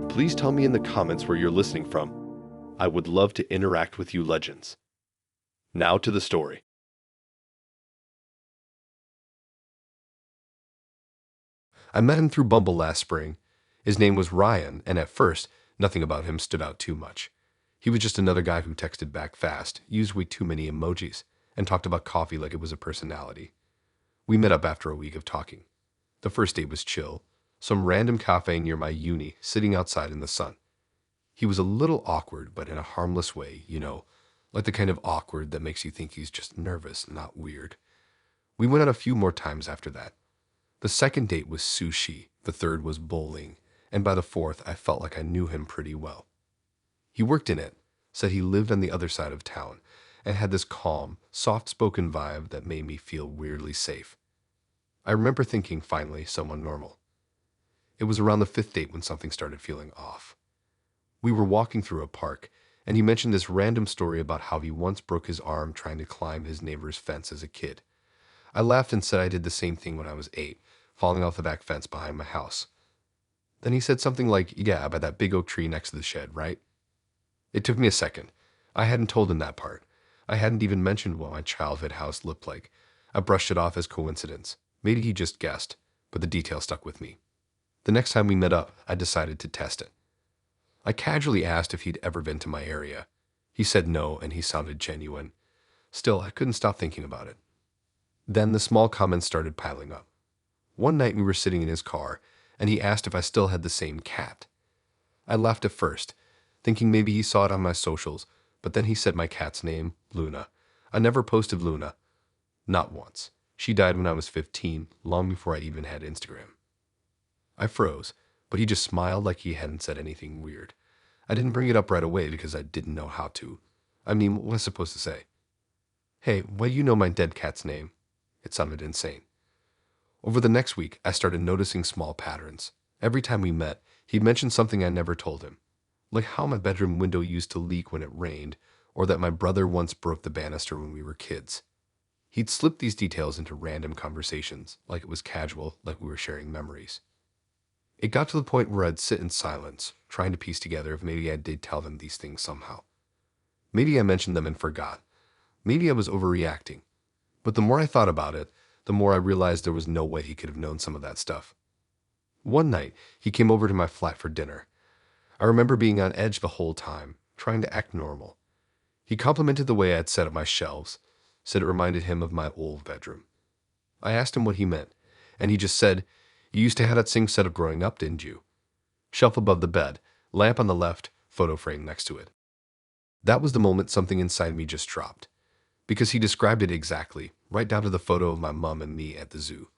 Please tell me in the comments where you're listening from. I would love to interact with you legends. Now to the story. I met him through Bumble last spring. His name was Ryan, and at first, nothing about him stood out too much. He was just another guy who texted back fast, used way too many emojis, and talked about coffee like it was a personality. We met up after a week of talking. The first date was chill, some random cafe near my uni, sitting outside in the sun. He was a little awkward, but in a harmless way, like the kind of awkward that makes you think he's just nervous, not weird. We went out a few more times after that. The second date was sushi, the third was bowling, and by the fourth, I felt like I knew him pretty well. He worked in it, said he lived on the other side of town, and had this calm, soft-spoken vibe that made me feel weirdly safe. I remember thinking, finally, someone normal. It was around the fifth date when something started feeling off. We were walking through a park, and he mentioned this random story about how he once broke his arm trying to climb his neighbor's fence as a kid. I laughed and said I did the same thing when I was 8, falling off the back fence behind my house. Then he said something like, "Yeah, by that big oak tree next to the shed, right?" It took me a second. I hadn't told him that part. I hadn't even mentioned what my childhood house looked like. I brushed it off as coincidence. Maybe he just guessed, but the detail stuck with me. The next time we met up, I decided to test it. I casually asked if he'd ever been to my area. He said no, and he sounded genuine. Still, I couldn't stop thinking about it. Then the small comments started piling up. One night we were sitting in his car, and he asked if I still had the same cat. I laughed at first, thinking maybe he saw it on my socials, but then he said my cat's name, Luna. I never posted Luna. Not once. She died when I was 15, long before I even had Instagram. I froze, but he just smiled like he hadn't said anything weird. I didn't bring it up right away because I didn't know how to. I mean, what was I supposed to say? "Hey, why do you know my dead cat's name?" It sounded insane. Over the next week, I started noticing small patterns. Every time we met, he'd mention something I never told him, like how my bedroom window used to leak when it rained, or that my brother once broke the banister when we were kids. He'd slip these details into random conversations, like it was casual, like we were sharing memories. It got to the point where I'd sit in silence, trying to piece together if maybe I did tell them these things somehow. Maybe I mentioned them and forgot. Maybe I was overreacting. But the more I thought about it, the more I realized there was no way he could have known some of that stuff. One night, he came over to my flat for dinner. I remember being on edge the whole time, trying to act normal. He complimented the way I had set up my shelves, said it reminded him of my old bedroom. I asked him what he meant, and he just said, "You used to have that same setup growing up, didn't you? Shelf above the bed, lamp on the left, photo frame next to it." That was the moment something inside me just dropped, because he described it exactly, right down to the photo of my mom and me at the zoo.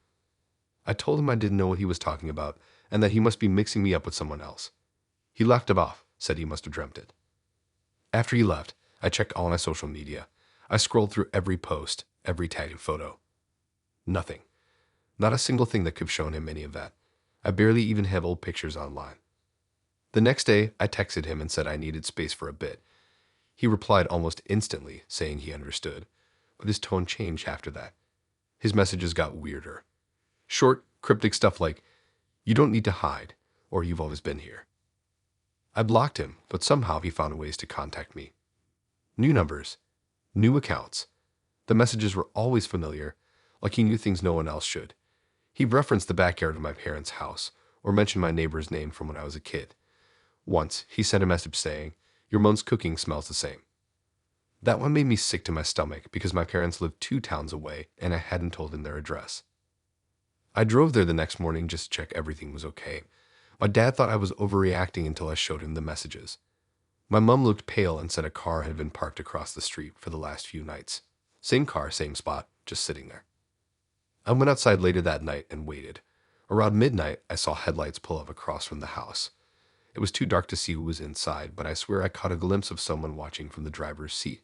I told him I didn't know what he was talking about, and that he must be mixing me up with someone else. He laughed it off, said he must have dreamt it. After he left, I checked all my social media. I scrolled through every post, every tagged photo. Nothing. Not a single thing that could have shown him any of that. I barely even have old pictures online. The next day, I texted him and said I needed space for a bit. He replied almost instantly, saying he understood, but his tone changed after that. His messages got weirder. Short, cryptic stuff like, "You don't need to hide," or "You've always been here." I blocked him, but somehow he found ways to contact me. New numbers, new accounts. The messages were always familiar, like he knew things no one else should. He referenced the backyard of my parents' house, or mentioned my neighbor's name from when I was a kid. Once, he sent a message saying, "Your mom's cooking smells the same." That one made me sick to my stomach because my parents lived 2 towns away and I hadn't told him their address. I drove there the next morning just to check everything was okay. My dad thought I was overreacting until I showed him the messages. My mom looked pale and said a car had been parked across the street for the last few nights. Same car, same spot, just sitting there. I went outside later that night and waited. Around midnight, I saw headlights pull up across from the house. It was too dark to see who was inside, but I swear I caught a glimpse of someone watching from the driver's seat.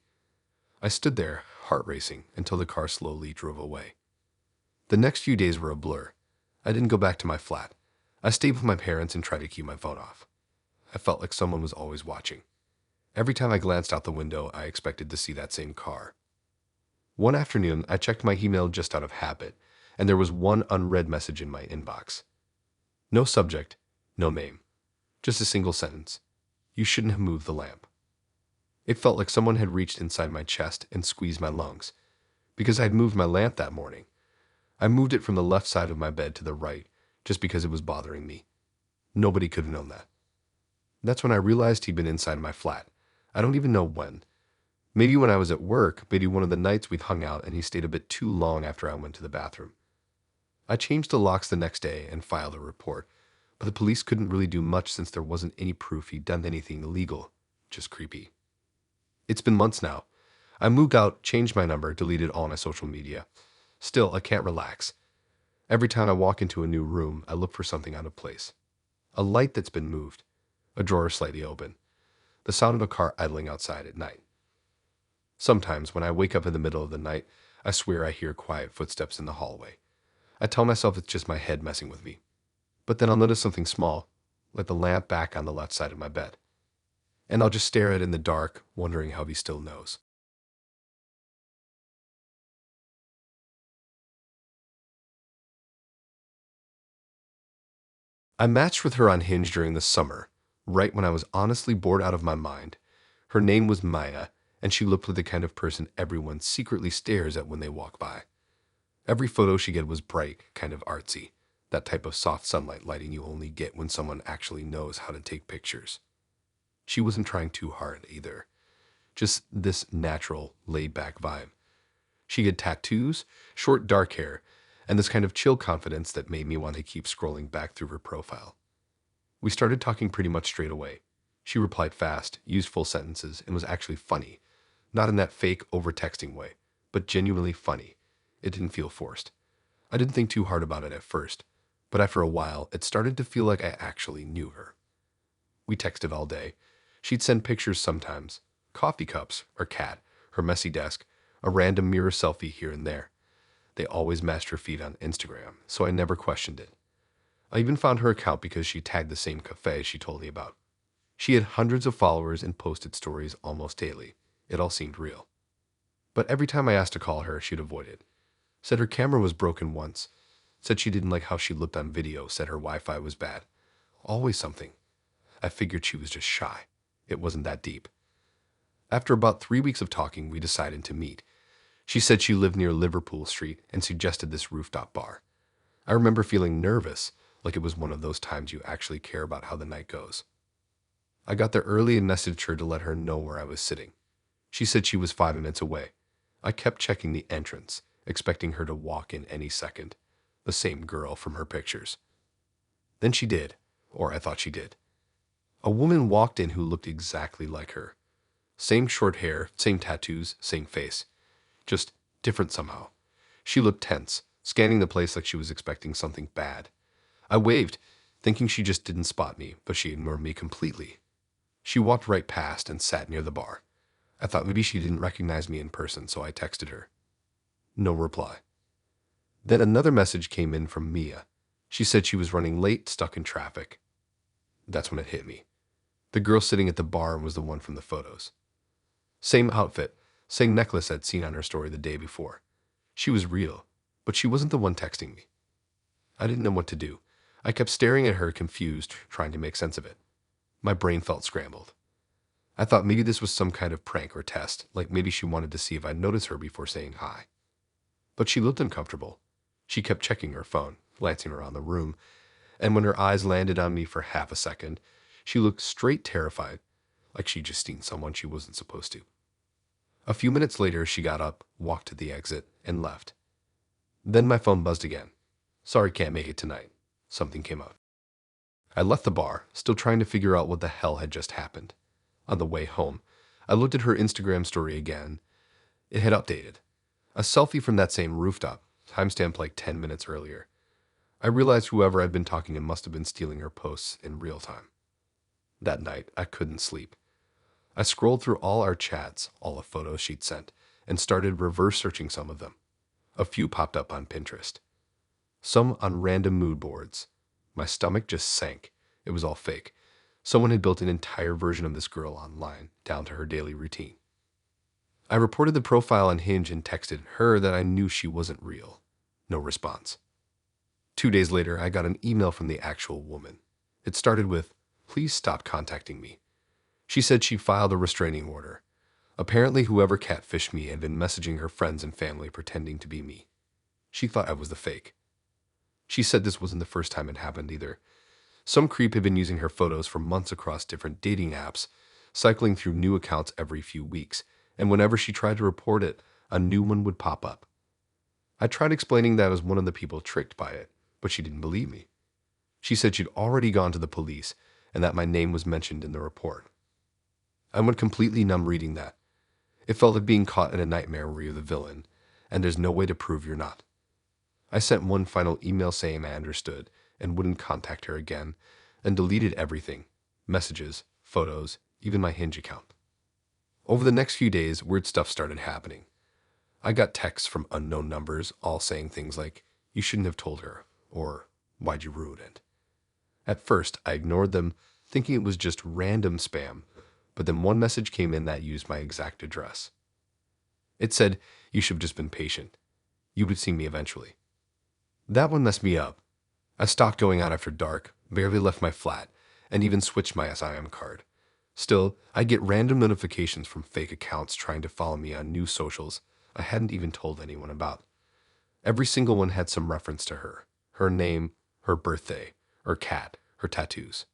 I stood there, heart racing, until the car slowly drove away. The next few days were a blur. I didn't go back to my flat. I stayed with my parents and tried to keep my phone off. I felt like someone was always watching. Every time I glanced out the window, I expected to see that same car. One afternoon, I checked my email just out of habit, and there was one unread message in my inbox. No subject, no name, just a single sentence. You shouldn't have moved the lamp. It felt like someone had reached inside my chest and squeezed my lungs, because I had moved my lamp that morning. I moved it from the left side of my bed to the right, just because it was bothering me. Nobody could have known that. That's when I realized he'd been inside my flat. I don't even know when. Maybe when I was at work, maybe one of the nights we'd hung out and he stayed a bit too long after I went to the bathroom. I changed the locks the next day and filed a report, but the police couldn't really do much since there wasn't any proof he'd done anything illegal. Just creepy. It's been months now. I moved out, changed my number, deleted all my social media. Still, I can't relax. Every time I walk into a new room, I look for something out of place. A light that's been moved, a drawer slightly open, the sound of a car idling outside at night. Sometimes, when I wake up in the middle of the night, I swear I hear quiet footsteps in the hallway. I tell myself it's just my head messing with me. But then I'll notice something small, like the lamp back on the left side of my bed. And I'll just stare at it in the dark, wondering how he still knows. I matched with her on Hinge during the summer, right when I was honestly bored out of my mind. Her name was Maya, and she looked like the kind of person everyone secretly stares at when they walk by. Every photo she get was bright, kind of artsy, that type of soft sunlight lighting you only get when someone actually knows how to take pictures. She wasn't trying too hard either, just this natural, laid-back vibe. She had tattoos, short dark hair, and this kind of chill confidence that made me want to keep scrolling back through her profile. We started talking pretty much straight away. She replied fast, used full sentences, and was actually funny. Not in that fake, over-texting way, but genuinely funny. It didn't feel forced. I didn't think too hard about it at first, but after a while, it started to feel like I actually knew her. We texted all day. She'd send pictures sometimes, coffee cups, her cat, her messy desk, a random mirror selfie here and there. They always matched her feed on Instagram, so I never questioned it. I even found her account because she tagged the same cafe she told me about. She had hundreds of followers and posted stories almost daily. It all seemed real. But every time I asked to call her, she'd avoid it. Said her camera was broken once. Said she didn't like how she looked on video. Said her Wi-Fi was bad. Always something. I figured she was just shy. It wasn't that deep. After about 3 weeks of talking, we decided to meet. She said she lived near Liverpool Street and suggested this rooftop bar. I remember feeling nervous, like it was one of those times you actually care about how the night goes. I got there early and messaged her to let her know where I was sitting. She said she was 5 minutes away. I kept checking the entrance, expecting her to walk in any second. The same girl from her pictures. Then she did, or I thought she did. A woman walked in who looked exactly like her. Same short hair, same tattoos, same face. Just different somehow. She looked tense, scanning the place like she was expecting something bad. I waved, thinking she just didn't spot me, but she ignored me completely. She walked right past and sat near the bar. I thought maybe she didn't recognize me in person, so I texted her. No reply. Then another message came in from Mia. She said she was running late, stuck in traffic. That's when it hit me. The girl sitting at the bar was the one from the photos. Same outfit, same necklace I'd seen on her story the day before. She was real, but she wasn't the one texting me. I didn't know what to do. I kept staring at her, confused, trying to make sense of it. My brain felt scrambled. I thought maybe this was some kind of prank or test, like maybe she wanted to see if I'd notice her before saying hi. But she looked uncomfortable. She kept checking her phone, glancing around the room, and when her eyes landed on me for half a second, she looked straight terrified, like she'd just seen someone she wasn't supposed to. A few minutes later, she got up, walked to the exit, and left. Then my phone buzzed again. Sorry, can't make it tonight. Something came up. I left the bar, still trying to figure out what the hell had just happened. On the way home, I looked at her Instagram story again. It had updated. A selfie from that same rooftop, timestamped like 10 minutes earlier. I realized whoever I'd been talking to must have been stealing her posts in real time. That night, I couldn't sleep. I scrolled through all our chats, all the photos she'd sent, and started reverse searching some of them. A few popped up on Pinterest. Some on random mood boards. My stomach just sank. It was all fake. Someone had built an entire version of this girl online, down to her daily routine. I reported the profile on Hinge and texted her that I knew she wasn't real. No response. 2 days later, I got an email from the actual woman. It started with, "Please stop contacting me." She said she filed a restraining order. Apparently, whoever catfished me had been messaging her friends and family pretending to be me. She thought I was the fake. She said this wasn't the first time it happened either. Some creep had been using her photos for months across different dating apps, cycling through new accounts every few weeks, and whenever she tried to report it, a new one would pop up. I tried explaining that I was one of the people tricked by it, but she didn't believe me. She said she'd already gone to the police and that my name was mentioned in the report. I went completely numb reading that. It felt like being caught in a nightmare where you're the villain, and there's no way to prove you're not. I sent one final email saying I understood and wouldn't contact her again, and deleted everything: messages, photos, even my Hinge account. Over the next few days, weird stuff started happening. I got texts from unknown numbers, all saying things like, "You shouldn't have told her," or "Why'd you ruin it?" At first, I ignored them, thinking it was just random spam, but then one message came in that used my exact address. It said, "You should have just been patient. You would see me eventually." That one messed me up. I stopped going out after dark, barely left my flat, and even switched my SIM card. Still, I'd get random notifications from fake accounts trying to follow me on new socials I hadn't even told anyone about. Every single one had some reference to her: her name, her birthday, her cat, her tattoos.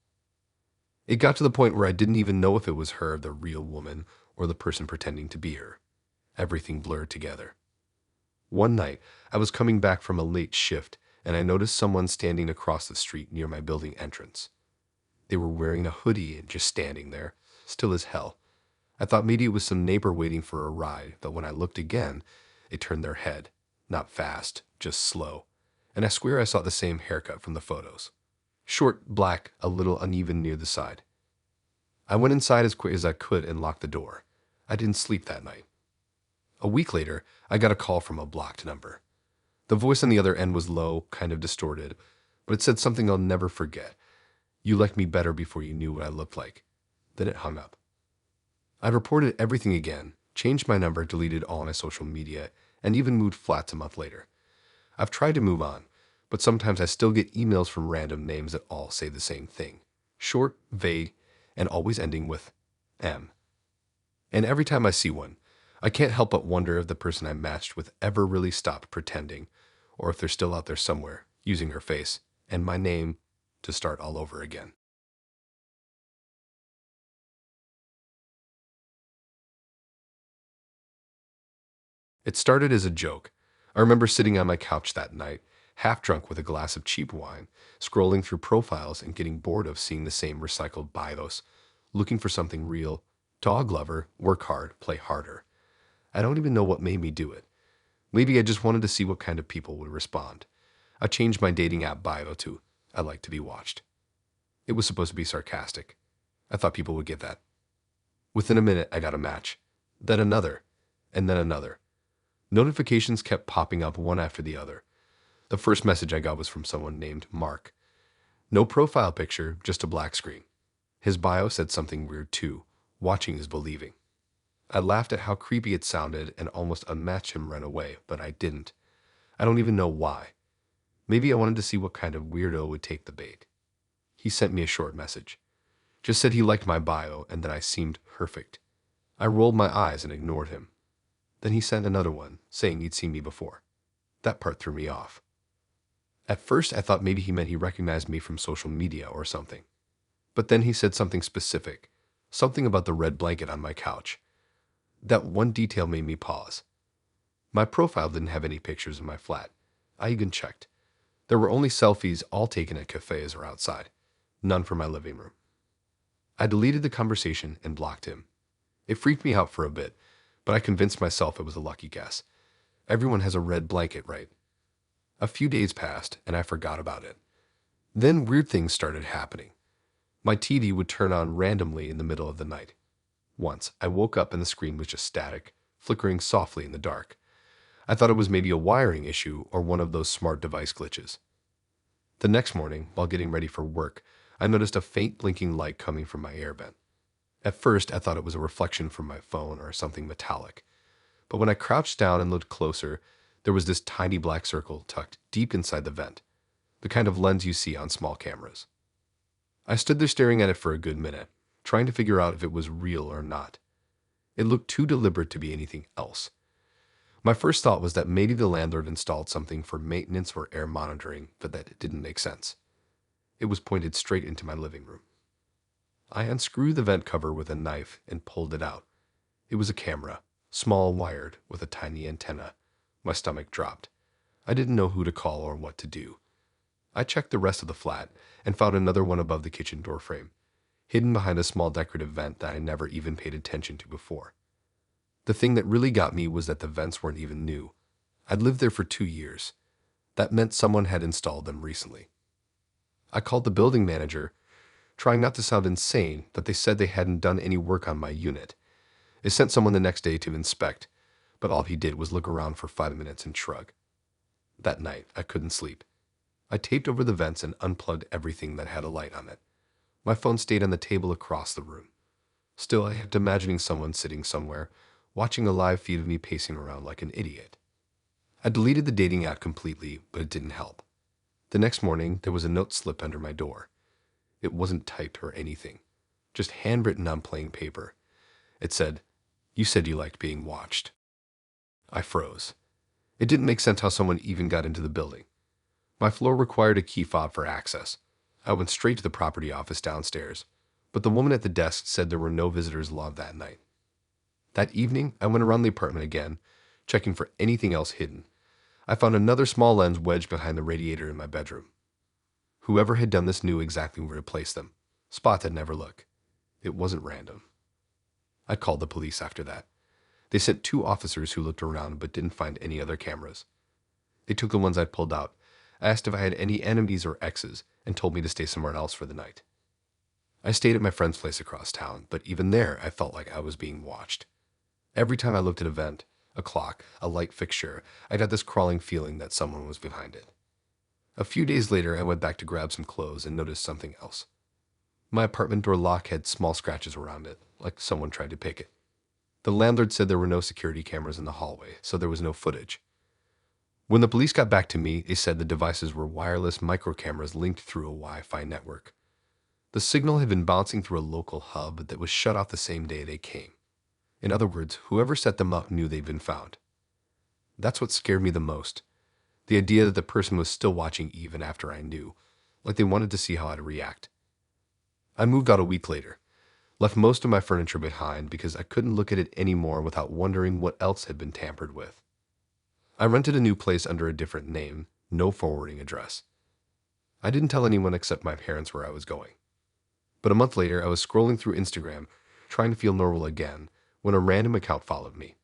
It got to the point where I didn't even know if it was her, the real woman, or the person pretending to be her. Everything blurred together. One night, I was coming back from a late shift, and I noticed someone standing across the street near my building entrance. They were wearing a hoodie and just standing there, still as hell. I thought maybe it was some neighbor waiting for a ride, but when I looked again, they turned their head. Not fast, just slow. And I swear I saw the same haircut from the photos. Short, black, a little uneven near the side. I went inside as quick as I could and locked the door. I didn't sleep that night. A week later, I got a call from a blocked number. The voice on the other end was low, kind of distorted, but it said something I'll never forget. "You liked me better before you knew what I looked like." Then it hung up. I reported everything again, changed my number, deleted all my social media, and even moved flats a month later. I've tried to move on, but sometimes I still get emails from random names that all say the same thing. Short, vague, and always ending with M. And every time I see one, I can't help but wonder if the person I matched with ever really stopped pretending, or if they're still out there somewhere, using her face and my name to start all over again. It started as a joke. I remember sitting on my couch that night, half drunk with a glass of cheap wine, scrolling through profiles and getting bored of seeing the same recycled bios, looking for something real. Dog lover, work hard, play harder. I don't even know what made me do it. Maybe I just wanted to see what kind of people would respond. I changed my dating app bio to "I like to be watched." It was supposed to be sarcastic. I thought people would get that. Within a minute, I got a match. Then another. And then another. Notifications kept popping up one after the other. The first message I got was from someone named Mark. No profile picture, just a black screen. His bio said something weird too. "Watching is believing." I laughed at how creepy it sounded and almost unmatched him right away, but I didn't. I don't even know why. Maybe I wanted to see what kind of weirdo would take the bait. He sent me a short message. Just said he liked my bio and that I seemed perfect. I rolled my eyes and ignored him. Then he sent another one, saying he'd seen me before. That part threw me off. At first, I thought maybe he meant he recognized me from social media or something. But then he said something specific, something about the red blanket on my couch. That one detail made me pause. My profile didn't have any pictures of my flat. I even checked. There were only selfies, all taken at cafes or outside. None from my living room. I deleted the conversation and blocked him. It freaked me out for a bit, but I convinced myself it was a lucky guess. Everyone has a red blanket, right? A few days passed, and I forgot about it. Then weird things started happening. My TV would turn on randomly in the middle of the night. Once, I woke up and the screen was just static, flickering softly in the dark. I thought it was maybe a wiring issue or one of those smart device glitches. The next morning, while getting ready for work, I noticed a faint blinking light coming from my air vent. At first, I thought it was a reflection from my phone or something metallic. But when I crouched down and looked closer, There was this tiny black circle tucked deep inside the vent, the kind of lens you see on small cameras. I stood there staring at it for a good minute, trying to figure out if it was real or not. It looked too deliberate to be anything else. My first thought was that maybe the landlord installed something for maintenance or air monitoring, but that didn't make sense. It was pointed straight into my living room. I unscrewed the vent cover with a knife and pulled it out. It was a camera, small wired, with a tiny antenna. My stomach dropped. I didn't know who to call or what to do. I checked the rest of the flat and found another one above the kitchen doorframe, hidden behind a small decorative vent that I never even paid attention to before. The thing that really got me was that the vents weren't even new. I'd lived there for 2 years. That meant someone had installed them recently. I called the building manager, trying not to sound insane, but they said they hadn't done any work on my unit. They sent someone the next day to inspect, but all he did was look around for 5 minutes and shrug. That night, I couldn't sleep. I taped over the vents and unplugged everything that had a light on it. My phone stayed on the table across the room. Still, I kept imagining someone sitting somewhere, watching a live feed of me pacing around like an idiot. I deleted the dating app completely, but it didn't help. The next morning, there was a note slipped under my door. It wasn't typed or anything, just handwritten on plain paper. It said, "You said you liked being watched." I froze. It didn't make sense how someone even got into the building. My floor required a key fob for access. I went straight to the property office downstairs, but the woman at the desk said there were no visitors allowed that night. That evening, I went around the apartment again, checking for anything else hidden. I found another small lens wedged behind the radiator in my bedroom. Whoever had done this knew exactly where to place them. Spots I'd never look. It wasn't random. I called the police after that. They sent 2 officers who looked around but didn't find any other cameras. They took the ones I'd pulled out, asked if I had any enemies or exes, and told me to stay somewhere else for the night. I stayed at my friend's place across town, but even there I felt like I was being watched. Every time I looked at a vent, a clock, a light fixture, I got this crawling feeling that someone was behind it. A few days later, I went back to grab some clothes and noticed something else. My apartment door lock had small scratches around it, like someone tried to pick it. The landlord said there were no security cameras in the hallway, so there was no footage. When the police got back to me, they said the devices were wireless micro cameras linked through a Wi-Fi network. The signal had been bouncing through a local hub that was shut off the same day they came. In other words, whoever set them up knew they'd been found. That's what scared me the most. The idea that the person was still watching even after I knew, like they wanted to see how I'd react. I moved out a week later, left most of my furniture behind because I couldn't look at it anymore without wondering what else had been tampered with. I rented a new place under a different name, no forwarding address. I didn't tell anyone except my parents where I was going. But a month later, I was scrolling through Instagram, trying to feel normal again, when a random account followed me.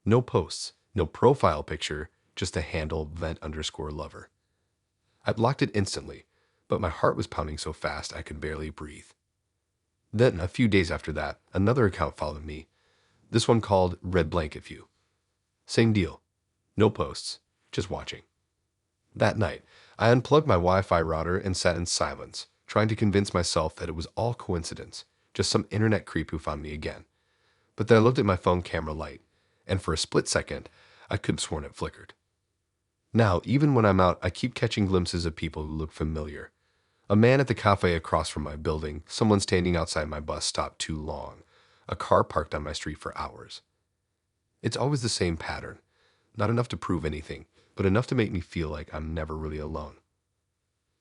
No posts, no profile picture, just a handle vent_lover. I blocked it instantly, but my heart was pounding so fast I could barely breathe. Then, a few days after that, another account followed me, this one called Red Blanket View. Same deal. No posts, just watching. That night, I unplugged my Wi-Fi router and sat in silence, trying to convince myself that it was all coincidence, just some internet creep who found me again. But then I looked at my phone camera light, and for a split second, I could have sworn it flickered. Now, even when I'm out, I keep catching glimpses of people who look familiar. A man at the cafe across from my building, someone standing outside my bus stop too long, a car parked on my street for hours. It's always the same pattern. Not enough to prove anything, but enough to make me feel like I'm never really alone.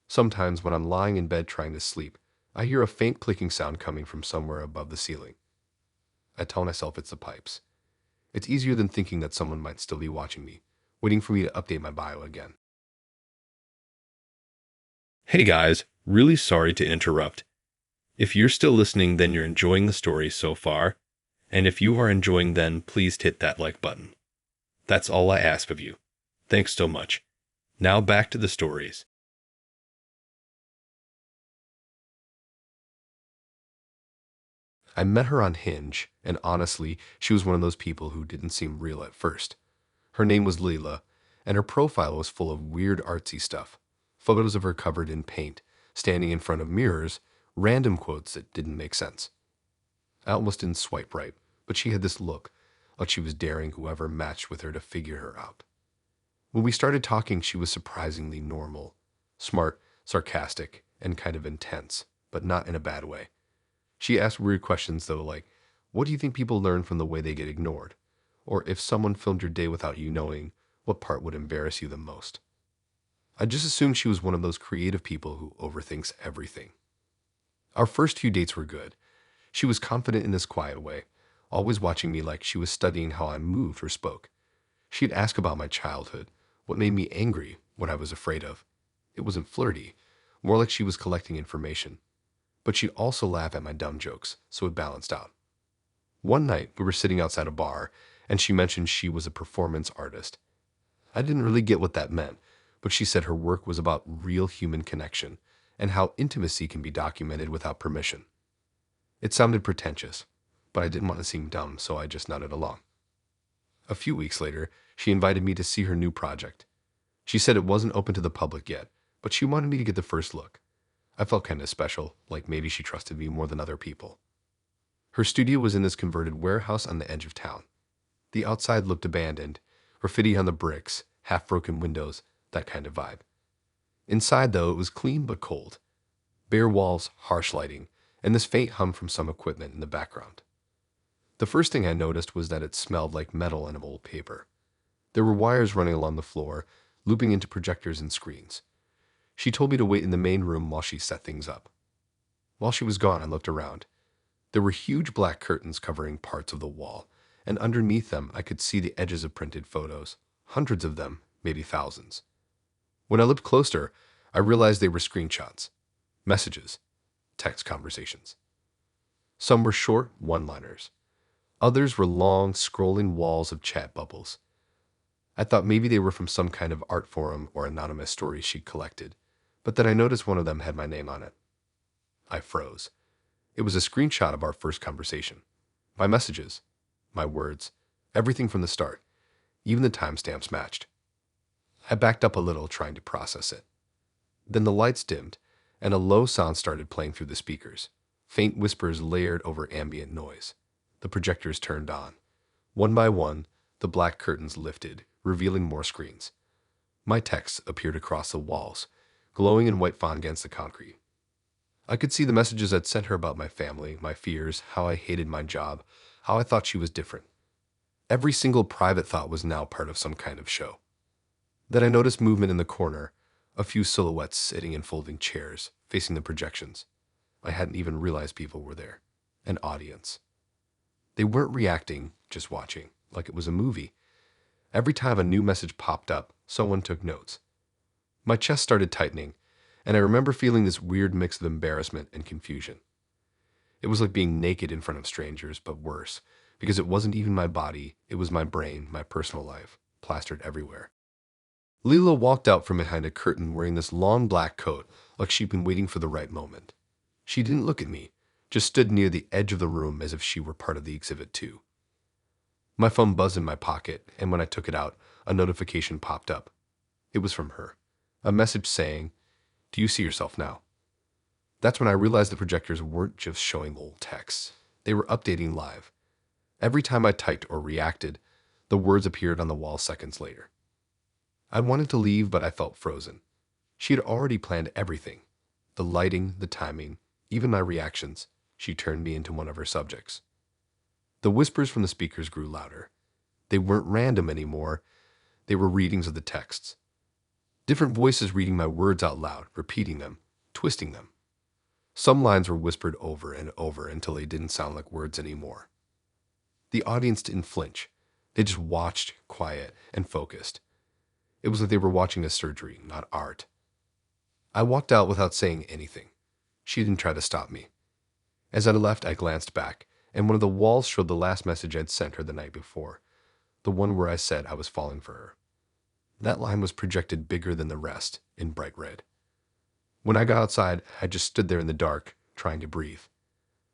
Sometimes when I'm lying in bed trying to sleep, I hear a faint clicking sound coming from somewhere above the ceiling. I tell myself it's the pipes. It's easier than thinking that someone might still be watching me, waiting for me to update my bio again. Hey guys, really sorry to interrupt. If you're still listening, then you're enjoying the story so far. And if you are enjoying, then please hit that like button. That's all I ask of you. Thanks so much. Now back to the stories. I met her on Hinge, and honestly, she was one of those people who didn't seem real at first. Her name was Leela, and her profile was full of weird artsy stuff. Photos of her covered in paint, standing in front of mirrors, random quotes that didn't make sense. I almost didn't swipe right, but she had this look, like she was daring whoever matched with her to figure her out. When we started talking, she was surprisingly normal, smart, sarcastic, and kind of intense, but not in a bad way. She asked weird questions, though, like, what do you think people learn from the way they get ignored? Or if someone filmed your day without you knowing, what part would embarrass you the most? I just assumed she was one of those creative people who overthinks everything. Our first few dates were good. She was confident in this quiet way, always watching me like she was studying how I moved or spoke. She'd ask about my childhood, what made me angry, what I was afraid of. It wasn't flirty, more like she was collecting information. But she'd also laugh at my dumb jokes, so it balanced out. One night, we were sitting outside a bar, and she mentioned she was a performance artist. I didn't really get what that meant, but she said her work was about real human connection and how intimacy can be documented without permission. It sounded pretentious, but I didn't want to seem dumb, so I just nodded along. A few weeks later, she invited me to see her new project. She said it wasn't open to the public yet, but she wanted me to get the first look. I felt kind of special, like maybe she trusted me more than other people. Her studio was in this converted warehouse on the edge of town. The outside looked abandoned, graffiti on the bricks, half-broken windows, that kind of vibe. Inside, though, it was clean but cold. Bare walls, harsh lighting, and this faint hum from some equipment in the background. The first thing I noticed was that it smelled like metal and old paper. There were wires running along the floor, looping into projectors and screens. She told me to wait in the main room while she set things up. While she was gone, I looked around. There were huge black curtains covering parts of the wall, and underneath them I could see the edges of printed photos, hundreds of them, maybe thousands. When I looked closer, I realized they were screenshots, messages, text conversations. Some were short one-liners. Others were long, scrolling walls of chat bubbles. I thought maybe they were from some kind of art forum or anonymous stories she'd collected, but then I noticed one of them had my name on it. I froze. It was a screenshot of our first conversation. My messages, my words, everything from the start. Even the timestamps matched. I backed up a little, trying to process it. Then the lights dimmed, and a low sound started playing through the speakers. Faint whispers layered over ambient noise. The projectors turned on. One by one, the black curtains lifted, revealing more screens. My texts appeared across the walls, glowing in white font against the concrete. I could see the messages I'd sent her about my family, my fears, how I hated my job, how I thought she was different. Every single private thought was now part of some kind of show. Then I noticed movement in the corner, a few silhouettes sitting in folding chairs, facing the projections. I hadn't even realized people were there. An audience. They weren't reacting, just watching, like it was a movie. Every time a new message popped up, someone took notes. My chest started tightening, and I remember feeling this weird mix of embarrassment and confusion. It was like being naked in front of strangers, but worse, because it wasn't even my body, it was my brain, my personal life, plastered everywhere. Leela walked out from behind a curtain wearing this long black coat, like she'd been waiting for the right moment. She didn't look at me, just stood near the edge of the room as if she were part of the exhibit too. My phone buzzed in my pocket, and when I took it out, a notification popped up. It was from her. A message saying, "Do you see yourself now?" That's when I realized the projectors weren't just showing old texts. They were updating live. Every time I typed or reacted, the words appeared on the wall seconds later. I wanted to leave, but I felt frozen. She had already planned everything. The lighting, the timing, even my reactions. She turned me into one of her subjects. The whispers from the speakers grew louder. They weren't random anymore. They were readings of the texts. Different voices reading my words out loud, repeating them, twisting them. Some lines were whispered over and over until they didn't sound like words anymore. The audience didn't flinch. They just watched, quiet and focused. It was like they were watching a surgery, not art. I walked out without saying anything. She didn't try to stop me. As I left, I glanced back, and one of the walls showed the last message I'd sent her the night before, the one where I said I was falling for her. That line was projected bigger than the rest, in bright red. When I got outside, I just stood there in the dark, trying to breathe.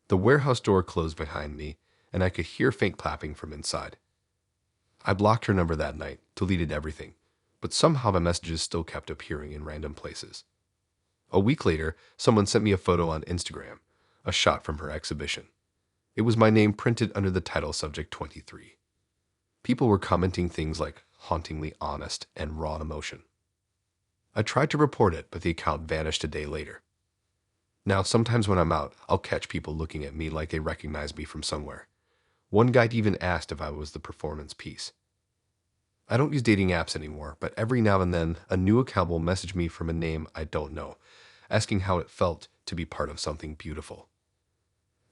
The warehouse door closed behind me, and I could hear faint clapping from inside. I blocked her number that night, deleted everything, but somehow my messages still kept appearing in random places. A week later, someone sent me a photo on Instagram, a shot from her exhibition. It was my name printed under the title subject 23. People were commenting things like, hauntingly honest and raw in emotion. I tried to report it, but the account vanished a day later. Now, sometimes when I'm out, I'll catch people looking at me like they recognize me from somewhere. One guy even asked if I was the performance piece. I don't use dating apps anymore, but every now and then, a new account will message me from a name I don't know, asking how it felt to be part of something beautiful.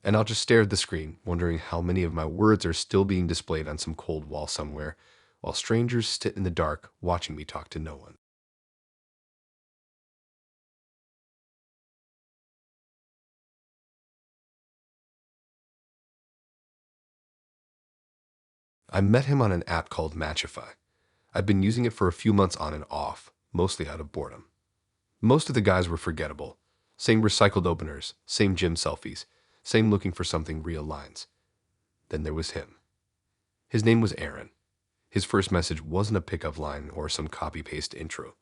And I'll just stare at the screen, wondering how many of my words are still being displayed on some cold wall somewhere, while strangers sit in the dark watching me talk to no one. I met him on an app called Matchify. I've been using it for a few months on and off, mostly out of boredom. Most of the guys were forgettable. Same recycled openers, same gym selfies, same looking for something real lines. Then there was him. His name was Aaron. His first message wasn't a pickup line or some copy-paste intro.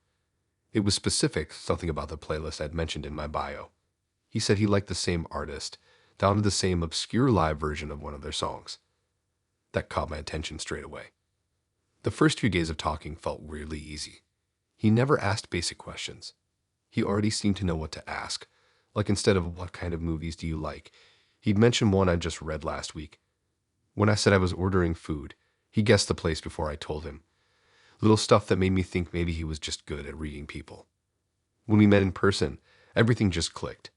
It was specific, something about the playlist I'd mentioned in my bio. He said he liked the same artist, down to the same obscure live version of one of their songs. That caught my attention straight away. The first few days of talking felt weirdly easy. He never asked basic questions. He already seemed to know what to ask, like instead of "what kind of movies do you like," he'd mention one I just read last week. When I said I was ordering food, he guessed the place before I told him. Little stuff that made me think maybe he was just good at reading people. When we met in person, everything just clicked.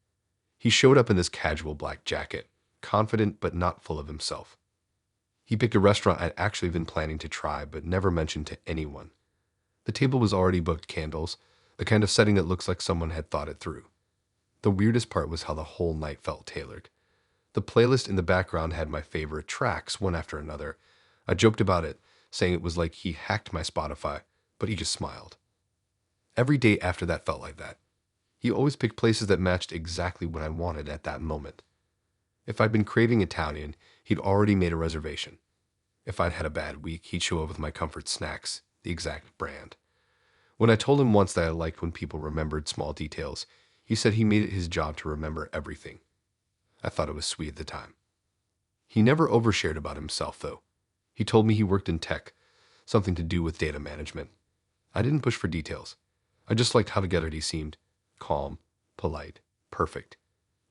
He showed up in this casual black jacket, confident but not full of himself. He picked a restaurant I'd actually been planning to try but never mentioned to anyone. The table was already booked candles, the kind of setting that looks like someone had thought it through. The weirdest part was how the whole night felt tailored. The playlist in the background had my favorite tracks, one after another. I joked about it, saying it was like he hacked my Spotify, but he just smiled. Every day after that felt like that. He always picked places that matched exactly what I wanted at that moment. If I'd been craving Italian, he'd already made a reservation. If I'd had a bad week, he'd show up with my comfort snacks, the exact brand. When I told him once that I liked when people remembered small details, he said he made it his job to remember everything. I thought it was sweet at the time. He never overshared about himself, though. He told me he worked in tech, something to do with data management. I didn't push for details. I just liked how together he seemed. Calm, polite, perfect.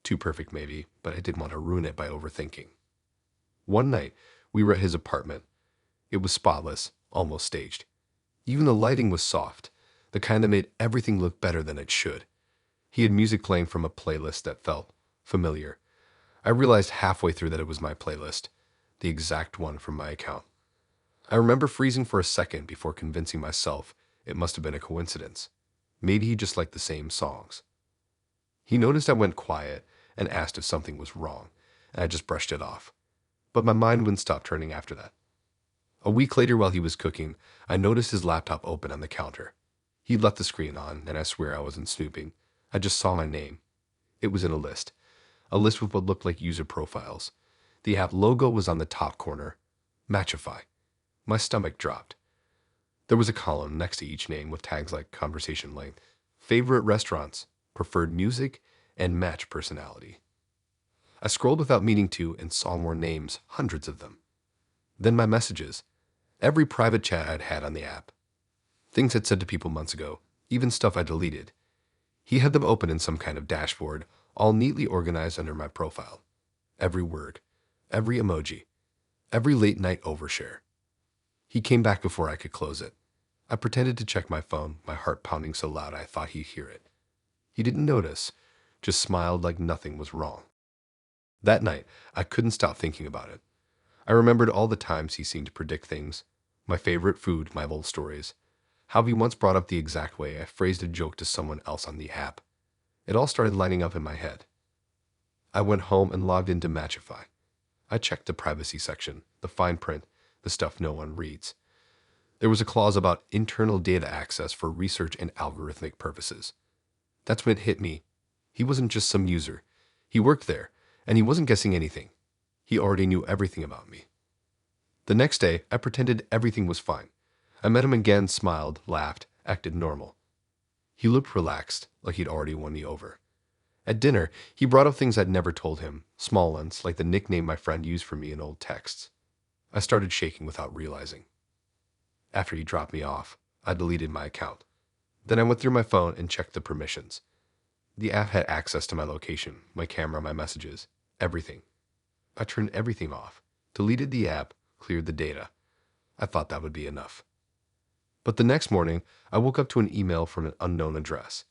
Too perfect, maybe, but I didn't want to ruin it by overthinking. One night, we were at his apartment. It was spotless, almost staged. Even the lighting was soft, the kind that made everything look better than it should. He had music playing from a playlist that felt familiar. I realized halfway through that it was my playlist, the exact one from my account. I remember freezing for a second before convincing myself it must have been a coincidence. Maybe he just liked the same songs. He noticed I went quiet and asked if something was wrong, and I just brushed it off. But my mind wouldn't stop turning after that. A week later, while he was cooking, I noticed his laptop open on the counter. He'd left the screen on, and I swear I wasn't snooping. I just saw my name. It was in a list with what looked like user profiles. The app logo was on the top corner. Matchify. My stomach dropped. There was a column next to each name with tags like conversation length, favorite restaurants, preferred music, and match personality. I scrolled without meaning to and saw more names, hundreds of them. Then my messages. Every private chat I'd had on the app. Things I'd said to people months ago, even stuff I deleted. He had them open in some kind of dashboard, all neatly organized under my profile. Every word, every emoji, every late night overshare. He came back before I could close it. I pretended to check my phone, my heart pounding so loud I thought he'd hear it. He didn't notice, just smiled like nothing was wrong. That night, I couldn't stop thinking about it. I remembered all the times he seemed to predict things, my favorite food, my old stories, how he once brought up the exact way I phrased a joke to someone else on the app. It all started lining up in my head. I went home and logged into Matchify. I checked the privacy section, the fine print, the stuff no one reads. There was a clause about internal data access for research and algorithmic purposes. That's when it hit me. He wasn't just some user. He worked there, and he wasn't guessing anything. He already knew everything about me. The next day, I pretended everything was fine. I met him again, smiled, laughed, acted normal. He looked relaxed, like he'd already won me over. At dinner, he brought up things I'd never told him, small ones, like the nickname my friend used for me in old texts. I started shaking without realizing. After he dropped me off, I deleted my account. Then I went through my phone and checked the permissions. The app had access to my location, my camera, my messages, everything. I turned everything off, deleted the app, cleared the data. I thought that would be enough. But the next morning, I woke up to an email from an unknown address.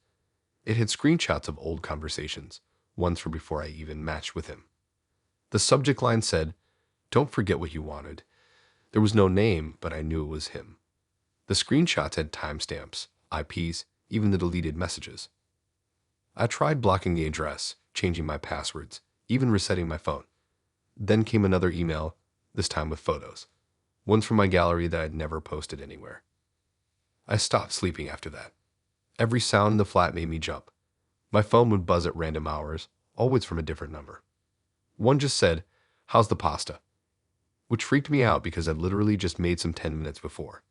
It had screenshots of old conversations, ones from before I even matched with him. The subject line said, "Don't forget what you wanted." There was no name, but I knew it was him. The screenshots had timestamps, IPs, even the deleted messages. I tried blocking the address, changing my passwords, even resetting my phone. Then came another email, this time with photos. Ones from my gallery that I'd never posted anywhere. I stopped sleeping after that. Every sound in the flat made me jump. My phone would buzz at random hours, always from a different number. One just said, "How's the pasta?" which freaked me out because I'd literally just made some 10 minutes before.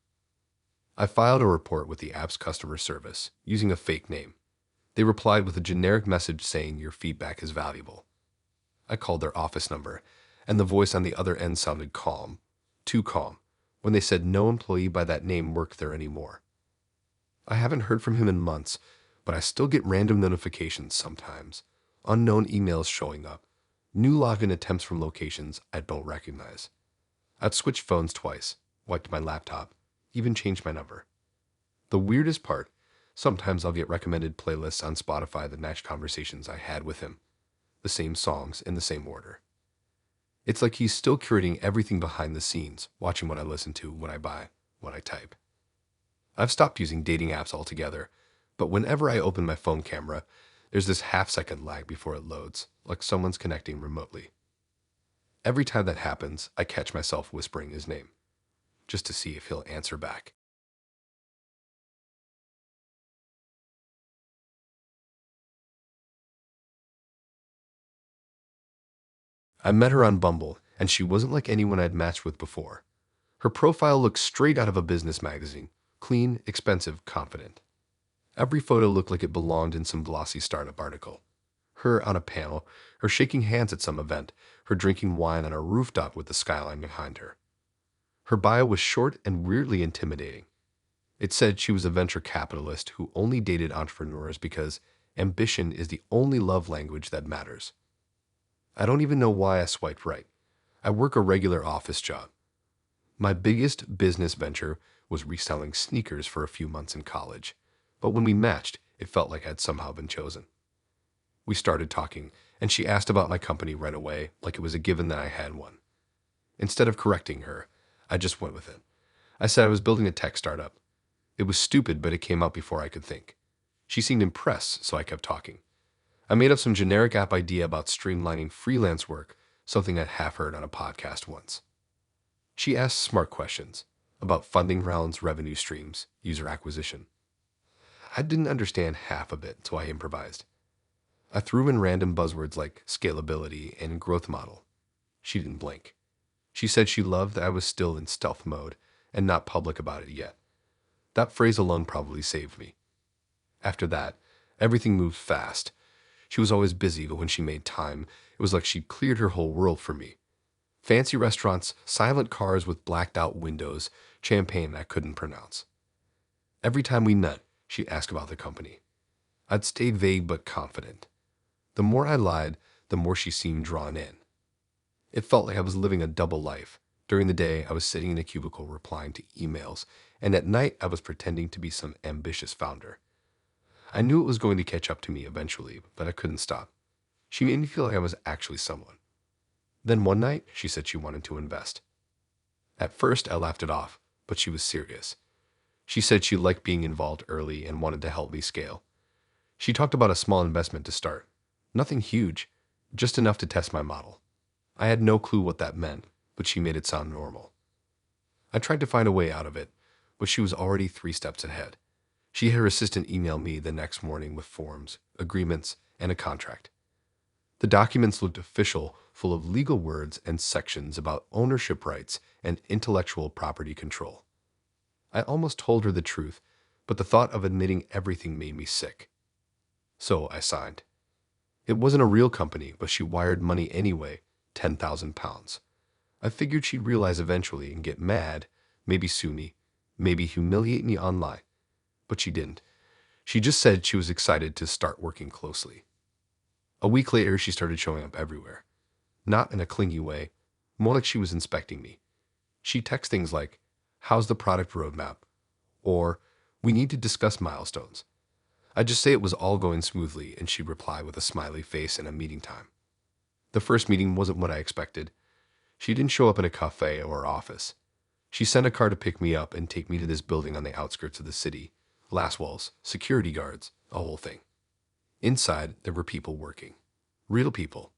I filed a report with the app's customer service, using a fake name. They replied with a generic message saying your feedback is valuable. I called their office number, and the voice on the other end sounded calm, too calm, when they said no employee by that name worked there anymore. I haven't heard from him in months, but I still get random notifications sometimes, unknown emails showing up, new login attempts from locations I don't recognize. I've switched phones twice, wiped my laptop, even changed my number. The weirdest part, sometimes I'll get recommended playlists on Spotify that match conversations I had with him, the same songs in the same order. It's like he's still curating everything behind the scenes, watching what I listen to, what I buy, what I type. I've stopped using dating apps altogether, but whenever I open my phone camera, there's this half-second lag before it loads, like someone's connecting remotely. Every time that happens, I catch myself whispering his name, just to see if he'll answer back. I met her on Bumble, and she wasn't like anyone I'd matched with before. Her profile looked straight out of a business magazine, clean, expensive, confident. Every photo looked like it belonged in some glossy startup article. Her on a panel, her shaking hands at some event, her drinking wine on a rooftop with the skyline behind her. Her bio was short and weirdly intimidating. It said she was a venture capitalist who only dated entrepreneurs because ambition is the only love language that matters. I don't even know why I swiped right. I work a regular office job. My biggest business venture was reselling sneakers for a few months in college, but when we matched, it felt like I'd somehow been chosen. We started talking, and she asked about my company right away, like it was a given that I had one. Instead of correcting her, I just went with it. I said I was building a tech startup. It was stupid, but it came out before I could think. She seemed impressed, so I kept talking. I made up some generic app idea about streamlining freelance work, something I'd half heard on a podcast once. She asked smart questions about funding rounds, revenue streams, user acquisition. I didn't understand half of it, so I improvised. I threw in random buzzwords like scalability and growth model. She didn't blink. She said she loved that I was still in stealth mode and not public about it yet. That phrase alone probably saved me. After that, everything moved fast. She was always busy, but when she made time, it was like she'd cleared her whole world for me. Fancy restaurants, silent cars with blacked-out windows, champagne I couldn't pronounce. Every time we met, she asked about the company. I'd stayed vague but confident. The more I lied, the more she seemed drawn in. It felt like I was living a double life. During the day, I was sitting in a cubicle replying to emails, and at night, I was pretending to be some ambitious founder. I knew it was going to catch up to me eventually, but I couldn't stop. She made me feel like I was actually someone. Then one night, she said she wanted to invest. At first, I laughed it off, but she was serious. She said she liked being involved early and wanted to help me scale. She talked about a small investment to start. Nothing huge, just enough to test my model. I had no clue what that meant, but she made it sound normal. I tried to find a way out of it, but she was already 3 steps ahead. She had her assistant email me the next morning with forms, agreements, and a contract. The documents looked official, full of legal words and sections about ownership rights and intellectual property control. I almost told her the truth, but the thought of admitting everything made me sick. So I signed. It wasn't a real company, but she wired money anyway, £10,000. I figured she'd realize eventually and get mad, maybe sue me, maybe humiliate me online. But she didn't. She just said she was excited to start working closely. A week later, she started showing up everywhere. Not in a clingy way, more like she was inspecting me. She'd text things like, "How's the product roadmap?" Or, "We need to discuss milestones." I'd just say it was all going smoothly, and she'd reply with a smiley face and a meeting time. The first meeting wasn't what I expected. She didn't show up in a cafe or office. She sent a car to pick me up and take me to this building on the outskirts of the city. Glass walls, security guards, a whole thing. Inside, there were people working. Real people.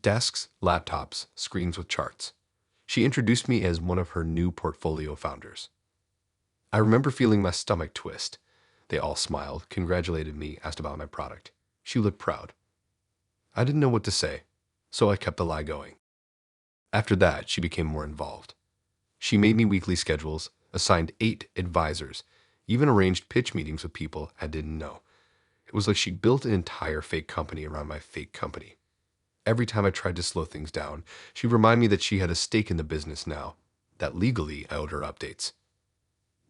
Desks, laptops, screens with charts. She introduced me as one of her new portfolio founders. I remember feeling my stomach twist. They all smiled, congratulated me, asked about my product. She looked proud. I didn't know what to say, so I kept the lie going. After that, she became more involved. She made me weekly schedules, assigned 8 advisors, even arranged pitch meetings with people I didn't know. It was like she built an entire fake company around my fake company. Every time I tried to slow things down, she'd remind me that she had a stake in the business now, that legally I owed her updates.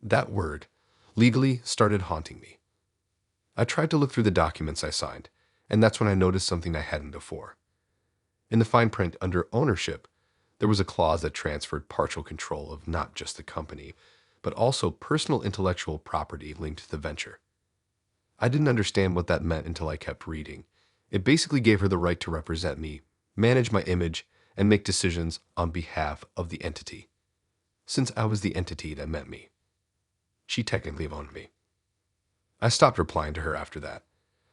That word, legally, started haunting me. I tried to look through the documents I signed, and that's when I noticed something I hadn't before. In the fine print under ownership, there was a clause that transferred partial control of not just the company, but also personal intellectual property linked to the venture. I didn't understand what that meant until I kept reading. It basically gave her the right to represent me, manage my image, and make decisions on behalf of the entity, since I was the entity that meant me. She technically owned me. I stopped replying to her after that.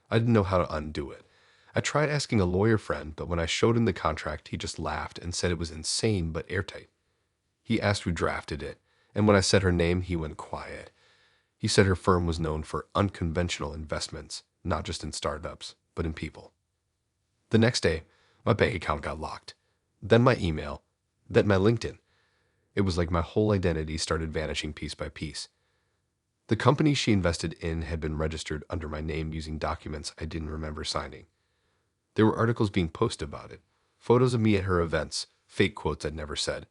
I didn't know how to undo it. I tried asking a lawyer friend, but when I showed him the contract, he just laughed and said it was insane but airtight. He asked who drafted it, and when I said her name, he went quiet. He said her firm was known for unconventional investments, not just in startups, but in people. The next day, my bank account got locked. Then my email. Then my LinkedIn. It was like my whole identity started vanishing piece by piece. The company she invested in had been registered under my name using documents I didn't remember signing. There were articles being posted about it, photos of me at her events, fake quotes I'd never said,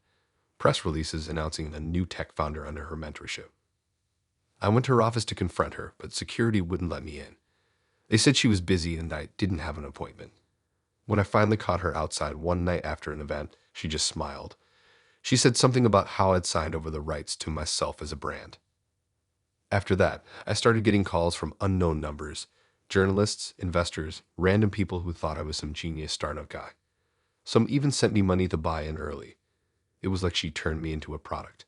press releases announcing a new tech founder under her mentorship. I went to her office to confront her, but security wouldn't let me in. They said she was busy and I didn't have an appointment. When I finally caught her outside one night after an event, she just smiled. She said something about how I'd signed over the rights to myself as a brand. After that, I started getting calls from unknown numbers, journalists, investors, random people who thought I was some genius startup guy. Some even sent me money to buy in early. It was like she turned me into a product.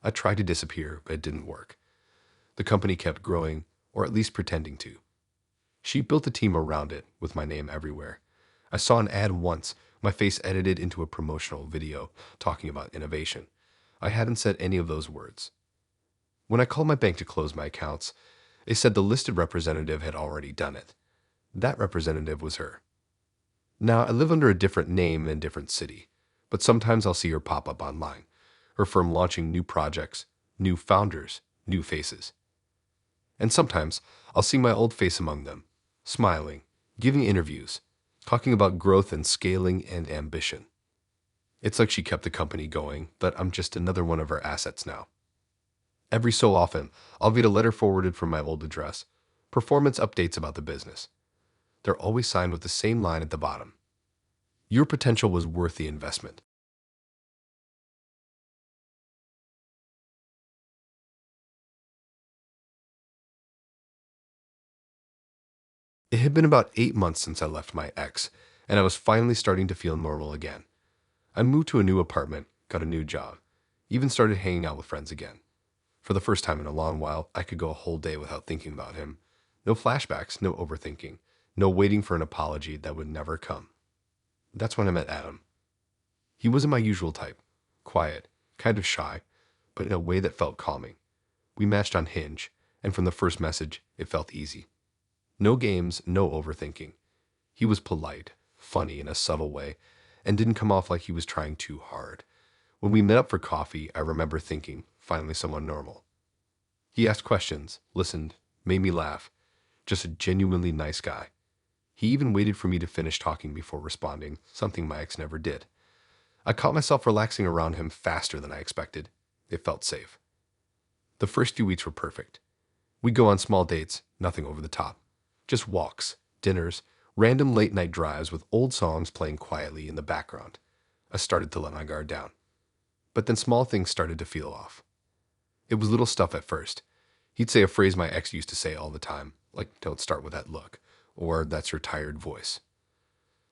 I tried to disappear, but it didn't work. The company kept growing, or at least pretending to. She built a team around it, with my name everywhere. I saw an ad once, my face edited into a promotional video, talking about innovation. I hadn't said any of those words. When I called my bank to close my accounts, they said the listed representative had already done it. That representative was her. Now, I live under a different name in a different city, but sometimes I'll see her pop up online, her firm launching new projects, new founders, new faces. And sometimes I'll see my old face among them, smiling, giving interviews, talking about growth and scaling and ambition. It's like she kept the company going, but I'm just another one of her assets now. Every so often, I'll get a letter forwarded from my old address, performance updates about the business. They're always signed with the same line at the bottom. Your potential was worth the investment. It had been about 8 months since I left my ex, and I was finally starting to feel normal again. I moved to a new apartment, got a new job, even started hanging out with friends again. For the first time in a long while, I could go a whole day without thinking about him. No flashbacks, no overthinking, no waiting for an apology that would never come. That's when I met Adam. He wasn't my usual type. Quiet, kind of shy, but in a way that felt calming. We matched on Hinge, and from the first message, it felt easy. No games, no overthinking. He was polite, funny in a subtle way, and didn't come off like he was trying too hard. When we met up for coffee, I remember thinking, finally someone normal. He asked questions, listened, made me laugh. Just a genuinely nice guy. He even waited for me to finish talking before responding, something my ex never did. I caught myself relaxing around him faster than I expected. It felt safe. The first few weeks were perfect. We'd go on small dates, nothing over the top. Just walks, dinners, random late-night drives with old songs playing quietly in the background. I started to let my guard down. But then small things started to feel off. It was little stuff at first. He'd say a phrase my ex used to say all the time, like, "Don't start with that look," or "That's your tired voice."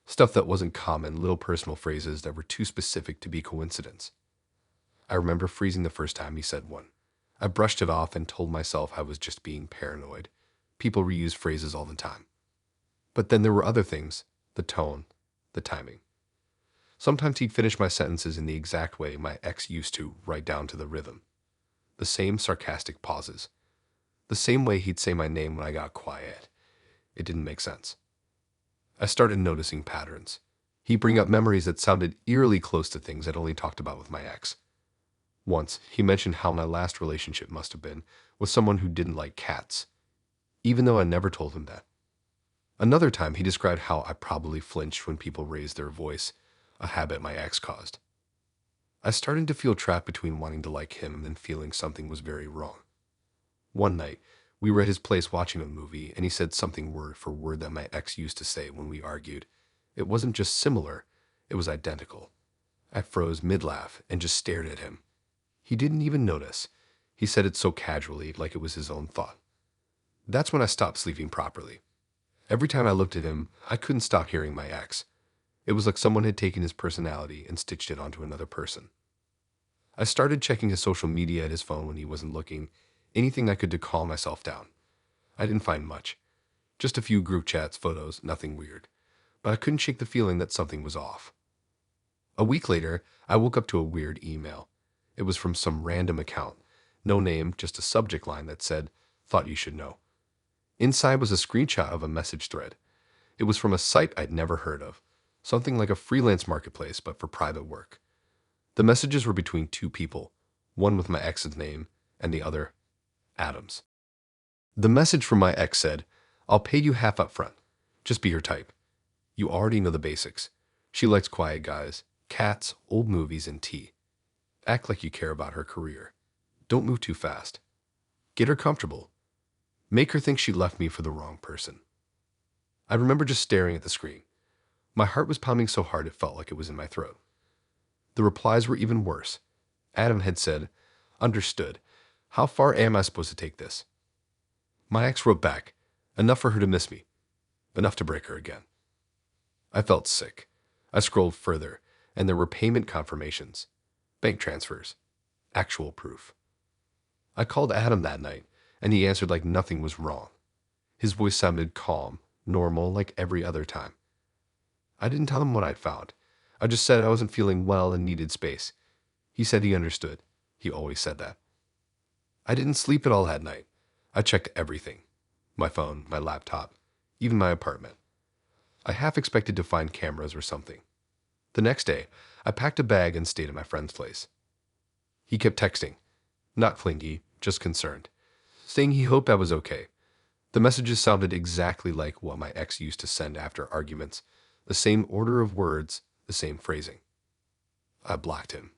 Stuff that wasn't common, little personal phrases that were too specific to be coincidence. I remember freezing the first time he said one. I brushed it off and told myself I was just being paranoid. People reuse phrases all the time. But then there were other things, the tone, the timing. Sometimes he'd finish my sentences in the exact way my ex used to, right down to the rhythm. The same sarcastic pauses. The same way he'd say my name when I got quiet. It didn't make sense. I started noticing patterns. He'd bring up memories that sounded eerily close to things I'd only talked about with my ex. Once, he mentioned how my last relationship must have been with someone who didn't like cats, even though I never told him that. Another time, he described how I probably flinched when people raised their voice, a habit my ex caused. I started to feel trapped between wanting to like him and feeling something was very wrong. One night, we were at his place watching a movie, and he said something word for word that my ex used to say when we argued. It wasn't just similar, it was identical. I froze mid-laugh and just stared at him. He didn't even notice. He said it so casually, like it was his own thought. That's when I stopped sleeping properly. Every time I looked at him, I couldn't stop hearing my ex. It was like someone had taken his personality and stitched it onto another person. I started checking his social media at his phone when he wasn't looking, anything I could to calm myself down. I didn't find much. Just a few group chats, photos, nothing weird. But I couldn't shake the feeling that something was off. A week later, I woke up to a weird email. It was from some random account. No name, just a subject line that said, "Thought you should know." Inside was a screenshot of a message thread. It was from a site I'd never heard of. Something like a freelance marketplace, but for private work. The messages were between two people, one with my ex's name and the other, Adam's. The message from my ex said, "I'll pay you half up front. Just be her type. You already know the basics. She likes quiet guys, cats, old movies, and tea. Act like you care about her career. Don't move too fast. Get her comfortable. Make her think she left me for the wrong person." I remember just staring at the screen. My heart was pounding so hard it felt like it was in my throat. The replies were even worse. Adam had said, "Understood. How far am I supposed to take this?" My ex wrote back, "Enough for her to miss me. Enough to break her again." I felt sick. I scrolled further, and there were payment confirmations, bank transfers, actual proof. I called Adam that night, and he answered like nothing was wrong. His voice sounded calm, normal, like every other time. I didn't tell him what I'd found. I just said I wasn't feeling well and needed space. He said he understood. He always said that. I didn't sleep at all that night. I checked everything. My phone, my laptop, even my apartment. I half expected to find cameras or something. The next day, I packed a bag and stayed at my friend's place. He kept texting. Not clingy, just concerned. Saying he hoped I was okay. The messages sounded exactly like what my ex used to send after arguments. The same order of words, the same phrasing. I blocked him.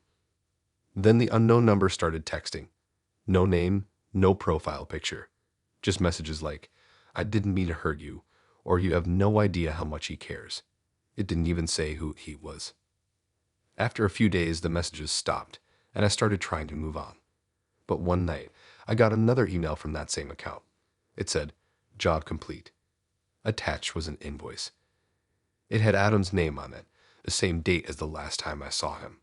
Then the unknown number started texting. No name, no profile picture. Just messages like, "I didn't mean to hurt you," or "You have no idea how much he cares." It didn't even say who he was. After a few days, the messages stopped, and I started trying to move on. But one night, I got another email from that same account. It said, "Job complete." Attached was an invoice. It had Adam's name on it, the same date as the last time I saw him.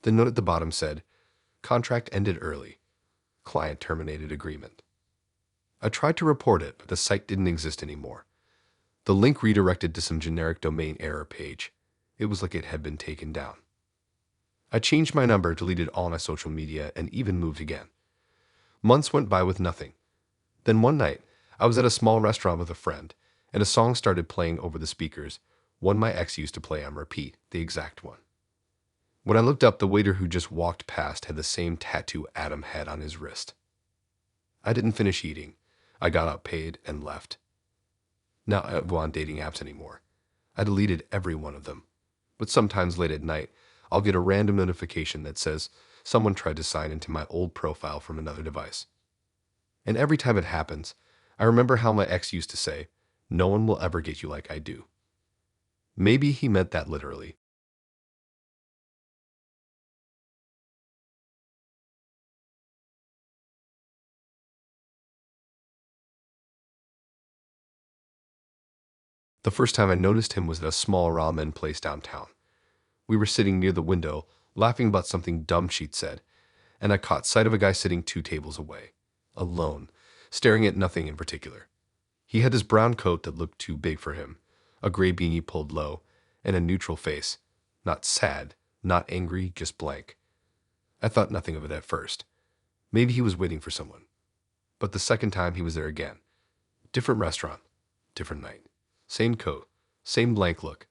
The note at the bottom said, "Contract ended early. Client terminated agreement." I tried to report it, but the site didn't exist anymore. The link redirected to some generic domain error page. It was like it had been taken down. I changed my number, deleted all my social media, and even moved again. Months went by with nothing. Then one night, I was at a small restaurant with a friend, and a song started playing over the speakers, one my ex used to play on repeat, the exact one. When I looked up, the waiter who just walked past had the same tattoo Adam had on his wrist. I didn't finish eating. I got up, paid, and left. Not I don't go on dating apps anymore. I deleted every one of them. But sometimes late at night, I'll get a random notification that says someone tried to sign into my old profile from another device. And every time it happens, I remember how my ex used to say, "No one will ever get you like I do." Maybe he meant that literally. The first time I noticed him was at a small ramen place downtown. We were sitting near the window, laughing about something dumb she'd said, and I caught sight of a guy sitting 2 tables away, alone, staring at nothing in particular. He had his brown coat that looked too big for him, a gray beanie pulled low, and a neutral face. Not sad, not angry, just blank. I thought nothing of it at first. Maybe he was waiting for someone. But the second time he was there again. Different restaurant, different night. Same coat, same blank look.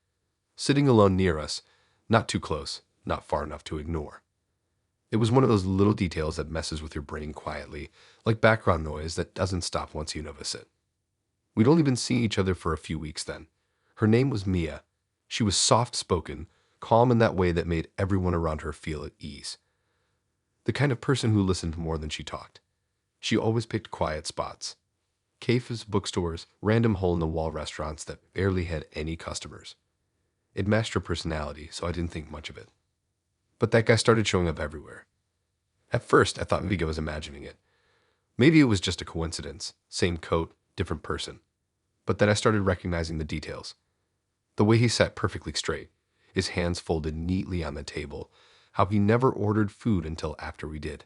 Sitting alone near us, not too close, not far enough to ignore. It was one of those little details that messes with your brain quietly, like background noise that doesn't stop once you notice it. We'd only been seeing each other for a few weeks then. Her name was Mia. She was soft-spoken, calm in that way that made everyone around her feel at ease. The kind of person who listened more than she talked. She always picked quiet spots. Cafes, bookstores, random hole-in-the-wall restaurants that barely had any customers. It matched her personality, so I didn't think much of it. But that guy started showing up everywhere. At first, I thought maybe I was imagining it. Maybe it was just a coincidence. Same coat, different person. But then I started recognizing the details. The way he sat perfectly straight, his hands folded neatly on the table, how he never ordered food until after we did.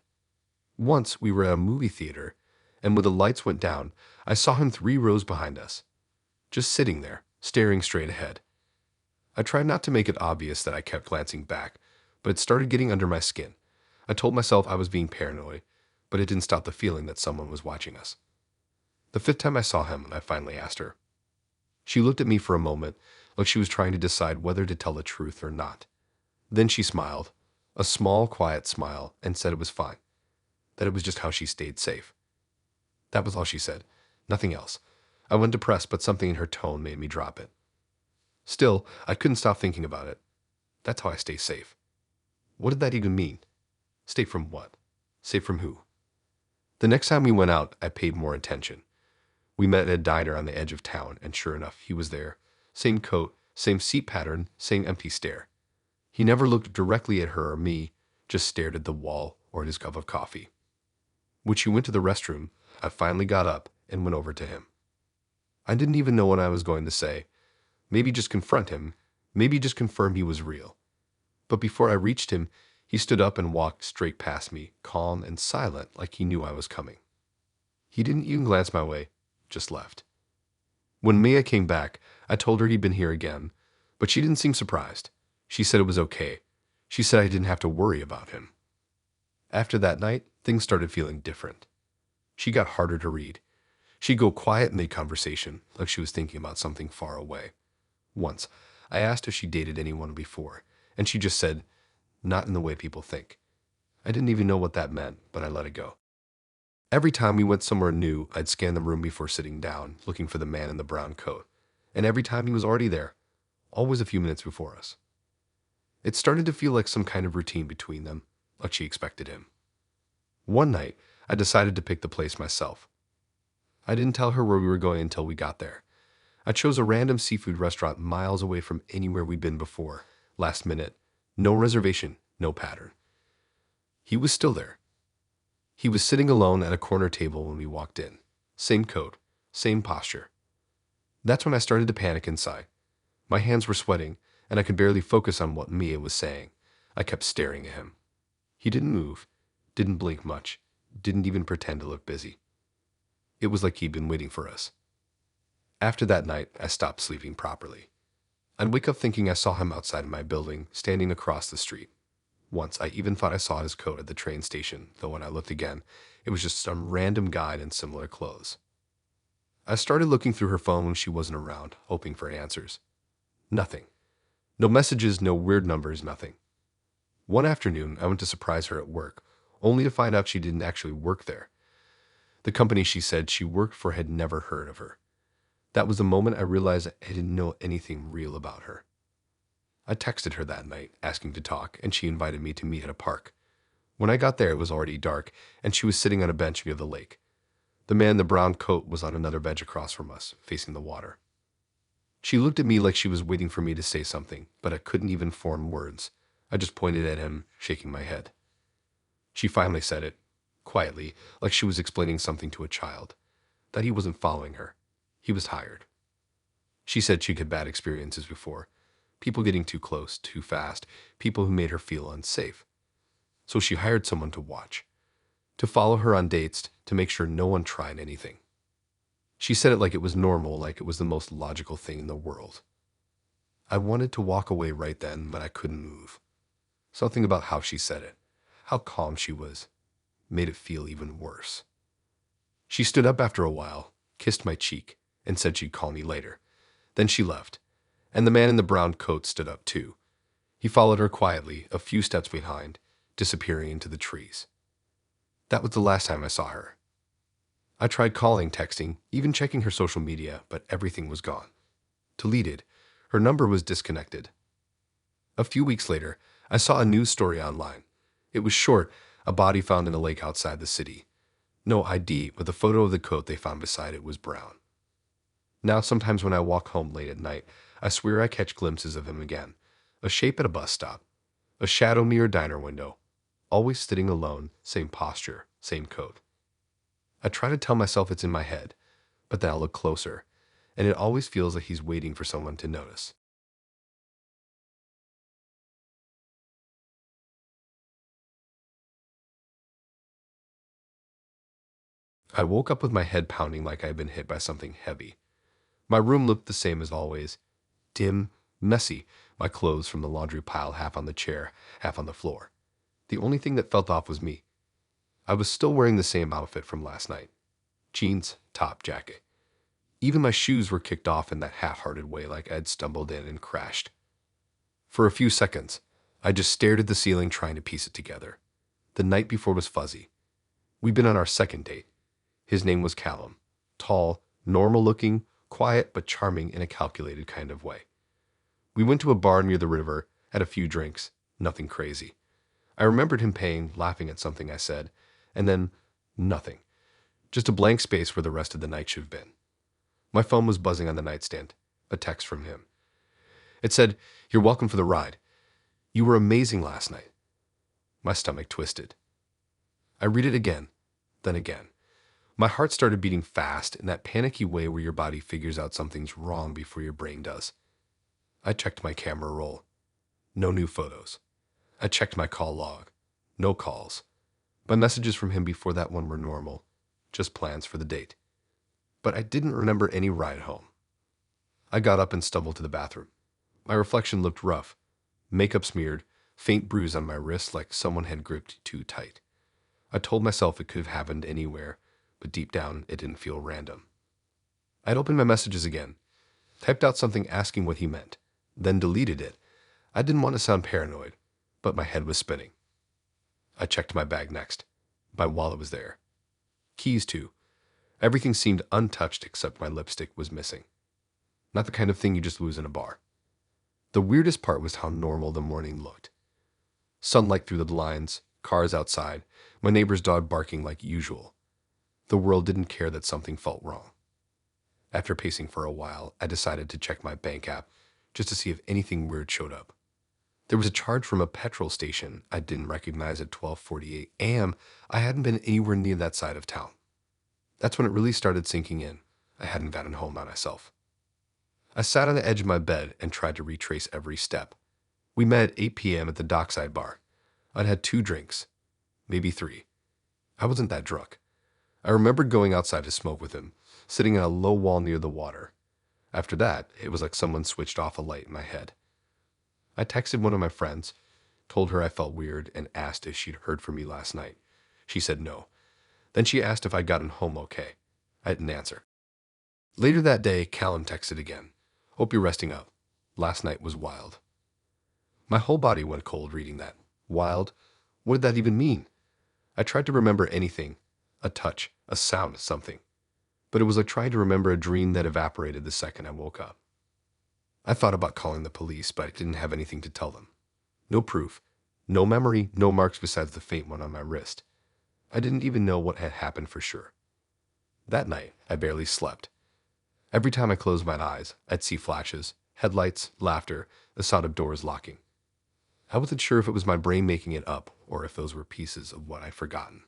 Once we were at a movie theater, and when the lights went down, I saw him 3 rows behind us, just sitting there, staring straight ahead. I tried not to make it obvious that I kept glancing back, but it started getting under my skin. I told myself I was being paranoid, but it didn't stop the feeling that someone was watching us. The 5th time I saw him, I finally asked her. She looked at me for a moment, like she was trying to decide whether to tell the truth or not. Then she smiled, a small, quiet smile, and said it was fine, that it was just how she stayed safe. That was all she said, nothing else. I went depressed, but something in her tone made me drop it. Still, I couldn't stop thinking about it. That's how I stay safe. What did that even mean? Safe from what? Safe from who? The next time we went out, I paid more attention. We met at a diner on the edge of town, and sure enough, he was there. Same coat, same seat pattern, same empty stare. He never looked directly at her or me, just stared at the wall or at his cup of coffee. When she went to the restroom, I finally got up and went over to him. I didn't even know what I was going to say. Maybe just confront him, maybe just confirm he was real. But before I reached him, he stood up and walked straight past me, calm and silent, like he knew I was coming. He didn't even glance my way, just left. When Mia came back, I told her he'd been here again, but she didn't seem surprised. She said it was okay. She said I didn't have to worry about him. After that night, things started feeling different. She got harder to read. She'd go quiet mid-conversation, like she was thinking about something far away. Once, I asked if she dated anyone before, and she just said, "Not in the way people think." I didn't even know what that meant, but I let it go. Every time we went somewhere new, I'd scan the room before sitting down, looking for the man in the brown coat. And every time he was already there, always a few minutes before us. It started to feel like some kind of routine between them, like she expected him. One night, I decided to pick the place myself. I didn't tell her where we were going until we got there. I chose a random seafood restaurant miles away from anywhere we'd been before, last minute. No reservation, no pattern. He was still there. He was sitting alone at a corner table when we walked in. Same coat, same posture. That's when I started to panic inside. My hands were sweating, and I could barely focus on what Mia was saying. I kept staring at him. He didn't move, didn't blink much, didn't even pretend to look busy. It was like he'd been waiting for us. After that night, I stopped sleeping properly. I'd wake up thinking I saw him outside of my building, standing across the street. Once, I even thought I saw his coat at the train station, though when I looked again, it was just some random guy in similar clothes. I started looking through her phone when she wasn't around, hoping for answers. Nothing. No messages, no weird numbers, nothing. One afternoon, I went to surprise her at work, only to find out she didn't actually work there. The company she said she worked for had never heard of her. That was the moment I realized I didn't know anything real about her. I texted her that night, asking to talk, and she invited me to meet at a park. When I got there, it was already dark, and she was sitting on a bench near the lake. The man in the brown coat was on another bench across from us, facing the water. She looked at me like she was waiting for me to say something, but I couldn't even form words. I just pointed at him, shaking my head. She finally said it, quietly, like she was explaining something to a child, that he wasn't following her. He was tired. She said she'd had bad experiences before. People getting too close, too fast, people who made her feel unsafe. So she hired someone to watch, to follow her on dates, to make sure no one tried anything. She said it like it was normal, like it was the most logical thing in the world. I wanted to walk away right then, but I couldn't move. Something about how she said it, how calm she was, made it feel even worse. She stood up after a while, kissed my cheek, and said she'd call me later. Then she left, and the man in the brown coat stood up too. He followed her quietly, a few steps behind, disappearing into the trees. That was the last time I saw her. I tried calling, texting, even checking her social media, but everything was gone. Deleted. Her number was disconnected. A few weeks later, I saw a news story online. It was short, a body found in a lake outside the city. No ID, but the photo of the coat they found beside it was brown. Now sometimes when I walk home late at night, I swear I catch glimpses of him again. A shape at a bus stop. A shadow near a diner window. Always sitting alone, same posture, same coat. I try to tell myself it's in my head, but then I look closer, and it always feels like he's waiting for someone to notice. I woke up with my head pounding like I had been hit by something heavy. My room looked the same as always. Dim, messy, my clothes from the laundry pile half on the chair, half on the floor. The only thing that felt off was me. I was still wearing the same outfit from last night. Jeans, top, jacket. Even my shoes were kicked off in that half-hearted way like I'd stumbled in and crashed. For a few seconds, I just stared at the ceiling trying to piece it together. The night before was fuzzy. We'd been on our second date. His name was Callum. Tall, normal-looking, quiet but charming in a calculated kind of way. We went to a bar near the river, had a few drinks, nothing crazy. I remembered him paying, laughing at something I said, and then nothing. Just a blank space where the rest of the night should have been. My phone was buzzing on the nightstand, a text from him. It said, "You're welcome for the ride. You were amazing last night." My stomach twisted. I read it again, then again. My heart started beating fast in that panicky way where your body figures out something's wrong before your brain does. I checked my camera roll. No new photos. I checked my call log. No calls. My messages from him before that one were normal, just plans for the date. But I didn't remember any ride home. I got up and stumbled to the bathroom. My reflection looked rough. Makeup smeared, faint bruise on my wrist like someone had gripped too tight. I told myself it could have happened anywhere, but deep down it didn't feel random. I'd opened my messages again, typed out something asking what he meant, then deleted it. I didn't want to sound paranoid, but my head was spinning. I checked my bag next. My wallet was there. Keys too. Everything seemed untouched except my lipstick was missing. Not the kind of thing you just lose in a bar. The weirdest part was how normal the morning looked. Sunlight through the blinds, cars outside, my neighbor's dog barking like usual. The world didn't care that something felt wrong. After pacing for a while, I decided to check my bank app just to see if anything weird showed up. There was a charge from a petrol station I didn't recognize at 12:48 a.m. I hadn't been anywhere near that side of town. That's when it really started sinking in. I hadn't gotten home by myself. I sat on the edge of my bed and tried to retrace every step. We met at 8 p.m. at the dockside bar. I'd had 2 drinks, maybe 3. I wasn't that drunk. I remembered going outside to smoke with him, sitting on a low wall near the water. After that, it was like someone switched off a light in my head. I texted one of my friends, told her I felt weird, and asked if she'd heard from me last night. She said no. Then she asked if I'd gotten home okay. I didn't answer. Later that day, Callum texted again. "Hope you're resting up. Last night was wild." My whole body went cold reading that. Wild? What did that even mean? I tried to remember anything. A touch, a sound, something. But it was like trying to remember a dream that evaporated the second I woke up. I thought about calling the police, but I didn't have anything to tell them. No proof. No memory, no marks besides the faint one on my wrist. I didn't even know what had happened for sure. That night, I barely slept. Every time I closed my eyes, I'd see flashes, headlights, laughter, the sound of doors locking. I wasn't sure if it was my brain making it up or if those were pieces of what I'd forgotten.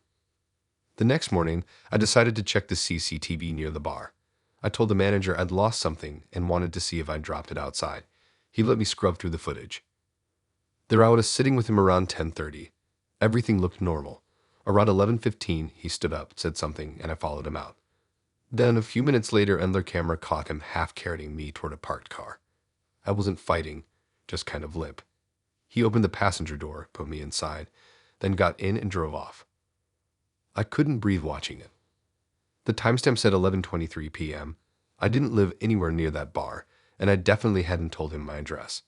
The next morning, I decided to check the CCTV near the bar. I told the manager I'd lost something and wanted to see if I'd dropped it outside. He let me scrub through the footage. There I was sitting with him around 10:30. Everything looked normal. Around 11:15, he stood up, said something, and I followed him out. Then, a few minutes later, another camera caught him half carrying me toward a parked car. I wasn't fighting, just kind of limp. He opened the passenger door, put me inside, then got in and drove off. I couldn't breathe watching it. The timestamp said 11:23 p.m. I didn't live anywhere near that bar, and I definitely hadn't told him my address.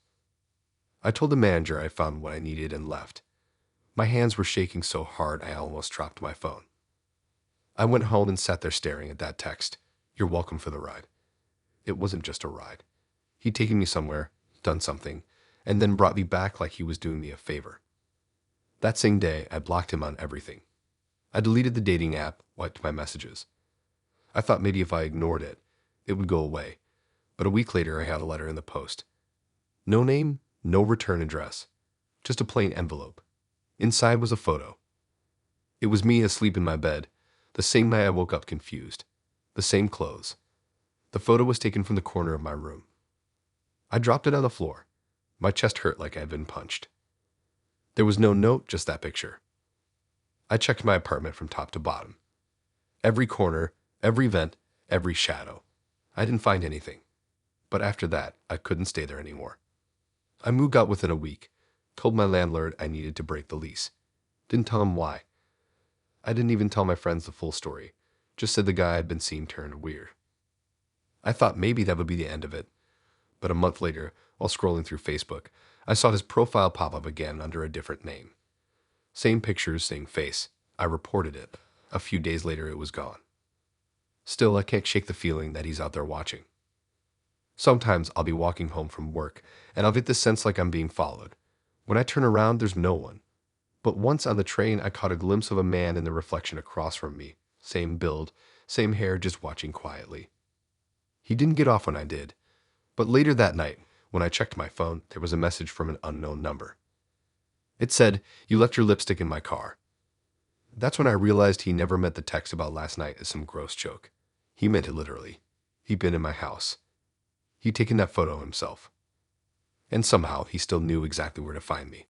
I told the manager I found what I needed and left. My hands were shaking so hard I almost dropped my phone. I went home and sat there staring at that text. You're welcome for the ride. It wasn't just a ride. He'd taken me somewhere, done something, and then brought me back like he was doing me a favor. That same day, I blocked him on everything. I deleted the dating app, wiped my messages. I thought maybe if I ignored it, it would go away. But a week later, I had a letter in the post. No name, no return address. Just a plain envelope. Inside was a photo. It was me asleep in my bed, the same night I woke up confused. The same clothes. The photo was taken from the corner of my room. I dropped it on the floor. My chest hurt like I had been punched. There was no note, just that picture. I checked my apartment from top to bottom. Every corner, every vent, every shadow. I didn't find anything. But after that, I couldn't stay there anymore. I moved out within a week, told my landlord I needed to break the lease. Didn't tell him why. I didn't even tell my friends the full story, just said the guy I'd been seeing turned weird. I thought maybe that would be the end of it. But a month later, while scrolling through Facebook, I saw his profile pop up again under a different name. Same pictures, same face. I reported it. A few days later, it was gone. Still, I can't shake the feeling that he's out there watching. Sometimes I'll be walking home from work, and I'll get this sense like I'm being followed. When I turn around, there's no one. But once on the train, I caught a glimpse of a man in the reflection across from me. Same build, same hair, just watching quietly. He didn't get off when I did. But later that night, when I checked my phone, there was a message from an unknown number. It said, "You left your lipstick in my car." That's when I realized he never meant the text about last night as some gross joke. He meant it literally. He'd been in my house. He'd taken that photo himself. And somehow, he still knew exactly where to find me.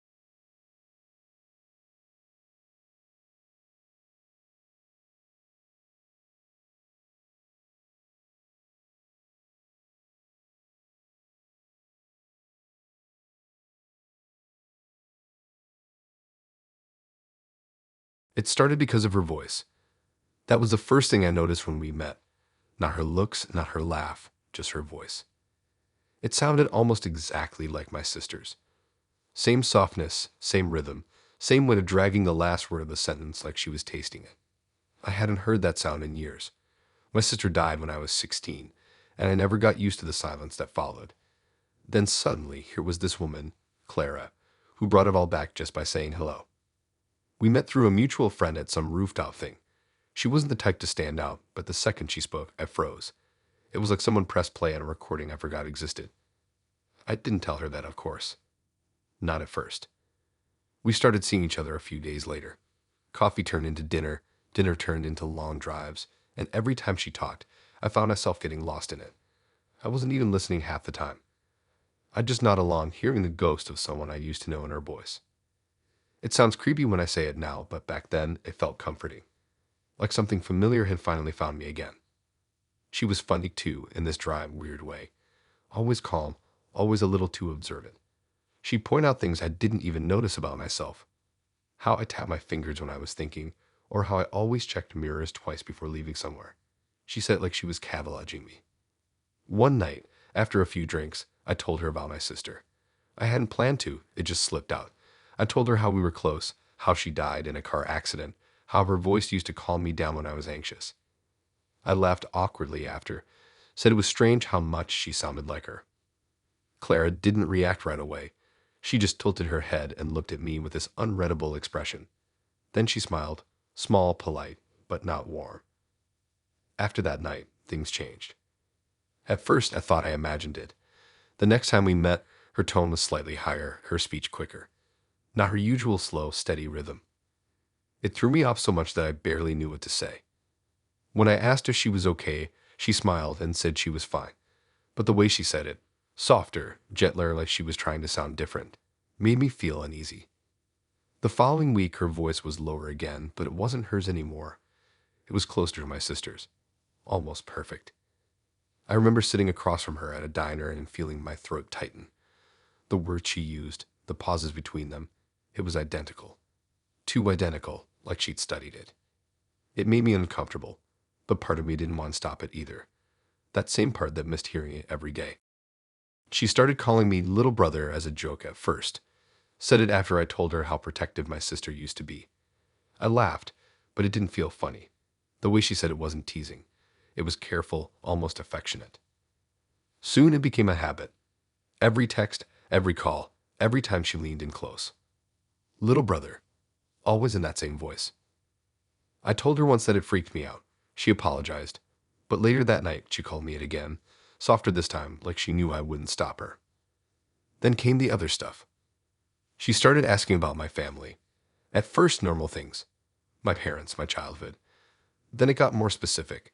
It started because of her voice. That was the first thing I noticed when we met. Not her looks, not her laugh, just her voice. It sounded almost exactly like my sister's. Same softness, same rhythm, same way of dragging the last word of the sentence like she was tasting it. I hadn't heard that sound in years. My sister died when I was 16, and I never got used to the silence that followed. Then suddenly, here was this woman, Clara, who brought it all back just by saying hello. We met through a mutual friend at some rooftop thing. She wasn't the type to stand out, but the second she spoke, I froze. It was like someone pressed play on a recording I forgot existed. I didn't tell her that, of course. Not at first. We started seeing each other a few days later. Coffee turned into dinner, dinner turned into long drives, and every time she talked, I found myself getting lost in it. I wasn't even listening half the time. I'd just nod along, hearing the ghost of someone I used to know in her voice. It sounds creepy when I say it now, but back then it felt comforting. Like something familiar had finally found me again. She was funny too, in this dry, weird way. Always calm, always a little too observant. She'd point out things I didn't even notice about myself. How I tapped my fingers when I was thinking, or how I always checked mirrors twice before leaving somewhere. She said it like she was cataloging me. One night, after a few drinks, I told her about my sister. I hadn't planned to, it just slipped out. I told her how we were close, how she died in a car accident, how her voice used to calm me down when I was anxious. I laughed awkwardly after, said it was strange how much she sounded like her. Clara didn't react right away. She just tilted her head and looked at me with this unreadable expression. Then she smiled, small, polite, but not warm. After that night, things changed. At first, I thought I imagined it. The next time we met, her tone was slightly higher, her speech quicker. Not her usual slow, steady rhythm. It threw me off so much that I barely knew what to say. When I asked if she was okay, she smiled and said she was fine. But the way she said it, softer, gentler, like she was trying to sound different, made me feel uneasy. The following week, her voice was lower again, but it wasn't hers anymore. It was closer to my sister's. Almost perfect. I remember sitting across from her at a diner and feeling my throat tighten. The words she used, the pauses between them, it was identical. Too identical, like she'd studied it. It made me uncomfortable, but part of me didn't want to stop it either. That same part that missed hearing it every day. She started calling me little brother as a joke at first. Said it after I told her how protective my sister used to be. I laughed, but it didn't feel funny. The way she said it wasn't teasing. It was careful, almost affectionate. Soon it became a habit. Every text, every call, every time she leaned in close. Little brother. Always in that same voice. I told her once that it freaked me out. She apologized. But later that night, she called me it again, softer this time, like she knew I wouldn't stop her. Then came the other stuff. She started asking about my family. At first, normal things. My parents, my childhood. Then it got more specific.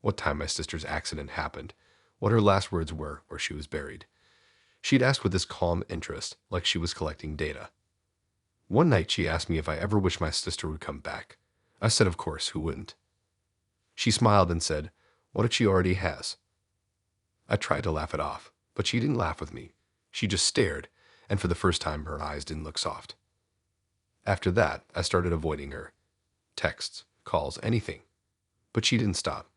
What time my sister's accident happened, what her last words were, where she was buried. She'd ask with this calm interest, like she was collecting data. One night she asked me if I ever wished my sister would come back. I said, of course, who wouldn't? She smiled and said, what if she already has? I tried to laugh it off, but she didn't laugh with me. She just stared, and for the first time her eyes didn't look soft. After that, I started avoiding her. Texts, calls, anything. But she didn't stop.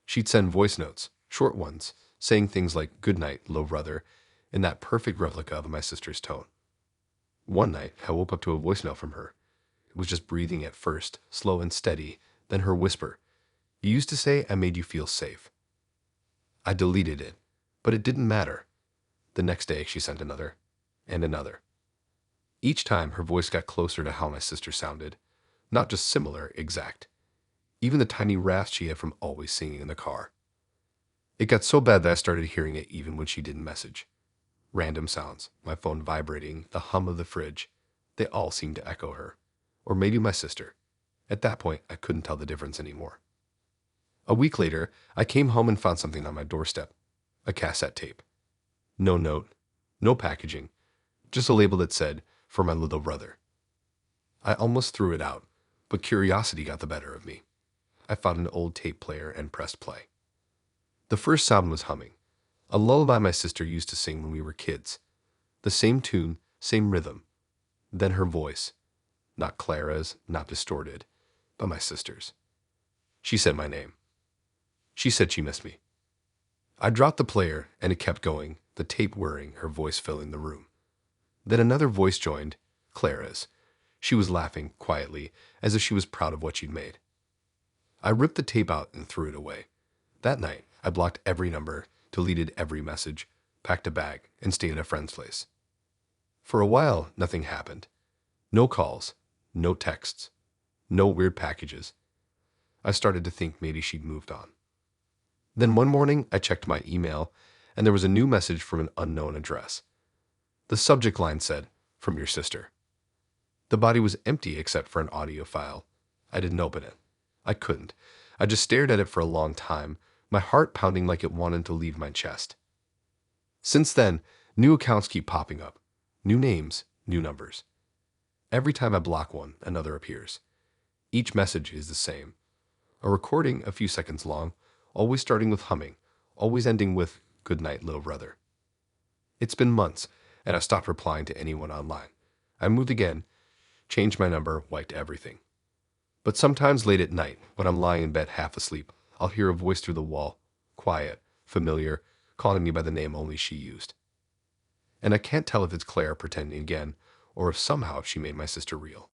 She'd send voice notes, short ones, saying things like, good night, low brother, in that perfect replica of my sister's tone. One night, I woke up to a voice note from her. It was just breathing at first, slow and steady, then her whisper. You used to say I made you feel safe. I deleted it, but it didn't matter. The next day, she sent another, and another. Each time, her voice got closer to how my sister sounded. Not just similar, exact. Even the tiny rasp she had from always singing in the car. It got so bad that I started hearing it even when she didn't message. Random sounds, my phone vibrating, the hum of the fridge, they all seemed to echo her. Or maybe my sister. At that point, I couldn't tell the difference anymore. A week later, I came home and found something on my doorstep. A cassette tape. No note, no packaging, just a label that said, for my little brother. I almost threw it out, but curiosity got the better of me. I found an old tape player and pressed play. The first sound was humming, a lullaby my sister used to sing when we were kids. The same tune, same rhythm. Then her voice, not Clara's, not distorted, but my sister's. She said my name. She said she missed me. I dropped the player, and it kept going, the tape whirring, her voice filling the room. Then another voice joined, Clara's. She was laughing, quietly, as if she was proud of what she'd made. I ripped the tape out and threw it away. That night, I blocked every number, deleted every message, packed a bag, and stayed at a friend's place. For a while, nothing happened. No calls, no texts, no weird packages. I started to think maybe she'd moved on. Then one morning, I checked my email, and there was a new message from an unknown address. The subject line said, from your sister. The body was empty except for an audio file. I didn't open it. I couldn't. I just stared at it for a long time, my heart pounding like it wanted to leave my chest. Since then, new accounts keep popping up. New names, new numbers. Every time I block one, another appears. Each message is the same. A recording a few seconds long, always starting with humming, always ending with, good night, little brother. It's been months, and I stopped replying to anyone online. I moved again, changed my number, wiped everything. But sometimes late at night, when I'm lying in bed half asleep, I'll hear a voice through the wall, quiet, familiar, calling me by the name only she used. And I can't tell if it's Claire pretending again, or if somehow she made my sister real.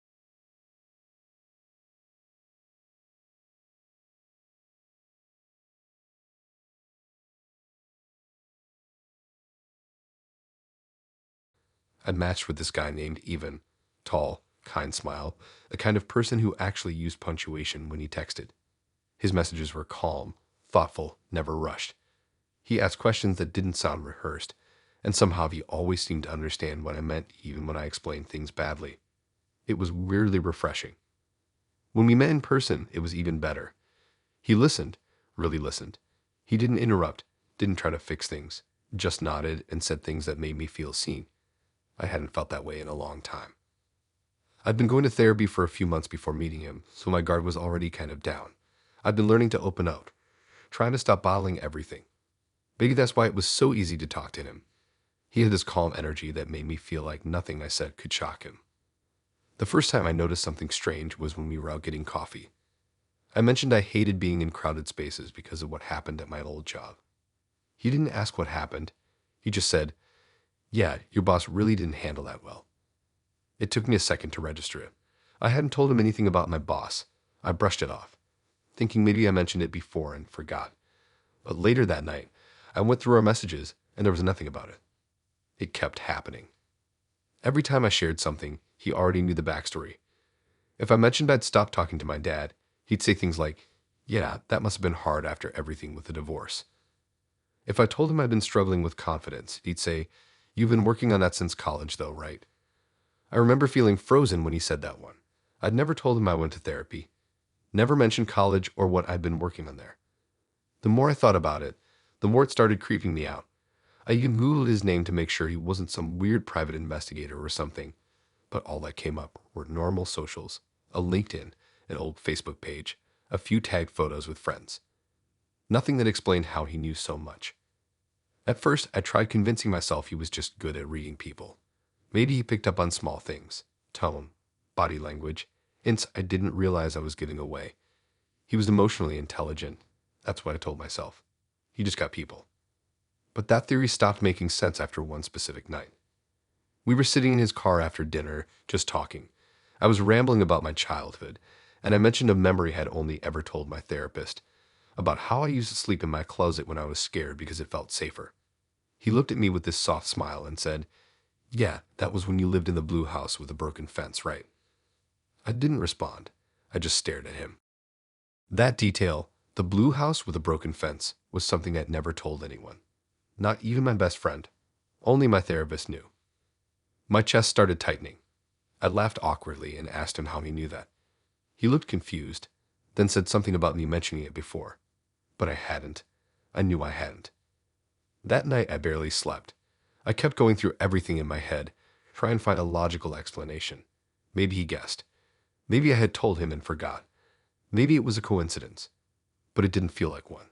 I matched with this guy named Even, tall, kind smile, the kind of person who actually used punctuation when he texted. His messages were calm, thoughtful, never rushed. He asked questions that didn't sound rehearsed, and somehow he always seemed to understand what I meant even when I explained things badly. It was weirdly refreshing. When we met in person, it was even better. He listened, really listened. He didn't interrupt, didn't try to fix things, just nodded and said things that made me feel seen. I hadn't felt that way in a long time. I'd been going to therapy for a few months before meeting him, so my guard was already kind of down. I'd been learning to open up, trying to stop bottling everything. Maybe that's why it was so easy to talk to him. He had this calm energy that made me feel like nothing I said could shock him. The first time I noticed something strange was when we were out getting coffee. I mentioned I hated being in crowded spaces because of what happened at my old job. He didn't ask what happened. He just said, "Yeah, your boss really didn't handle that well." It took me a second to register it. I hadn't told him anything about my boss. I brushed it off, thinking maybe I mentioned it before and forgot. But later that night, I went through our messages and there was nothing about it. It kept happening. Every time I shared something, he already knew the backstory. If I mentioned I'd stopped talking to my dad, he'd say things like, "Yeah, that must have been hard after everything with the divorce." If I told him I'd been struggling with confidence, he'd say, "You've been working on that since college though, right?" I remember feeling frozen when he said that one. I'd never told him I went to therapy, never mentioned college or what I'd been working on there. The more I thought about it, the more it started creeping me out. I even Googled his name to make sure he wasn't some weird private investigator or something, but all that came up were normal socials, a LinkedIn, an old Facebook page, a few tagged photos with friends. Nothing that explained how he knew so much. At first, I tried convincing myself he was just good at reading people. Maybe he picked up on small things, tone, body language, hints I didn't realize I was giving away. He was emotionally intelligent. That's what I told myself. He just got people. But that theory stopped making sense after one specific night. We were sitting in his car after dinner, just talking. I was rambling about my childhood, and I mentioned a memory I had only ever told my therapist, about how I used to sleep in my closet when I was scared because it felt safer. He looked at me with this soft smile and said, "Yeah, that was when you lived in the blue house with a broken fence, right?" I didn't respond. I just stared at him. That detail, the blue house with a broken fence, was something I'd never told anyone. Not even my best friend. Only my therapist knew. My chest started tightening. I laughed awkwardly and asked him how he knew that. He looked confused, then said something about me mentioning it before. But I hadn't. I knew I hadn't. That night I barely slept. I kept going through everything in my head, trying to find a logical explanation. Maybe he guessed. Maybe I had told him and forgot. Maybe it was a coincidence. But it didn't feel like one.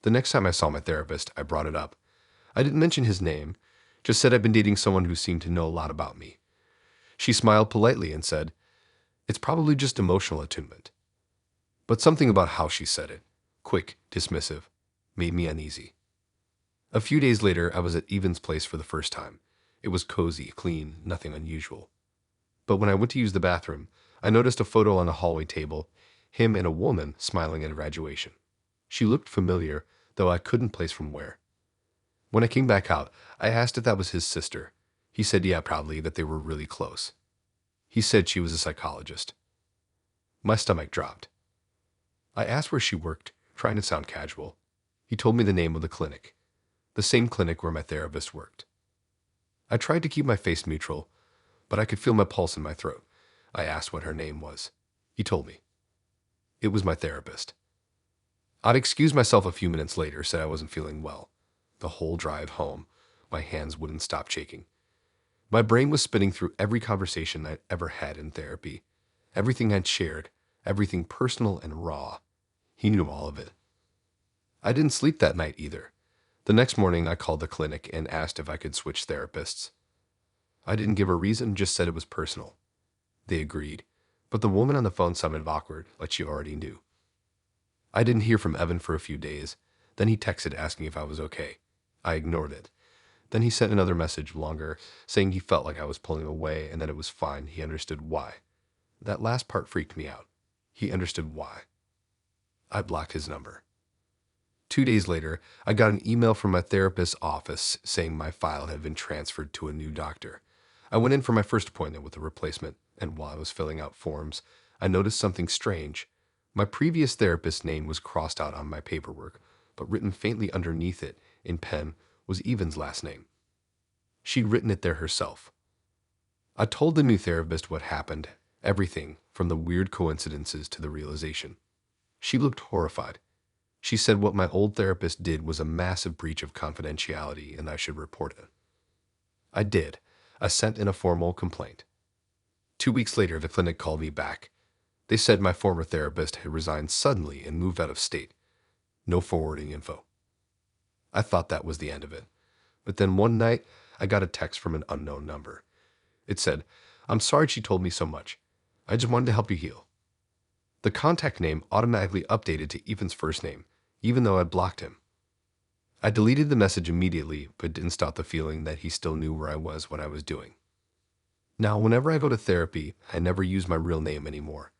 The next time I saw my therapist, I brought it up. I didn't mention his name, just said I'd been dating someone who seemed to know a lot about me. She smiled politely and said, "It's probably just emotional attunement." But something about how she said it, quick, dismissive, made me uneasy. A few days later, I was at Evan's place for the first time. It was cozy, clean, nothing unusual. But when I went to use the bathroom, I noticed a photo on the hallway table, him and a woman smiling at graduation. She looked familiar, though I couldn't place from where. When I came back out, I asked if that was his sister. He said yeah, proudly, that they were really close. He said she was a psychologist. My stomach dropped. I asked where she worked, trying to sound casual. He told me the name of the clinic, the same clinic where my therapist worked. I tried to keep my face neutral, but I could feel my pulse in my throat. I asked what her name was. He told me. It was my therapist. I'd excused myself a few minutes later, said I wasn't feeling well. The whole drive home, my hands wouldn't stop shaking. My brain was spinning through every conversation I'd ever had in therapy, everything I'd shared, everything personal and raw. He knew all of it. I didn't sleep that night either. The next morning, I called the clinic and asked if I could switch therapists. I didn't give a reason, just said it was personal. They agreed, but the woman on the phone sounded awkward, like she already knew. I didn't hear from Evan for a few days. Then he texted asking if I was okay. I ignored it. Then he sent another message longer, saying he felt like I was pulling away and that it was fine. He understood why. That last part freaked me out. He understood why. I blocked his number. 2 days later, I got an email from my therapist's office saying my file had been transferred to a new doctor. I went in for my first appointment with a replacement, and while I was filling out forms, I noticed something strange. My previous therapist's name was crossed out on my paperwork, but written faintly underneath it in pen was Evan's last name. She'd written it there herself. I told the new therapist what happened, everything from the weird coincidences to the realization. She looked horrified. She said what my old therapist did was a massive breach of confidentiality and I should report it. I did. I sent in a formal complaint. 2 weeks later, the clinic called me back. They said my former therapist had resigned suddenly and moved out of state. No forwarding info. I thought that was the end of it. But then one night, I got a text from an unknown number. It said, "I'm sorry she told me so much. I just wanted to help you heal." The contact name automatically updated to Evan's first name, even though I'd blocked him. I deleted the message immediately, but didn't stop the feeling that he still knew where I was, what I was doing. Now, whenever I go to therapy, I never use my real name anymore.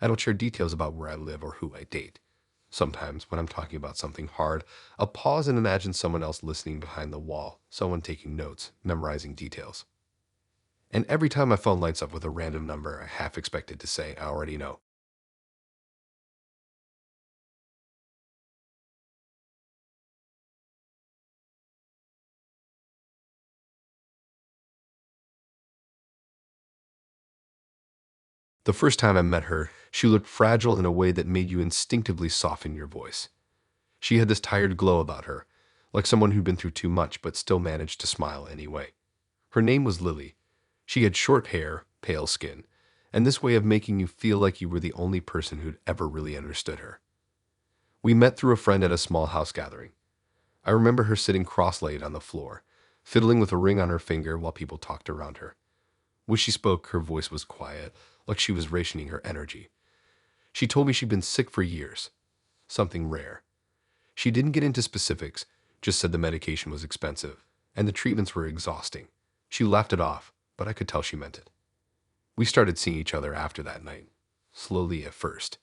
I don't share details about where I live or who I date. Sometimes, when I'm talking about something hard, I'll pause and imagine someone else listening behind the wall, someone taking notes, memorizing details. And every time my phone lights up with a random number, I half expected to say, "I already know." The first time I met her, she looked fragile in a way that made you instinctively soften your voice. She had this tired glow about her, like someone who'd been through too much but still managed to smile anyway. Her name was Lily. She had short hair, pale skin, and this way of making you feel like you were the only person who'd ever really understood her. We met through a friend at a small house gathering. I remember her sitting cross-legged on the floor, fiddling with a ring on her finger while people talked around her. When she spoke, her voice was quiet, like she was rationing her energy. She told me she'd been sick for years, something rare. She didn't get into specifics, just said the medication was expensive, and the treatments were exhausting. She laughed it off, but I could tell she meant it. We started seeing each other after that night, slowly at first.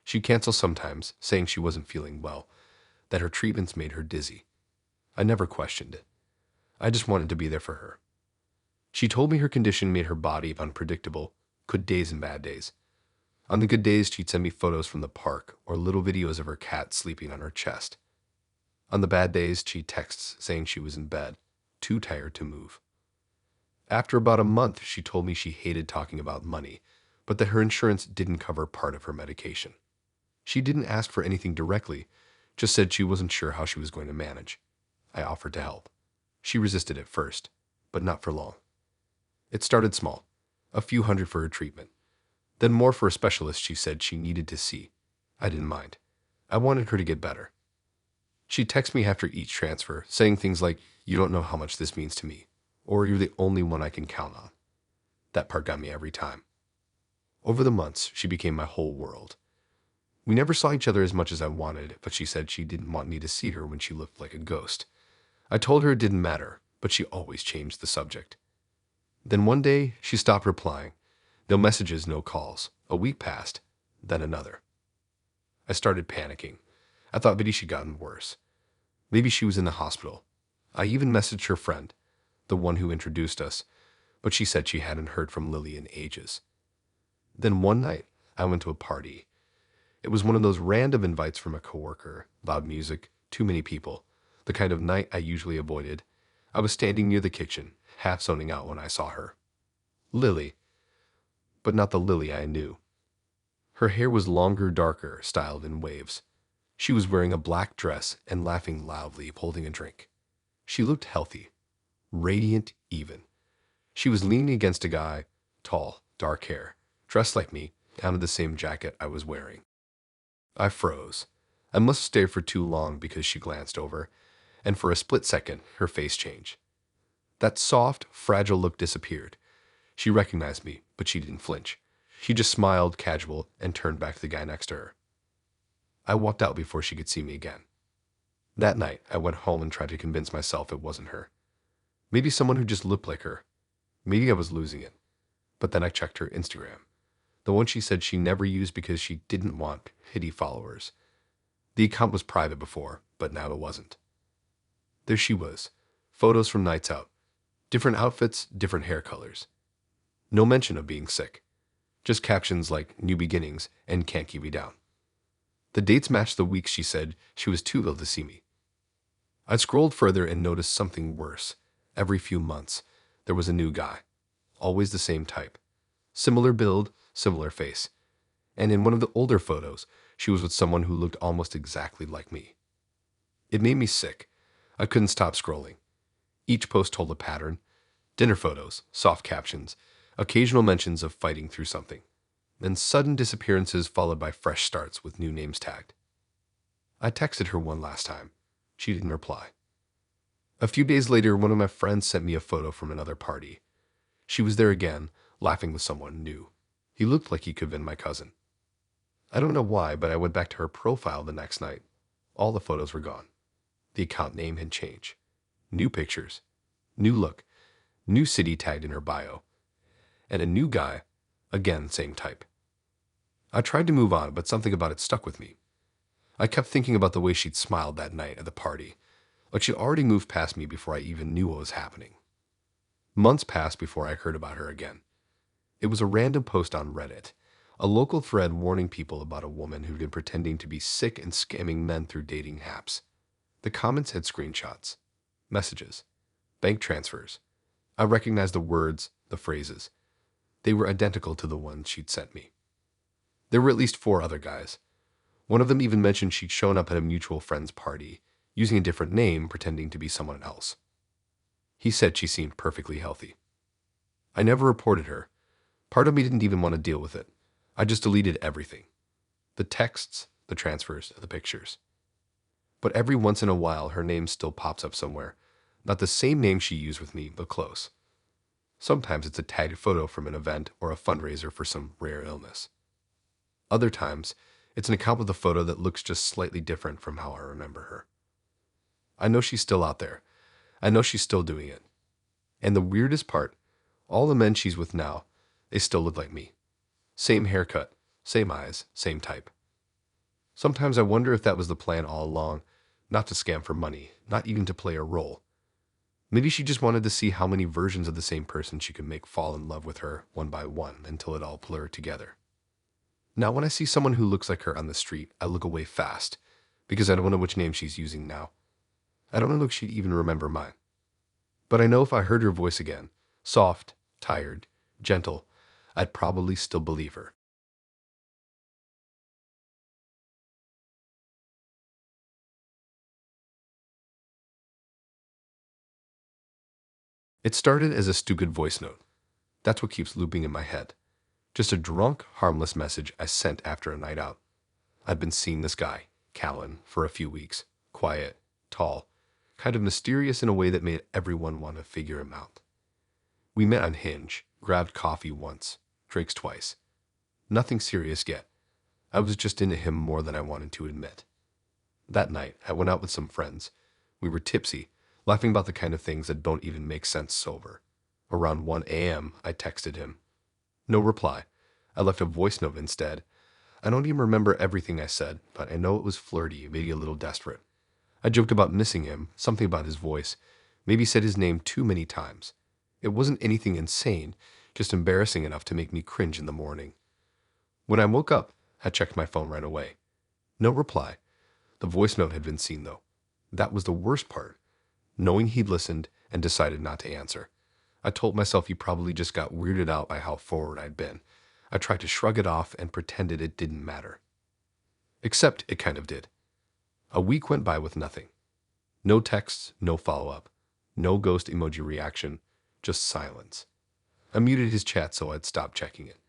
She'd cancel sometimes, saying she wasn't feeling well, that her treatments made her dizzy. I never questioned it. I just wanted to be there for her. She told me her condition made her body unpredictable, good days and bad days. On the good days, she'd send me photos from the park or little videos of her cat sleeping on her chest. On the bad days, she'd texts saying she was in bed, too tired to move. After about a month, she told me she hated talking about money, but that her insurance didn't cover part of her medication. She didn't ask for anything directly, just said she wasn't sure how she was going to manage. I offered to help. She resisted at first, but not for long. It started small, a few hundred for her treatment. Then more for a specialist she said she needed to see. I didn't mind. I wanted her to get better. She'd text me after each transfer, saying things like, "You don't know how much this means to me," or "You're the only one I can count on." That part got me every time. Over the months, she became my whole world. We never saw each other as much as I wanted, but she said she didn't want me to see her when she looked like a ghost. I told her it didn't matter, but she always changed the subject. Then one day, she stopped replying. No messages, no calls. A week passed, then another. I started panicking. I thought maybe she'd gotten worse. Maybe she was in the hospital. I even messaged her friend, the one who introduced us, but she said she hadn't heard from Lily in ages. Then one night, I went to a party. It was one of those random invites from a coworker, loud music, too many people, the kind of night I usually avoided. I was standing near the kitchen, half zoning out when I saw her. Lily, but not the Lily I knew. Her hair was longer, darker, styled in waves. She was wearing a black dress and laughing loudly, holding a drink. She looked healthy, radiant even. She was leaning against a guy, tall, dark hair, dressed like me, out of the same jacket I was wearing. I froze. I must have stared for too long because she glanced over, and for a split second, her face changed. That soft, fragile look disappeared. She recognized me, but she didn't flinch. She just smiled, casual, and turned back to the guy next to her. I walked out before she could see me again. That night, I went home and tried to convince myself it wasn't her. Maybe someone who just looked like her. Maybe I was losing it. But then I checked her Instagram, the one she said she never used because she didn't want pity followers. The account was private before, but now it wasn't. There she was, photos from nights out, different outfits, different hair colors. No mention of being sick. Just captions like "New beginnings" and "Can't keep me down." The dates matched the weeks she said she was too ill to see me. I scrolled further and noticed something worse. Every few months, there was a new guy. Always the same type. Similar build, similar face. And in one of the older photos, she was with someone who looked almost exactly like me. It made me sick. I couldn't stop scrolling. Each post told a pattern. Dinner photos, soft captions, occasional mentions of fighting through something, then sudden disappearances followed by fresh starts with new names tagged. I texted her one last time. She didn't reply. A few days later, one of my friends sent me a photo from another party. She was there again, laughing with someone new. He looked like he could have been my cousin. I don't know why, but I went back to her profile the next night. All the photos were gone. The account name had changed. New pictures. New look. New city tagged in her bio. And a new guy, again, same type. I tried to move on, but something about it stuck with me. I kept thinking about the way she'd smiled that night at the party, like she'd already moved past me before I even knew what was happening. Months passed before I heard about her again. It was a random post on Reddit, a local thread warning people about a woman who'd been pretending to be sick and scamming men through dating apps. The comments had screenshots, messages, bank transfers. I recognized the words, the phrases. They were identical to the ones she'd sent me. There were at least 4 other guys. One of them even mentioned she'd shown up at a mutual friend's party, using a different name, pretending to be someone else. He said she seemed perfectly healthy. I never reported her. Part of me didn't even want to deal with it. I just deleted everything. The texts, the transfers, the pictures. But every once in a while, her name still pops up somewhere. Not the same name she used with me, but close. Sometimes it's a tagged photo from an event or a fundraiser for some rare illness. Other times, it's an account with a photo that looks just slightly different from how I remember her. I know she's still out there. I know she's still doing it. And the weirdest part, all the men she's with now, they still look like me. Same haircut, same eyes, same type. Sometimes I wonder if that was the plan all along, not to scam for money, not even to play a role. Maybe she just wanted to see how many versions of the same person she could make fall in love with her one by one until it all blurred together. Now when I see someone who looks like her on the street, I look away fast, because I don't know which name she's using now. I don't know if she'd even remember mine. But I know if I heard her voice again, soft, tired, gentle, I'd probably still believe her. It started as a stupid voice note. That's what keeps looping in my head. Just a drunk, harmless message I sent after a night out. I'd been seeing this guy, Callan, for a few weeks. Quiet, tall, kind of mysterious in a way that made everyone want to figure him out. We met on Hinge, grabbed coffee once, drinks twice. Nothing serious yet. I was just into him more than I wanted to admit. That night, I went out with some friends. We were tipsy, laughing about the kind of things that don't even make sense sober. Around 1 a.m., I texted him. No reply. I left a voice note instead. I don't even remember everything I said, but I know it was flirty, maybe a little desperate. I joked about missing him, something about his voice, maybe said his name too many times. It wasn't anything insane, just embarrassing enough to make me cringe in the morning. When I woke up, I checked my phone right away. No reply. The voice note had been seen, though. That was the worst part, knowing he'd listened and decided not to answer. I told myself he probably just got weirded out by how forward I'd been. I tried to shrug it off and pretended it didn't matter. Except it kind of did. A week went by with nothing. No texts, no follow-up, no ghost emoji reaction, just silence. I muted his chat so I'd stop checking it.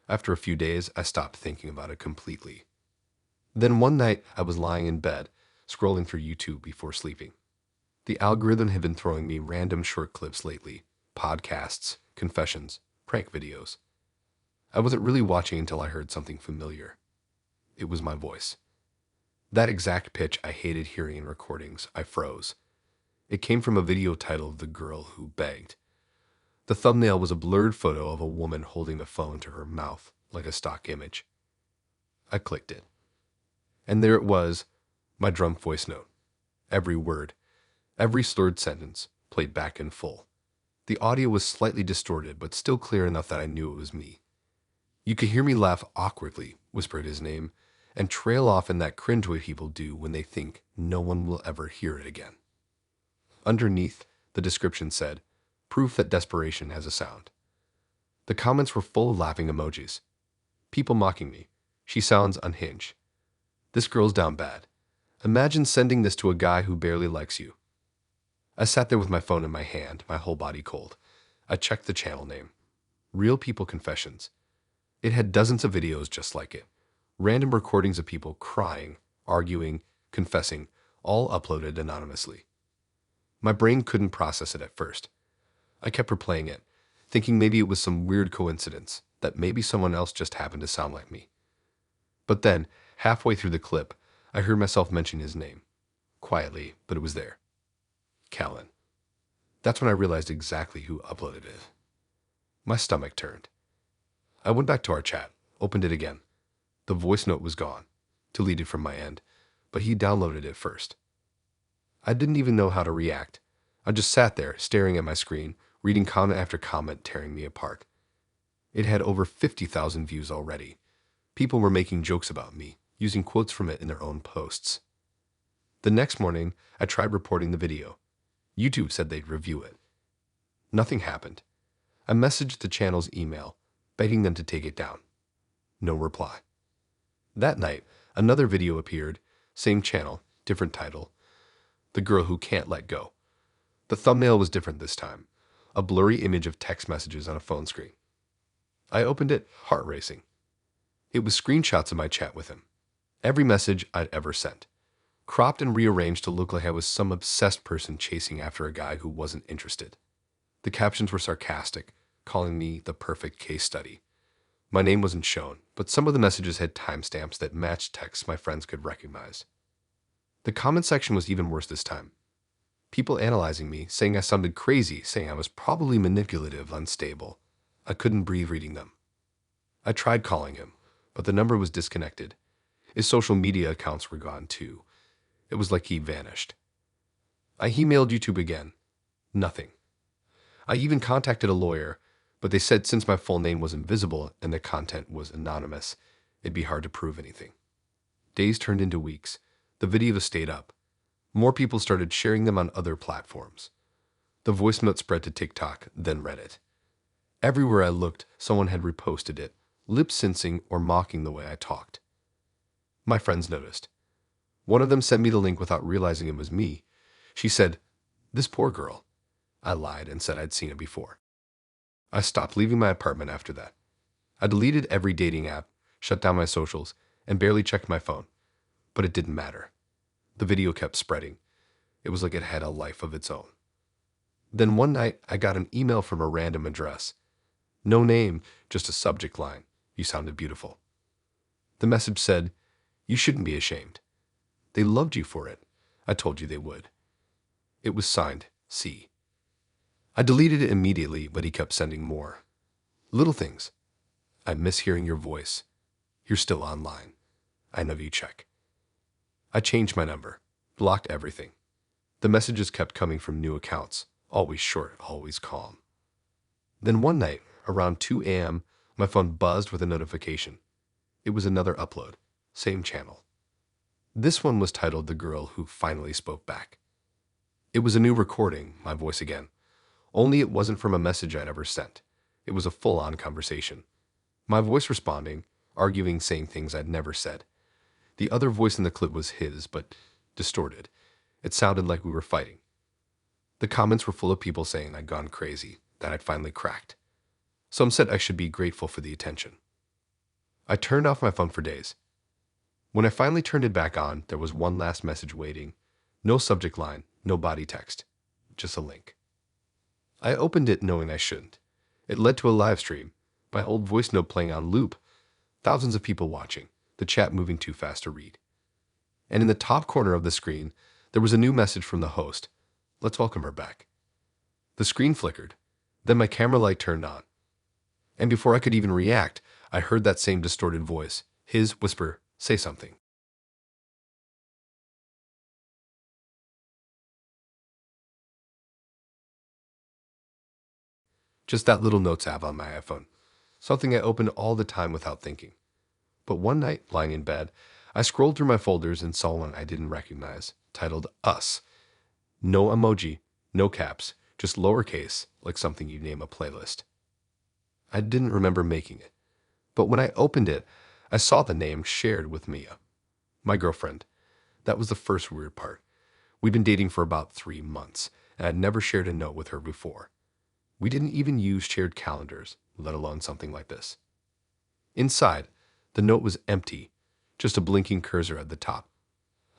After a few days, I stopped thinking about it completely. Then one night, I was lying in bed, scrolling through YouTube before sleeping. The algorithm had been throwing me random short clips lately, podcasts, confessions, prank videos. I wasn't really watching until I heard something familiar. It was my voice. That exact pitch I hated hearing in recordings, I froze. It came from a video titled "The Girl Who Begged." The thumbnail was a blurred photo of a woman holding the phone to her mouth, like a stock image. I clicked it. And there it was, my drunk voice note. Every word, every slurred sentence, played back in full. The audio was slightly distorted, but still clear enough that I knew it was me. You could hear me laugh awkwardly, whispered his name, and trail off in that cringe way people do when they think no one will ever hear it again. Underneath, the description said, "Proof that desperation has a sound." The comments were full of laughing emojis. People mocking me. "She sounds unhinged. This girl's down bad. Imagine sending this to a guy who barely likes you." I sat there with my phone in my hand, my whole body cold. I checked the channel name. Real People Confessions. It had dozens of videos just like it. Random recordings of people crying, arguing, confessing, all uploaded anonymously. My brain couldn't process it at first. I kept replaying it, thinking maybe it was some weird coincidence, that maybe someone else just happened to sound like me. But then, halfway through the clip, I heard myself mention his name. Quietly, but it was there. Callan. That's when I realized exactly who uploaded it. My stomach turned. I went back to our chat, opened it again. The voice note was gone, deleted from my end, but he downloaded it first. I didn't even know how to react. I just sat there, staring at my screen, reading comment after comment tearing me apart. It had over 50,000 views already. People were making jokes about me, using quotes from it in their own posts. The next morning, I tried reporting the video. YouTube said they'd review it. Nothing happened. I messaged the channel's email, begging them to take it down. No reply. That night, another video appeared, same channel, different title. The Girl Who Can't Let Go. The thumbnail was different this time, a blurry image of text messages on a phone screen. I opened it, heart racing. It was screenshots of my chat with him. Every message I'd ever sent, cropped and rearranged to look like I was some obsessed person chasing after a guy who wasn't interested. The captions were sarcastic, calling me the perfect case study. My name wasn't shown, but some of the messages had timestamps that matched texts my friends could recognize. The comment section was even worse this time. People analyzing me, saying I sounded crazy, saying I was probably manipulative, unstable. I couldn't breathe reading them. I tried calling him, but the number was disconnected. His social media accounts were gone too. It was like he vanished. I emailed YouTube again. Nothing. I even contacted a lawyer, but they said since my full name was invisible and the content was anonymous, it'd be hard to prove anything. Days turned into weeks. The videos stayed up. More people started sharing them on other platforms. The voice note spread to TikTok, then Reddit. Everywhere I looked, someone had reposted it, lip-syncing or mocking the way I talked. My friends noticed. One of them sent me the link without realizing it was me. She said, "This poor girl." I lied and said I'd seen it before. I stopped leaving my apartment after that. I deleted every dating app, shut down my socials, and barely checked my phone. But it didn't matter. The video kept spreading. It was like it had a life of its own. Then one night, I got an email from a random address. No name, just a subject line. "You sounded beautiful." The message said, "You shouldn't be ashamed. They loved you for it. I told you they would." It was signed, C. I deleted it immediately, but he kept sending more. Little things. "I miss hearing your voice. You're still online. I know you check." I changed my number, blocked everything. The messages kept coming from new accounts, always short, always calm. Then one night, around 2 a.m., my phone buzzed with a notification. It was another upload, same channel. This one was titled "The Girl Who Finally Spoke Back." It was a new recording, my voice again. Only it wasn't from a message I'd ever sent. It was a full-on conversation. My voice responding, arguing, saying things I'd never said. The other voice in the clip was his, but distorted. It sounded like we were fighting. The comments were full of people saying I'd gone crazy, that I'd finally cracked. Some said I should be grateful for the attention. I turned off my phone for days. When I finally turned it back on, there was one last message waiting. No subject line, no body text, just a link. I opened it knowing I shouldn't. It led to a live stream, my old voice note playing on loop, thousands of people watching, the chat moving too fast to read. And in the top corner of the screen, there was a new message from the host. Let's welcome her back. The screen flickered. Then my camera light turned on. And before I could even react, I heard that same distorted voice, his whisper, "Say something." Just that little notes app on my iPhone. something I opened all the time without thinking. But one night, lying in bed, I scrolled through my folders and saw one I didn't recognize, titled Us. No emoji, no caps, just lowercase, like something you name a playlist. I didn't remember making it, but when I opened it, I saw the name shared with Mia, my girlfriend. That was the first weird part. We'd been dating for about 3 months, and I'd never shared a note with her before. We didn't even use shared calendars, let alone something like this. Inside, the note was empty, just a blinking cursor at the top.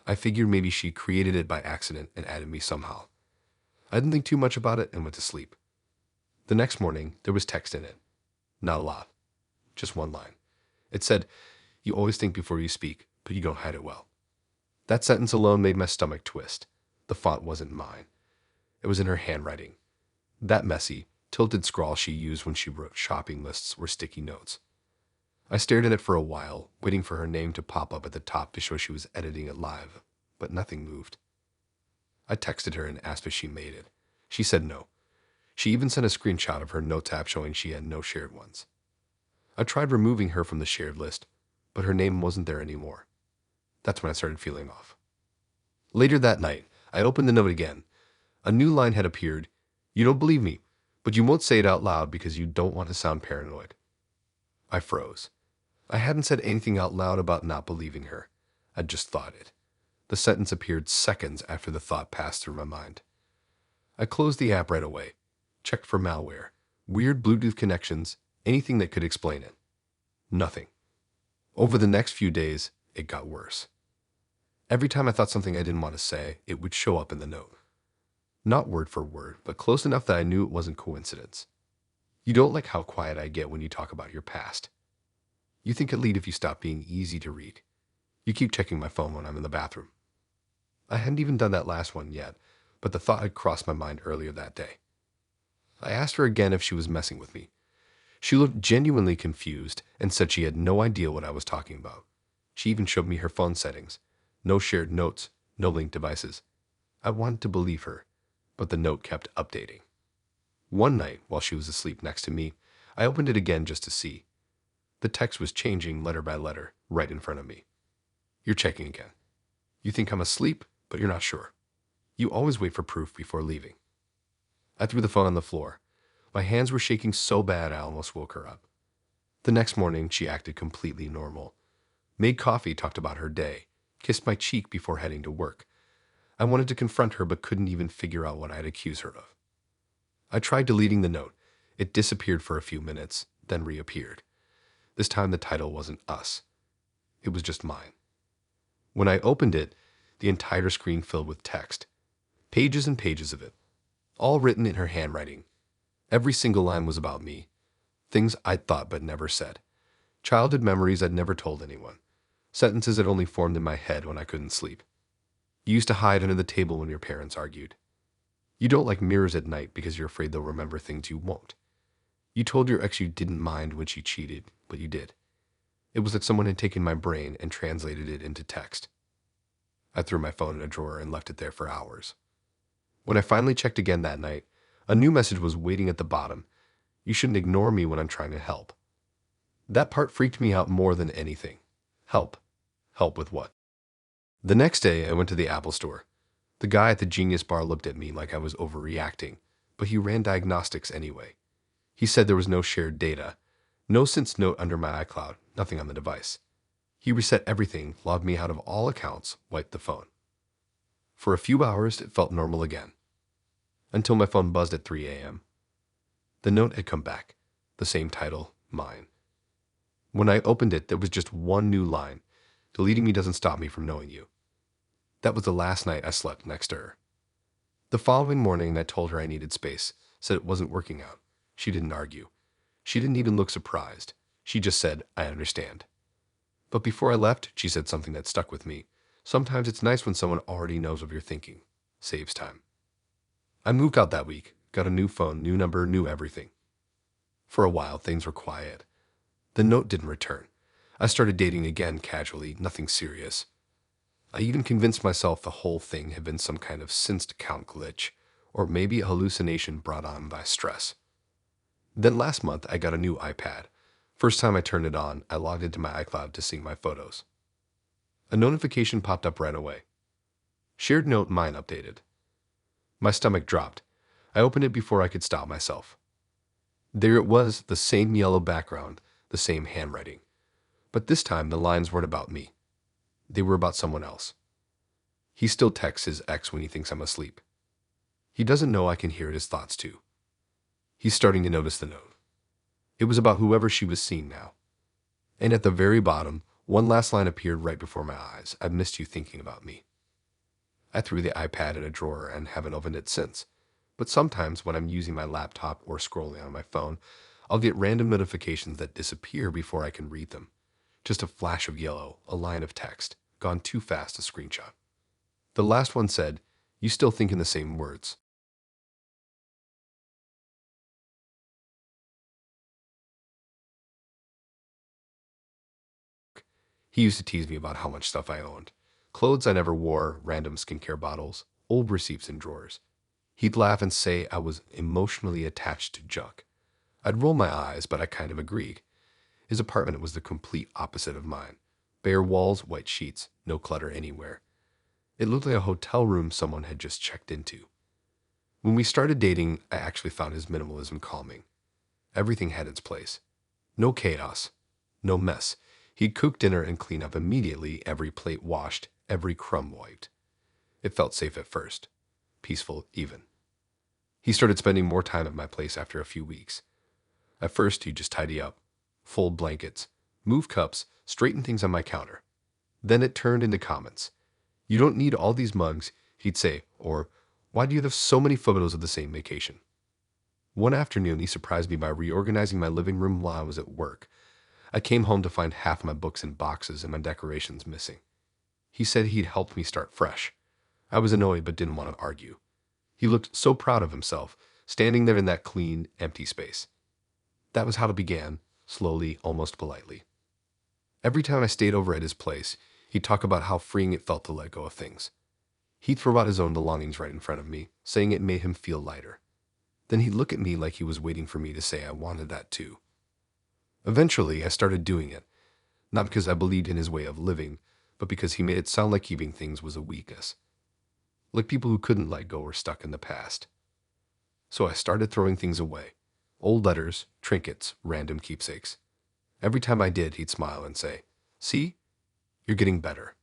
I figured maybe she created it by accident and added me somehow. I didn't think too much about it and went to sleep. The next morning, there was text in it. Not a lot. Just one line. It said, "You always think before you speak, but you don't hide it well." That sentence alone made my stomach twist. The font wasn't mine. It was in her handwriting. That messy, tilted scrawl she used when she wrote shopping lists or sticky notes. I stared at it for a while, waiting for her name to pop up at the top to show she was editing it live, but nothing moved. I texted her and asked if she made it. She said no. She even sent a screenshot of her notes app showing she had no shared ones. I tried removing her from the shared list, but her name wasn't there anymore. That's when I started feeling off. Later that night, I opened the note again. A new line had appeared. "You don't believe me, but you won't say it out loud because you don't want to sound paranoid." I froze. I hadn't said anything out loud about not believing her. I'd just thought it. The sentence appeared seconds after the thought passed through my mind. I closed the app right away, checked for malware, weird Bluetooth connections, anything that could explain it. Nothing. Over the next few days, it got worse. Every time I thought something I didn't want to say, it would show up in the note. Not word for word, but close enough that I knew it wasn't coincidence. You don't like how quiet I get when you talk about your past. You think it'd lead if you stop being easy to read. You keep checking my phone when I'm in the bathroom. I hadn't even done that last one yet, but the thought had crossed my mind earlier that day. I asked her again if she was messing with me. She looked genuinely confused and said she had no idea what I was talking about. She even showed me her phone settings. No shared notes, no linked devices. I wanted to believe her, but the note kept updating. One night, while she was asleep next to me, I opened it again just to see. The text was changing letter by letter, right in front of me. "You're checking again. You think I'm asleep, but you're not sure. You always wait for proof before leaving." I threw the phone on the floor. My hands were shaking so bad I almost woke her up. The next morning, she acted completely normal. Made coffee, talked about her day, kissed my cheek before heading to work. I wanted to confront her but couldn't even figure out what I'd accuse her of. I tried deleting the note. It disappeared for a few minutes, then reappeared. This time the title wasn't Us. It was just mine. When I opened it, the entire screen filled with text. Pages and pages of it. All written in her handwriting. Every single line was about me. Things I'd thought but never said. Childhood memories I'd never told anyone. Sentences that only formed in my head when I couldn't sleep. "You used to hide under the table when your parents argued. You don't like mirrors at night because you're afraid they'll remember things you won't. You told your ex you didn't mind when she cheated, but you did. It was like someone had taken my brain and translated it into text." I threw my phone in a drawer and left it there for hours. When I finally checked again that night, a new message was waiting at the bottom. "You shouldn't ignore me when I'm trying to help." That part freaked me out more than anything. Help. Help with what? The next day, I went to the Apple store. The guy at the Genius Bar looked at me like I was overreacting, but he ran diagnostics anyway. He said there was no shared data, no sync note under my iCloud, nothing on the device. He reset everything, logged me out of all accounts, wiped the phone. For a few hours, it felt normal again. Until my phone buzzed at 3 a.m. The note had come back. The same title, mine. When I opened it, there was just one new line. "Deleting me doesn't stop me from knowing you." That was the last night I slept next to her. The following morning, I told her I needed space, said it wasn't working out. She didn't argue. She didn't even look surprised. She just said, "I understand." But before I left, she said something that stuck with me. Sometimes it's nice when someone already knows what you're thinking. Saves time. I moved out that week, got a new phone, new number, new everything. For a while, things were quiet. The note didn't return. I started dating again casually, nothing serious. I even convinced myself the whole thing had been some kind of synced count glitch, or maybe a hallucination brought on by stress. Then last month, I got a new iPad. First time I turned it on, I logged into my iCloud to sync my photos. A notification popped up right away. Shared note mine updated. My stomach dropped. I opened it before I could stop myself. There it was, the same yellow background, the same handwriting. But this time the lines weren't about me. They were about someone else. He still texts his ex when he thinks I'm asleep. He doesn't know I can hear his thoughts too. He's starting to notice the note. It was about whoever she was seeing now. And at the very bottom, one last line appeared right before my eyes. I've missed you thinking about me. I threw the iPad in a drawer and haven't opened it since. But sometimes when I'm using my laptop or scrolling on my phone, I'll get random notifications that disappear before I can read them. Just a flash of yellow, a line of text, gone too fast to screenshot. The last one said, "You still thinking the same words." He used to tease me about how much stuff I owned. Clothes I never wore, random skincare bottles, old receipts in drawers. He'd laugh and say I was emotionally attached to junk. I'd roll my eyes, but I kind of agreed. His apartment was the complete opposite of mine. Bare walls, white sheets, no clutter anywhere. It looked like a hotel room someone had just checked into. When we started dating, I actually found his minimalism calming. Everything had its place. No chaos, no mess. He'd cook dinner and clean up immediately, every plate washed, every crumb wiped. It felt safe at first, peaceful even. He started spending more time at my place after a few weeks. At first, he'd just tidy up, fold blankets, move cups, straighten things on my counter. Then it turned into comments. "You don't need all these mugs," he'd say, or "Why do you have so many photos of the same vacation?" One afternoon, he surprised me by reorganizing my living room while I was at work. I came home to find half my books in boxes and my decorations missing. He said he'd helped me start fresh. I was annoyed but didn't want to argue. He looked so proud of himself, standing there in that clean, empty space. That was how it began, slowly, almost politely. Every time I stayed over at his place, he'd talk about how freeing it felt to let go of things. He'd throw out his own belongings right in front of me, saying it made him feel lighter. Then he'd look at me like he was waiting for me to say I wanted that too. Eventually, I started doing it, not because I believed in his way of living, but because he made it sound like keeping things was a weakness. Like people who couldn't let go were stuck in the past. So I started throwing things away. Old letters, trinkets, random keepsakes. Every time I did, he'd smile and say, "See? You're getting better."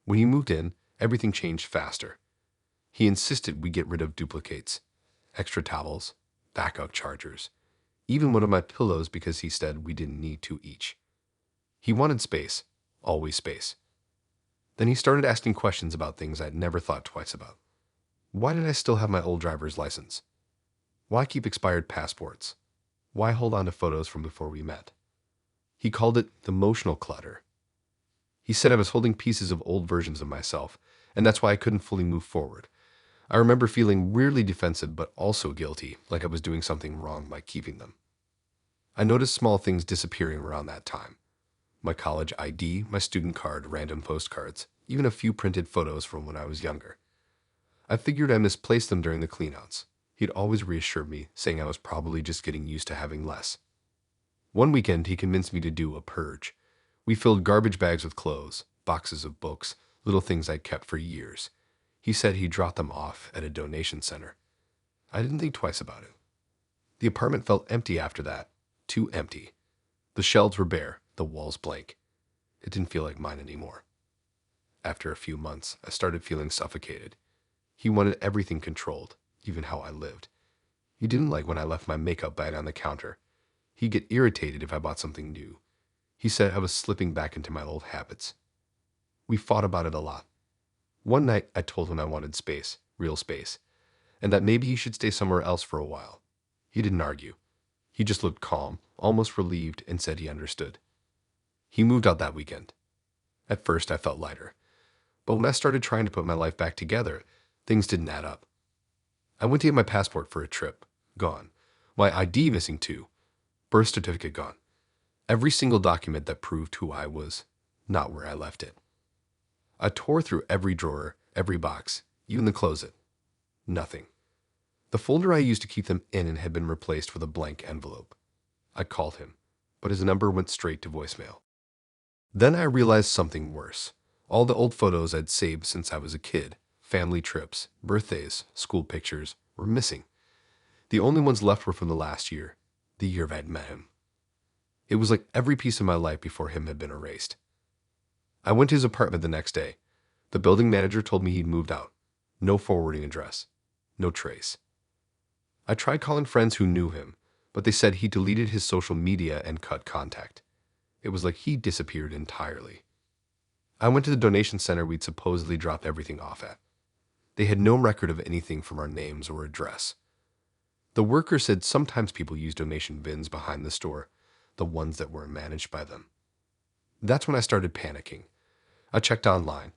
When he moved in, everything changed faster. He insisted we get rid of duplicates, extra towels, backup chargers, even one of my pillows because he said we didn't need two each. He wanted space, always space. Then he started asking questions about things I'd never thought twice about. Why did I still have my old driver's license? Why keep expired passports? Why hold on to photos from before we met? He called it the emotional clutter. He said I was holding pieces of old versions of myself, and that's why I couldn't fully move forward. I remember feeling weirdly defensive but also guilty, like I was doing something wrong by keeping them. I noticed small things disappearing around that time. My college ID, my student card, random postcards, even a few printed photos from when I was younger. I figured I misplaced them during the cleanouts. He'd always reassured me, saying I was probably just getting used to having less. One weekend, he convinced me to do a purge. We filled garbage bags with clothes, boxes of books, little things I'd kept for years. He said he'd drop them off at a donation center. I didn't think twice about it. The apartment felt empty after that. Too empty. The shelves were bare, the walls blank. It didn't feel like mine anymore. After a few months, I started feeling suffocated. He wanted everything controlled, even how I lived. He didn't like when I left my makeup bag on the counter. He'd get irritated if I bought something new. He said I was slipping back into my old habits. We fought about it a lot. One night, I told him I wanted space, real space, and that maybe he should stay somewhere else for a while. He didn't argue. He just looked calm, almost relieved, and said he understood. He moved out that weekend. At first, I felt lighter. But when I started trying to put my life back together, things didn't add up. I went to get my passport for a trip. Gone. My ID missing too. Birth certificate gone. Every single document that proved who I was, not where I left it. I tore through every drawer, every box, even the closet. Nothing. The folder I used to keep them in had been replaced with a blank envelope. I called him. but his number went straight to voicemail. Then I realized something worse. All the old photos I'd saved since I was a kid, family trips, birthdays, school pictures, were missing. The only ones left were from the last year, the year I'd met him. It was like every piece of my life before him had been erased. I went to his apartment the next day. The building manager told me he'd moved out. No forwarding address. No trace. I tried calling friends who knew him, but they said he deleted his social media and cut contact. It was like he disappeared entirely. I went to the donation center we'd supposedly dropped everything off at. They had no record of anything from our names or address. The worker said sometimes people use donation bins behind the store, the ones that weren't managed by them. That's when I started panicking. I checked online,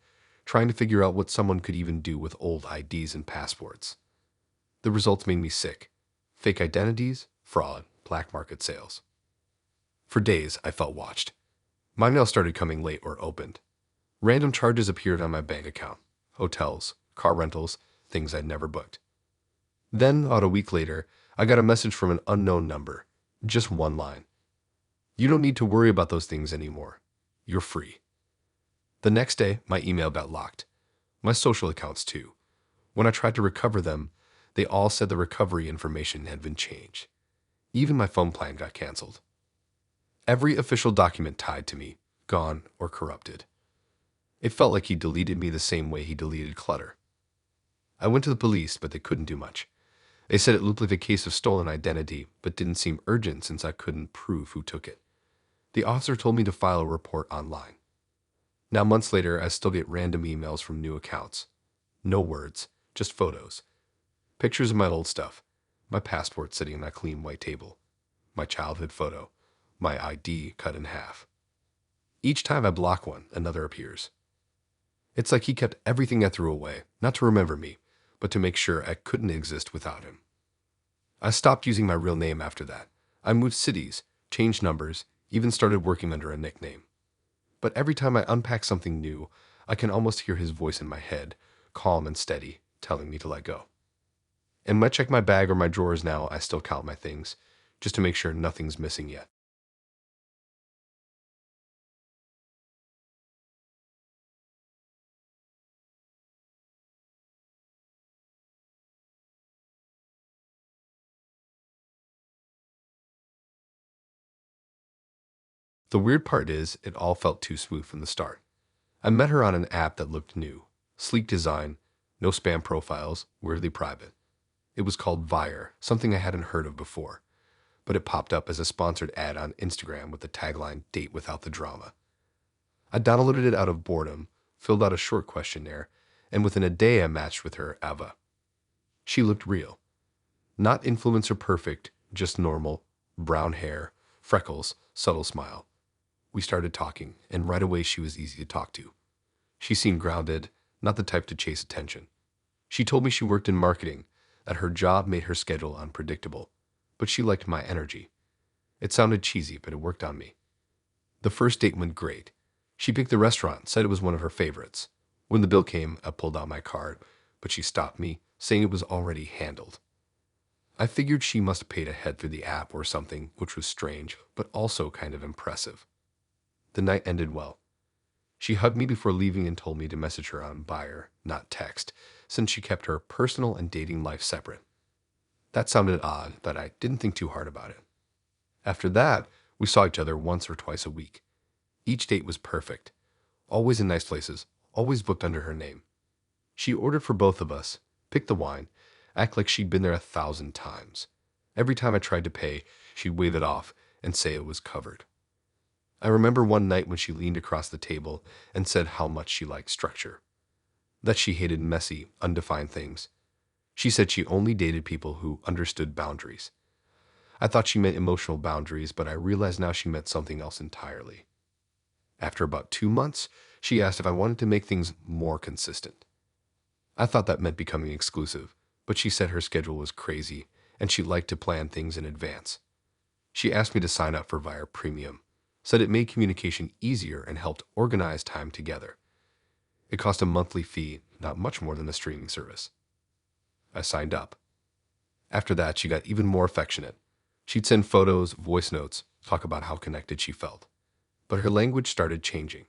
trying to figure out what someone could even do with old IDs and passports. The results made me sick. Fake identities, fraud, black market sales. For days, I felt watched. My mail started coming late or opened. Random charges appeared on my bank account. Hotels, car rentals, things I'd never booked. Then, about a week later, I got a message from an unknown number. Just one line. You don't need to worry about those things anymore. You're free. The next day, my email got locked. My social accounts too. When I tried to recover them, they all said the recovery information had been changed. Even my phone plan got canceled. Every official document tied to me, gone or corrupted. It felt like he deleted me the same way he deleted clutter. I went to the police, but they couldn't do much. They said it looked like a case of stolen identity, but didn't seem urgent since I couldn't prove who took it. The officer told me to file a report online. Now, months later, I still get random emails from new accounts. No words, just photos. Pictures of my old stuff. My passport sitting on a clean white table. My childhood photo. My ID cut in half. Each time I block one, another appears. It's like he kept everything I threw away, not to remember me, but to make sure I couldn't exist without him. I stopped using my real name after that. I moved cities, changed numbers, even started working under a nickname. But every time I unpack something new, I can almost hear his voice in my head, calm and steady, telling me to let go. And when I check my bag or my drawers now, I still count my things, just to make sure nothing's missing yet. The weird part is, it all felt too smooth from the start. I met her on an app that looked new. Sleek design, no spam profiles, weirdly private. It was called Vire, something I hadn't heard of before, but it popped up as a sponsored ad on Instagram with the tagline, "Date without the drama." I downloaded it out of boredom, filled out a short questionnaire, and within a day I matched with her, Ava. She looked real. Not influencer perfect, just normal, brown hair, freckles, subtle smile. We started talking, and right away she was easy to talk to. She seemed grounded, not the type to chase attention. She told me she worked in marketing, that her job made her schedule unpredictable, but she liked my energy. It sounded cheesy, but it worked on me. The first date went great. She picked the restaurant, said it was one of her favorites. When the bill came, I pulled out my card, but she stopped me, saying it was already handled. I figured she must have paid ahead through the app or something, which was strange, but also kind of impressive. The night ended well. She hugged me before leaving and told me to message her on Buyer, not text, since she kept her personal and dating life separate. That sounded odd, but I didn't think too hard about it. After that, we saw each other once or twice a week. Each date was perfect. Always in nice places, always booked under her name. She ordered for both of us, picked the wine, act like she'd been there 1,000 times. Every time I tried to pay, she'd wave it off and say it was covered. I remember one night when she leaned across the table and said how much she liked structure. That she hated messy, undefined things. She said she only dated people who understood boundaries. I thought she meant emotional boundaries, but I realized now she meant something else entirely. After about 2 months, she asked if I wanted to make things more consistent. I thought that meant becoming exclusive, but she said her schedule was crazy and she liked to plan things in advance. She asked me to sign up for Vire Premium, said it made communication easier and helped organize time together. It cost a monthly fee, not much more than a streaming service. I signed up. After that, she got even more affectionate. She'd send photos, voice notes, talk about how connected she felt. But her language started changing.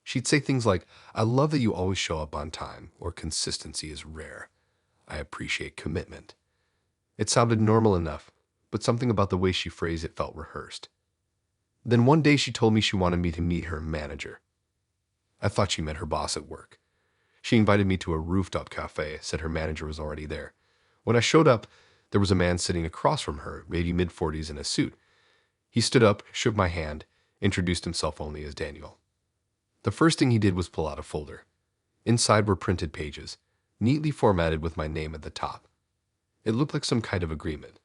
She'd say things like, "I love that you always show up on time," or "Consistency is rare. I appreciate commitment." It sounded normal enough, but something about the way she phrased it felt rehearsed. Then one day she told me she wanted me to meet her manager. I thought she meant her boss at work. She invited me to a rooftop cafe, said her manager was already there. When I showed up, there was a man sitting across from her, maybe mid-40s in a suit. He stood up, shook my hand, introduced himself only as Daniel. The first thing he did was pull out a folder. Inside were printed pages, neatly formatted with my name at the top. It looked like some kind of agreement.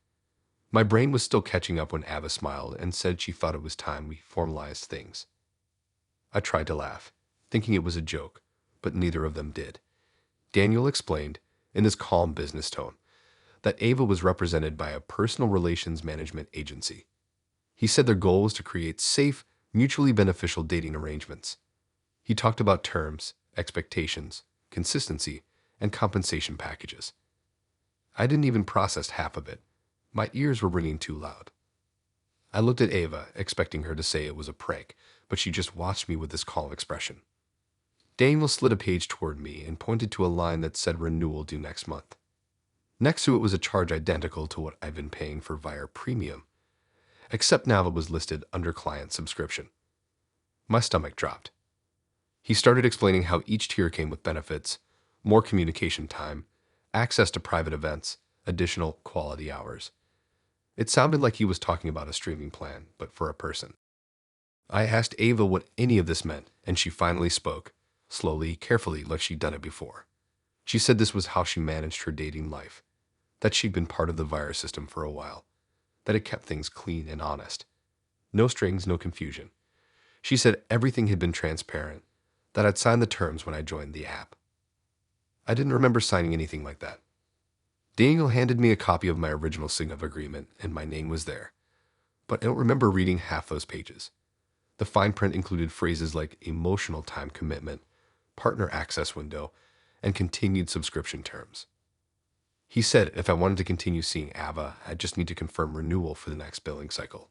My brain was still catching up when Ava smiled and said she thought it was time we formalized things. I tried to laugh, thinking it was a joke, but neither of them did. Daniel explained, in his calm business tone, that Ava was represented by a personal relations management agency. He said their goal was to create safe, mutually beneficial dating arrangements. He talked about terms, expectations, consistency, and compensation packages. I didn't even process half of it. My ears were ringing too loud. I looked at Ava, expecting her to say it was a prank, but she just watched me with this calm expression. Daniel slid a page toward me and pointed to a line that said renewal due next month. Next to it was a charge identical to what I've been paying for via Premium, except now it was listed under client subscription. My stomach dropped. He started explaining how each tier came with benefits, more communication time, access to private events, additional quality hours. It sounded like he was talking about a streaming plan, but for a person. I asked Ava what any of this meant, and she finally spoke, slowly, carefully, like she'd done it before. She said this was how she managed her dating life, that she'd been part of the virus system for a while, that it kept things clean and honest. No strings, no confusion. She said everything had been transparent, that I'd signed the terms when I joined the app. I didn't remember signing anything like that. Daniel handed me a copy of my original sign-up agreement, and my name was there. But I don't remember reading half those pages. The fine print included phrases like emotional time commitment, partner access window, and continued subscription terms. He said if I wanted to continue seeing Ava, I'd just need to confirm renewal for the next billing cycle.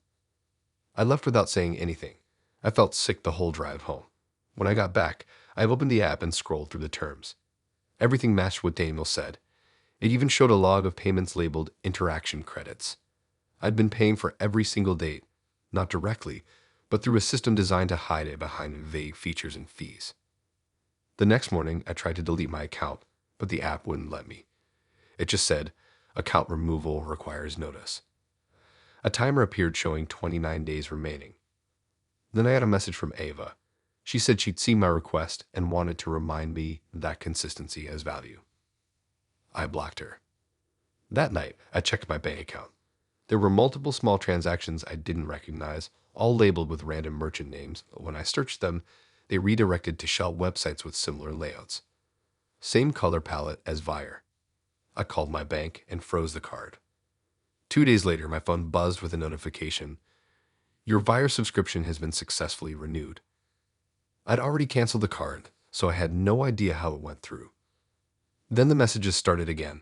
I left without saying anything. I felt sick the whole drive home. When I got back, I opened the app and scrolled through the terms. Everything matched what Daniel said. It even showed a log of payments labeled interaction credits. I'd been paying for every single date, not directly, but through a system designed to hide it behind vague features and fees. The next morning, I tried to delete my account, but the app wouldn't let me. It just said, account removal requires notice. A timer appeared showing 29 days remaining. Then I had a message from Ava. She said she'd seen my request and wanted to remind me that consistency has value. I blocked her. That night, I checked my bank account. There were multiple small transactions I didn't recognize, all labeled with random merchant names, but when I searched them, they redirected to shell websites with similar layouts. Same color palette as Vire. I called my bank and froze the card. 2 days later, my phone buzzed with a notification. Your Vire subscription has been successfully renewed. I'd already canceled the card, so I had no idea how it went through. Then the messages started again.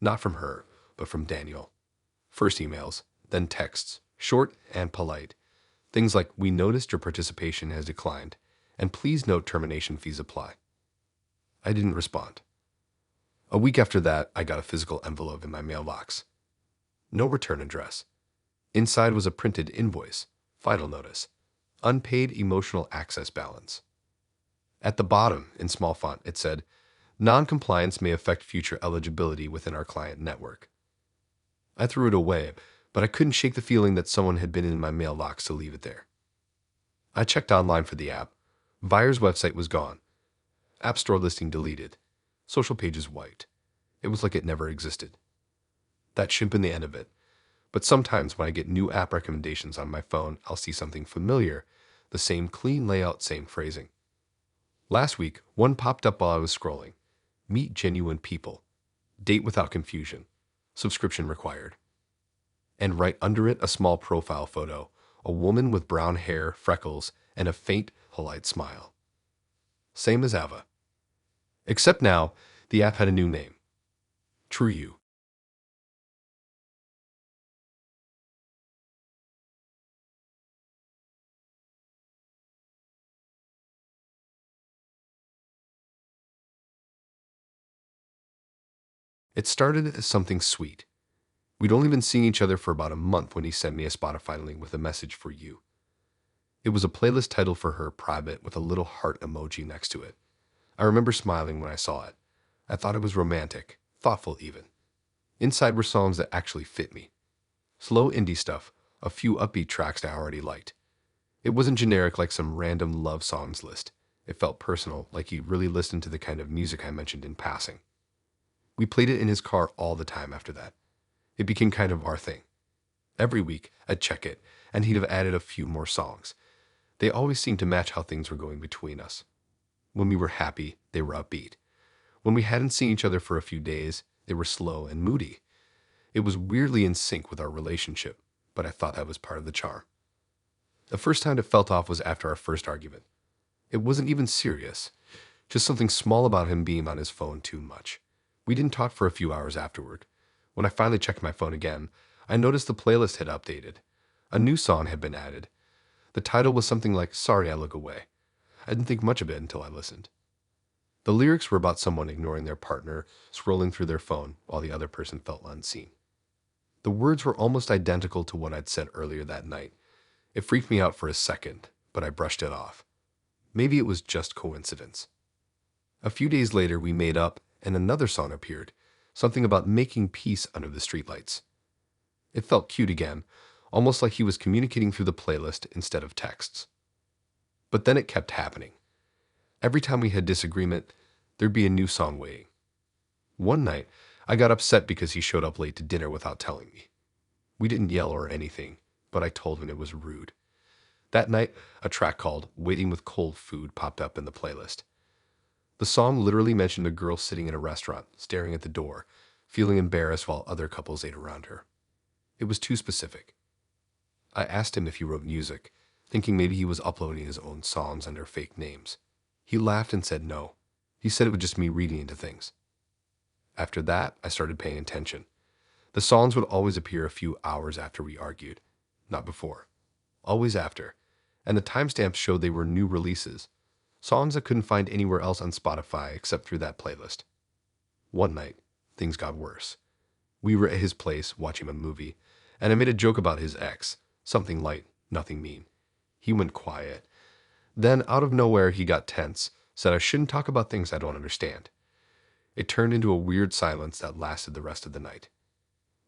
Not from her, but from Daniel. First emails, then texts, short and polite. Things like, "We noticed your participation has declined, and please note termination fees apply." I didn't respond. A week after that, I got a physical envelope in my mailbox. No return address. Inside was a printed invoice, final notice, unpaid emotional access balance. At the bottom, in small font, it said, "Non-compliance may affect future eligibility within our client network." I threw it away, but I couldn't shake the feeling that someone had been in my mailbox to leave it there. I checked online for the app. Vire's website was gone. App Store listing deleted. Social pages wiped. It was like it never existed. That should have been the end of it. But sometimes when I get new app recommendations on my phone, I'll see something familiar, the same clean layout, same phrasing. Last week, one popped up while I was scrolling. Meet genuine people. Date without confusion. Subscription required. And right under it, a small profile photo, a woman with brown hair, freckles, and a faint, polite smile. Same as Ava. Except now, the app had a new name. True You. It started as something sweet. We'd only been seeing each other for about a month when he sent me a Spotify link with a message for you. It was a playlist titled for her private with a little heart emoji next to it. I remember smiling when I saw it. I thought it was romantic, thoughtful even. Inside were songs that actually fit me. Slow indie stuff, a few upbeat tracks I already liked. It wasn't generic like some random love songs list. It felt personal, like he really listened to the kind of music I mentioned in passing. We played it in his car all the time after that. It became kind of our thing. Every week, I'd check it, and he'd have added a few more songs. They always seemed to match how things were going between us. When we were happy, they were upbeat. When we hadn't seen each other for a few days, they were slow and moody. It was weirdly in sync with our relationship, but I thought that was part of the charm. The first time it felt off was after our first argument. It wasn't even serious, just something small about him being on his phone too much. We didn't talk for a few hours afterward. When I finally checked my phone again, I noticed the playlist had updated. A new song had been added. The title was something like "Sorry I Look Away." I didn't think much of it until I listened. The lyrics were about someone ignoring their partner, scrolling through their phone while the other person felt unseen. The words were almost identical to what I'd said earlier that night. It freaked me out for a second, but I brushed it off. Maybe it was just coincidence. A few days later, we made up, and another song appeared, something about making peace under the streetlights. It felt cute again, almost like he was communicating through the playlist instead of texts. But then it kept happening. Every time we had disagreement, there'd be a new song waiting. One night, I got upset because he showed up late to dinner without telling me. We didn't yell or anything, but I told him it was rude. That night, a track called "Waiting with Cold Food" popped up in the playlist. The song literally mentioned a girl sitting in a restaurant, staring at the door, feeling embarrassed while other couples ate around her. It was too specific. I asked him if he wrote music, thinking maybe he was uploading his own songs under fake names. He laughed and said no. He said it was just me reading into things. After that, I started paying attention. The songs would always appear a few hours after we argued, not before. Always after. And the timestamps showed they were new releases, songs I couldn't find anywhere else on Spotify except through that playlist. One night, things got worse. We were at his place watching a movie, and I made a joke about his ex, something light, nothing mean. He went quiet. Then, out of nowhere, he got tense, said I shouldn't talk about things I don't understand. It turned into a weird silence that lasted the rest of the night.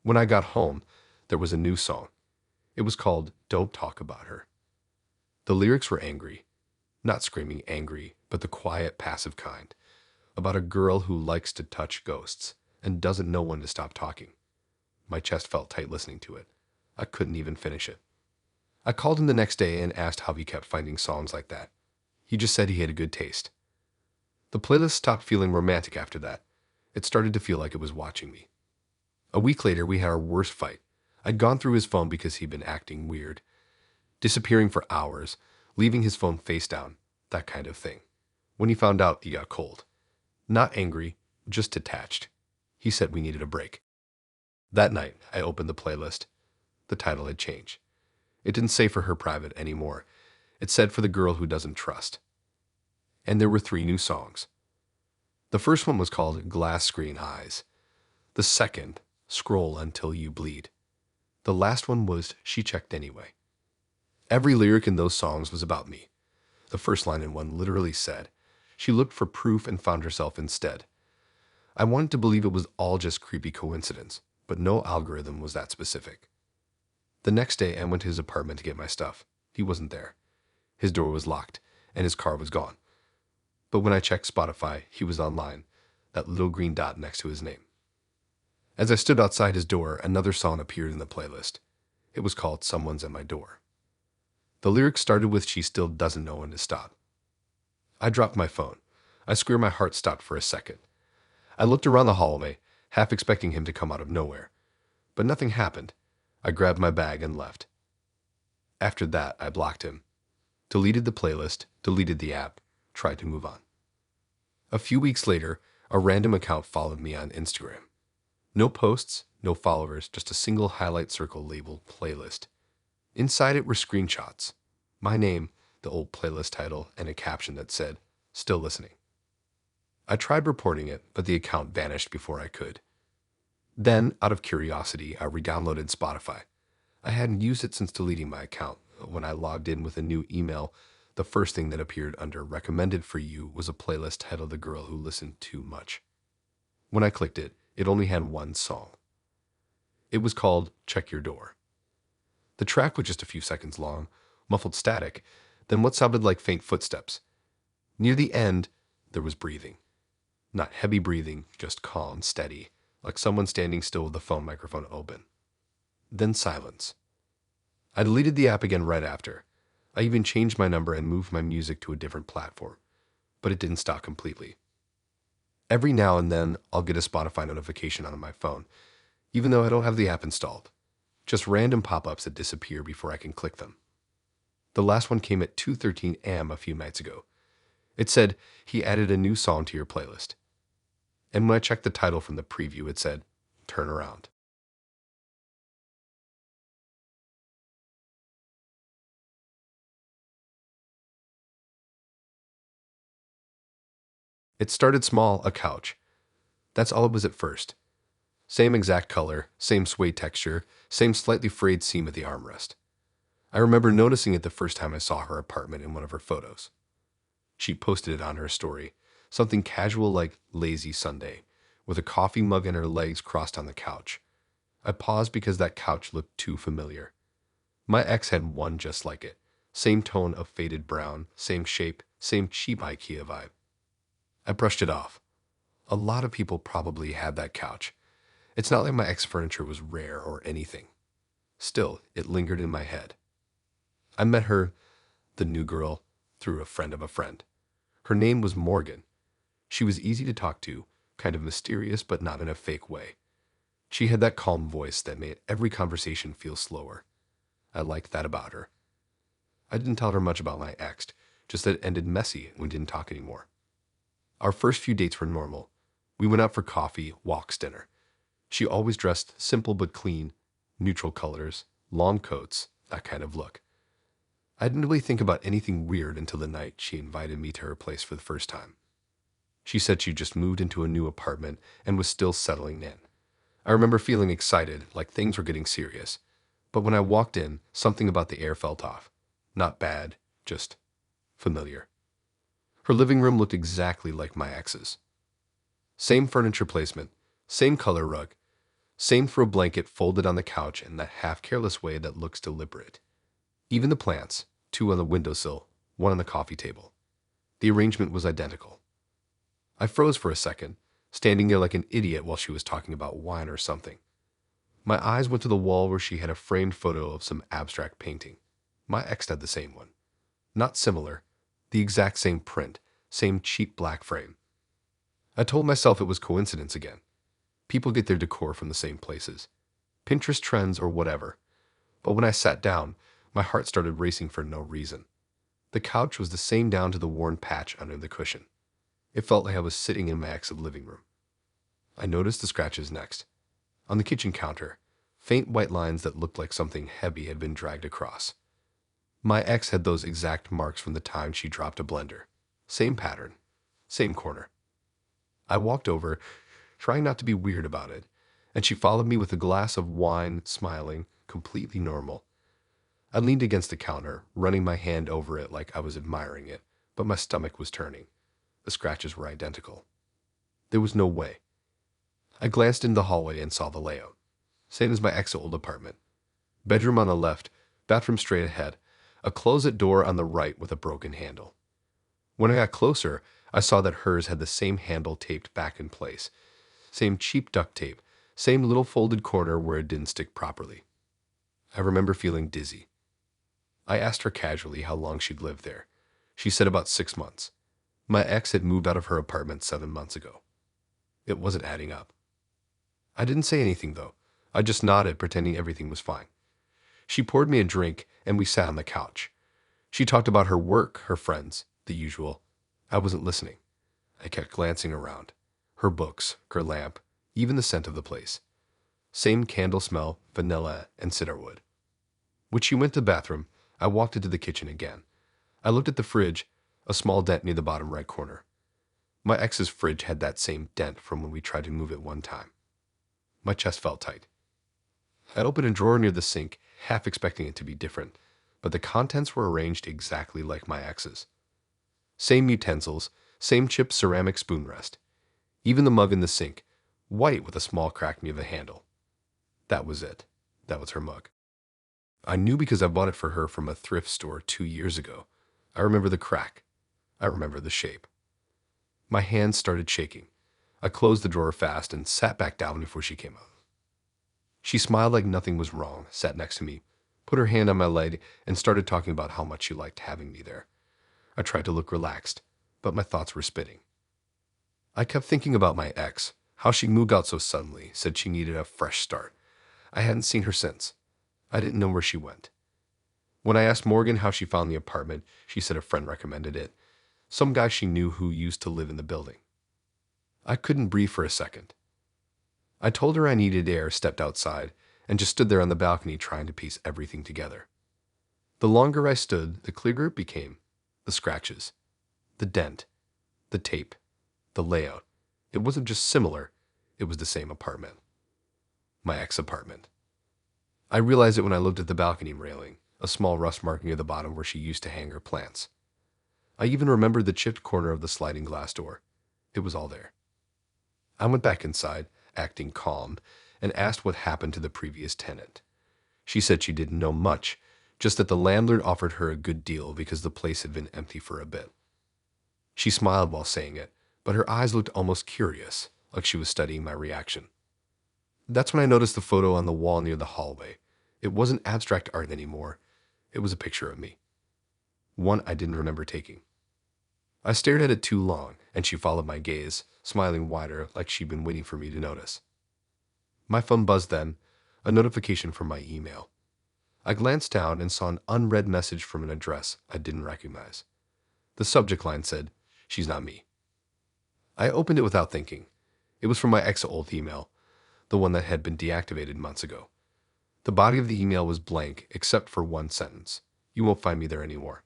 When I got home, there was a new song. It was called "Don't Talk About Her." The lyrics were angry. Not screaming angry, but the quiet, passive kind. About a girl who likes to touch ghosts and doesn't know when to stop talking. My chest felt tight listening to it. I couldn't even finish it. I called him the next day and asked how he kept finding songs like that. He just said he had a good taste. The playlist stopped feeling romantic after that. It started to feel like it was watching me. A week later, we had our worst fight. I'd gone through his phone because he'd been acting weird. Disappearing for hours, leaving his phone face down, that kind of thing. When he found out, he got cold. Not angry, just detached. He said we needed a break. That night, I opened the playlist. The title had changed. It didn't say "For Her Private" anymore. It said "For the Girl Who Doesn't Trust." And there were 3 new songs. The first one was called "Glass Screen Eyes." The second, "Scroll Until You Bleed." The last one was "She Checked Anyway." Every lyric in those songs was about me. The first line in one literally said, "She looked for proof and found herself instead." I wanted to believe it was all just creepy coincidence, but no algorithm was that specific. The next day, I went to his apartment to get my stuff. He wasn't there. His door was locked, and his car was gone. But when I checked Spotify, he was online, that little green dot next to his name. As I stood outside his door, another song appeared in the playlist. It was called "Someone's at My Door." The lyrics started with "She still doesn't know when to stop." I dropped my phone. I swear my heart stopped for a second. I looked around the hallway, half expecting him to come out of nowhere. But nothing happened. I grabbed my bag and left. After that, I blocked him. Deleted the playlist, deleted the app, tried to move on. A few weeks later, a random account followed me on Instagram. No posts, no followers, just a single highlight circle labeled "Playlist." Inside it were screenshots. My name, the old playlist title, and a caption that said, "Still listening." I tried reporting it, but the account vanished before I could. Then, out of curiosity, I re-downloaded Spotify. I hadn't used it since deleting my account. When I logged in with a new email, the first thing that appeared under Recommended for You was a playlist titled The Girl Who Listened Too Much. When I clicked it, it only had one song. It was called Check Your Door. The track was just a few seconds long, muffled static, then what sounded like faint footsteps. Near the end, there was breathing. Not heavy breathing, just calm, steady, like someone standing still with the phone microphone open. Then silence. I deleted the app again right after. I even changed my number and moved my music to a different platform, but it didn't stop completely. Every now and then, I'll get a Spotify notification on my phone, even though I don't have the app installed. Just random pop-ups that disappear before I can click them. The last one came at 2:13 a.m. a few nights ago. It said, he added a new song to your playlist. And when I checked the title from the preview, it said, Turn Around. It started small, a couch. That's all it was at first. Same exact color, same suede texture, same slightly frayed seam at the armrest. I remember noticing it the first time I saw her apartment in one of her photos. She posted it on her story, something casual like lazy Sunday, with a coffee mug and her legs crossed on the couch. I paused because that couch looked too familiar. My ex had one just like it. Same tone of faded brown, same shape, same cheap IKEA vibe. I brushed it off. A lot of people probably had that couch. It's not like my ex furniture was rare or anything. Still, it lingered in my head. I met her, the new girl, through a friend of a friend. Her name was Morgan. She was easy to talk to, kind of mysterious but not in a fake way. She had that calm voice that made every conversation feel slower. I liked that about her. I didn't tell her much about my ex, just that it ended messy and we didn't talk anymore. Our first few dates were normal. We went out for coffee, walks, dinner. She always dressed simple but clean, neutral colors, long coats, that kind of look. I didn't really think about anything weird until the night she invited me to her place for the first time. She said she just moved into a new apartment and was still settling in. I remember feeling excited, like things were getting serious. But when I walked in, something about the air felt off. Not bad, just familiar. Her living room looked exactly like my ex's. Same furniture placement, same color rug, same throw blanket folded on the couch in that half-careless way that looks deliberate. Even the plants, 2 on the windowsill, 1 on the coffee table. The arrangement was identical. I froze for a second, standing there like an idiot while she was talking about wine or something. My eyes went to the wall where she had a framed photo of some abstract painting. My ex had the same one. Not similar, the exact same print, same cheap black frame. I told myself it was coincidence again. People get their decor from the same places. Pinterest trends or whatever. But when I sat down, my heart started racing for no reason. The couch was the same down to the worn patch under the cushion. It felt like I was sitting in my ex's living room. I noticed the scratches next. On the kitchen counter, faint white lines that looked like something heavy had been dragged across. My ex had those exact marks from the time she dropped a blender. Same pattern, same corner. I walked over, trying not to be weird about it, and she followed me with a glass of wine, smiling, completely normal. I leaned against the counter, running my hand over it like I was admiring it, but my stomach was turning. The scratches were identical. There was no way. I glanced into the hallway and saw the layout. Same as my ex's old apartment. Bedroom on the left, bathroom straight ahead, a closet door on the right with a broken handle. When I got closer, I saw that hers had the same handle taped back in place. Same cheap duct tape, same little folded corner where it didn't stick properly. I remember feeling dizzy. I asked her casually how long she'd lived there. She said about 6 months. My ex had moved out of her apartment 7 months ago. It wasn't adding up. I didn't say anything, though. I just nodded, pretending everything was fine. She poured me a drink, and we sat on the couch. She talked about her work, her friends, the usual. I wasn't listening. I kept glancing around. Her books, her lamp, even the scent of the place. Same candle smell, vanilla, and cedarwood. When she went to the bathroom, I walked into the kitchen again. I looked at the fridge, a small dent near the bottom right corner. My ex's fridge had that same dent from when we tried to move it one time. My chest felt tight. I opened a drawer near the sink, half expecting it to be different, but the contents were arranged exactly like my ex's. Same utensils, same chipped ceramic spoon rest. Even the mug in the sink, white with a small crack near the handle. That was it. That was her mug. I knew because I bought it for her from a thrift store 2 years ago. I remember the crack. I remember the shape. My hands started shaking. I closed the drawer fast and sat back down before she came out. She smiled like nothing was wrong, sat next to me, put her hand on my leg, and started talking about how much she liked having me there. I tried to look relaxed, but my thoughts were spinning. I kept thinking about my ex, how she moved out so suddenly, said she needed a fresh start. I hadn't seen her since. I didn't know where she went. When I asked Morgan how she found the apartment, she said a friend recommended it. Some guy she knew who used to live in the building. I couldn't breathe for a second. I told her I needed air, stepped outside, and just stood there on the balcony trying to piece everything together. The longer I stood, the clearer it became. The scratches, the dent, the tape, the layout. It wasn't just similar, it was the same apartment. My ex-apartment. I realized it when I looked at the balcony railing, a small rust mark near the bottom where she used to hang her plants. I even remembered the chipped corner of the sliding glass door. It was all there. I went back inside, acting calm, and asked what happened to the previous tenant. She said she didn't know much, just that the landlord offered her a good deal because the place had been empty for a bit. She smiled while saying it, but her eyes looked almost curious, like she was studying my reaction. That's when I noticed the photo on the wall near the hallway. It wasn't abstract art anymore. It was a picture of me. One I didn't remember taking. I stared at it too long, and she followed my gaze, smiling wider like she'd been waiting for me to notice. My phone buzzed then, a notification from my email. I glanced down and saw an unread message from an address I didn't recognize. The subject line said, "She's not me." I opened it without thinking. It was from my ex-old email, the one that had been deactivated months ago. The body of the email was blank except for one sentence. "You won't find me there anymore."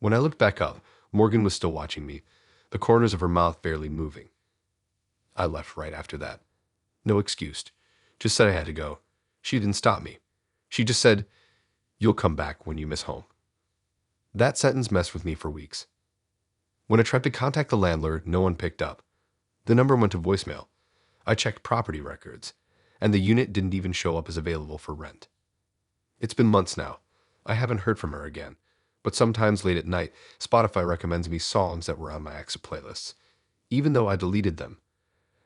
When I looked back up, Morgan was still watching me, the corners of her mouth barely moving. I left right after that. No excuse. Just said I had to go. She didn't stop me. She just said, "You'll come back when you miss home." That sentence messed with me for weeks. When I tried to contact the landlord, no one picked up. The number went to voicemail. I checked property records, and the unit didn't even show up as available for rent. It's been months now. I haven't heard from her again, but sometimes late at night, Spotify recommends me songs that were on my ex playlists, even though I deleted them,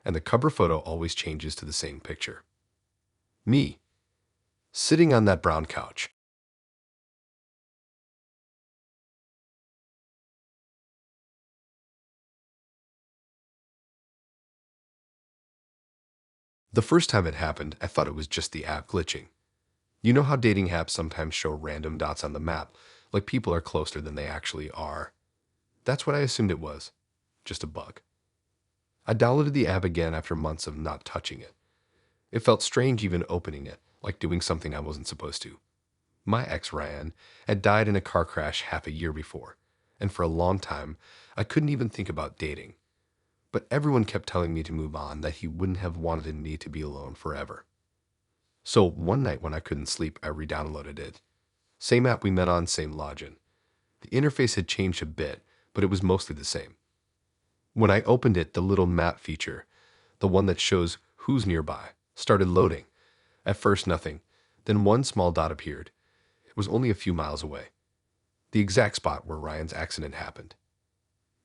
and the cover photo always changes to the same picture. Me, sitting on that brown couch. The first time it happened, I thought it was just the app glitching. You know how dating apps sometimes show random dots on the map, like people are closer than they actually are? That's what I assumed it was. Just a bug. I downloaded the app again after months of not touching it. It felt strange even opening it, like doing something I wasn't supposed to. My ex, Ryan, had died in a car crash half a year before, and for a long time, I couldn't even think about dating. But everyone kept telling me to move on, that he wouldn't have wanted me to be alone forever. So one night when I couldn't sleep, I re-downloaded it. Same app we met on, same login. The interface had changed a bit, but it was mostly the same. When I opened it, the little map feature, the one that shows who's nearby, started loading. At first, nothing. Then one small dot appeared. It was only a few miles away. The exact spot where Ryan's accident happened.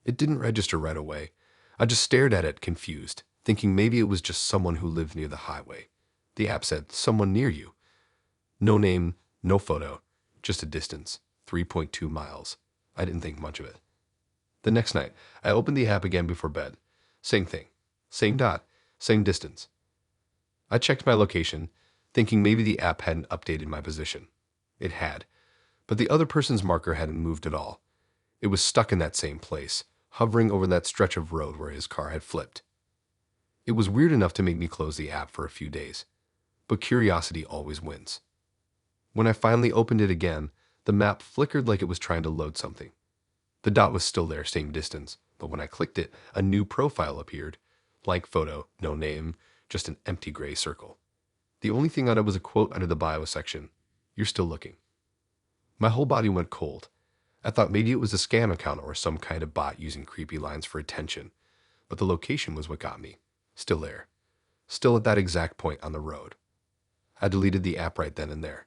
It didn't register right away. I just stared at it, confused, thinking maybe it was just someone who lived near the highway. The app said, "Someone near you." No name, no photo, just a distance, 3.2 miles. I didn't think much of it. The next night, I opened the app again before bed. Same thing. Same dot, same distance. I checked my location, thinking maybe the app hadn't updated my position. It had, but the other person's marker hadn't moved at all. It was stuck in that same place, hovering over that stretch of road where his car had flipped. It was weird enough to make me close the app for a few days, but curiosity always wins. When I finally opened it again, the map flickered like it was trying to load something. The dot was still there, same distance, but when I clicked it, a new profile appeared. Blank photo, no name, just an empty gray circle. The only thing on it was a quote under the bio section, "You're still looking." My whole body went cold. I thought maybe it was a scam account or some kind of bot using creepy lines for attention, but the location was what got me. Still there. Still at that exact point on the road. I deleted the app right then and there.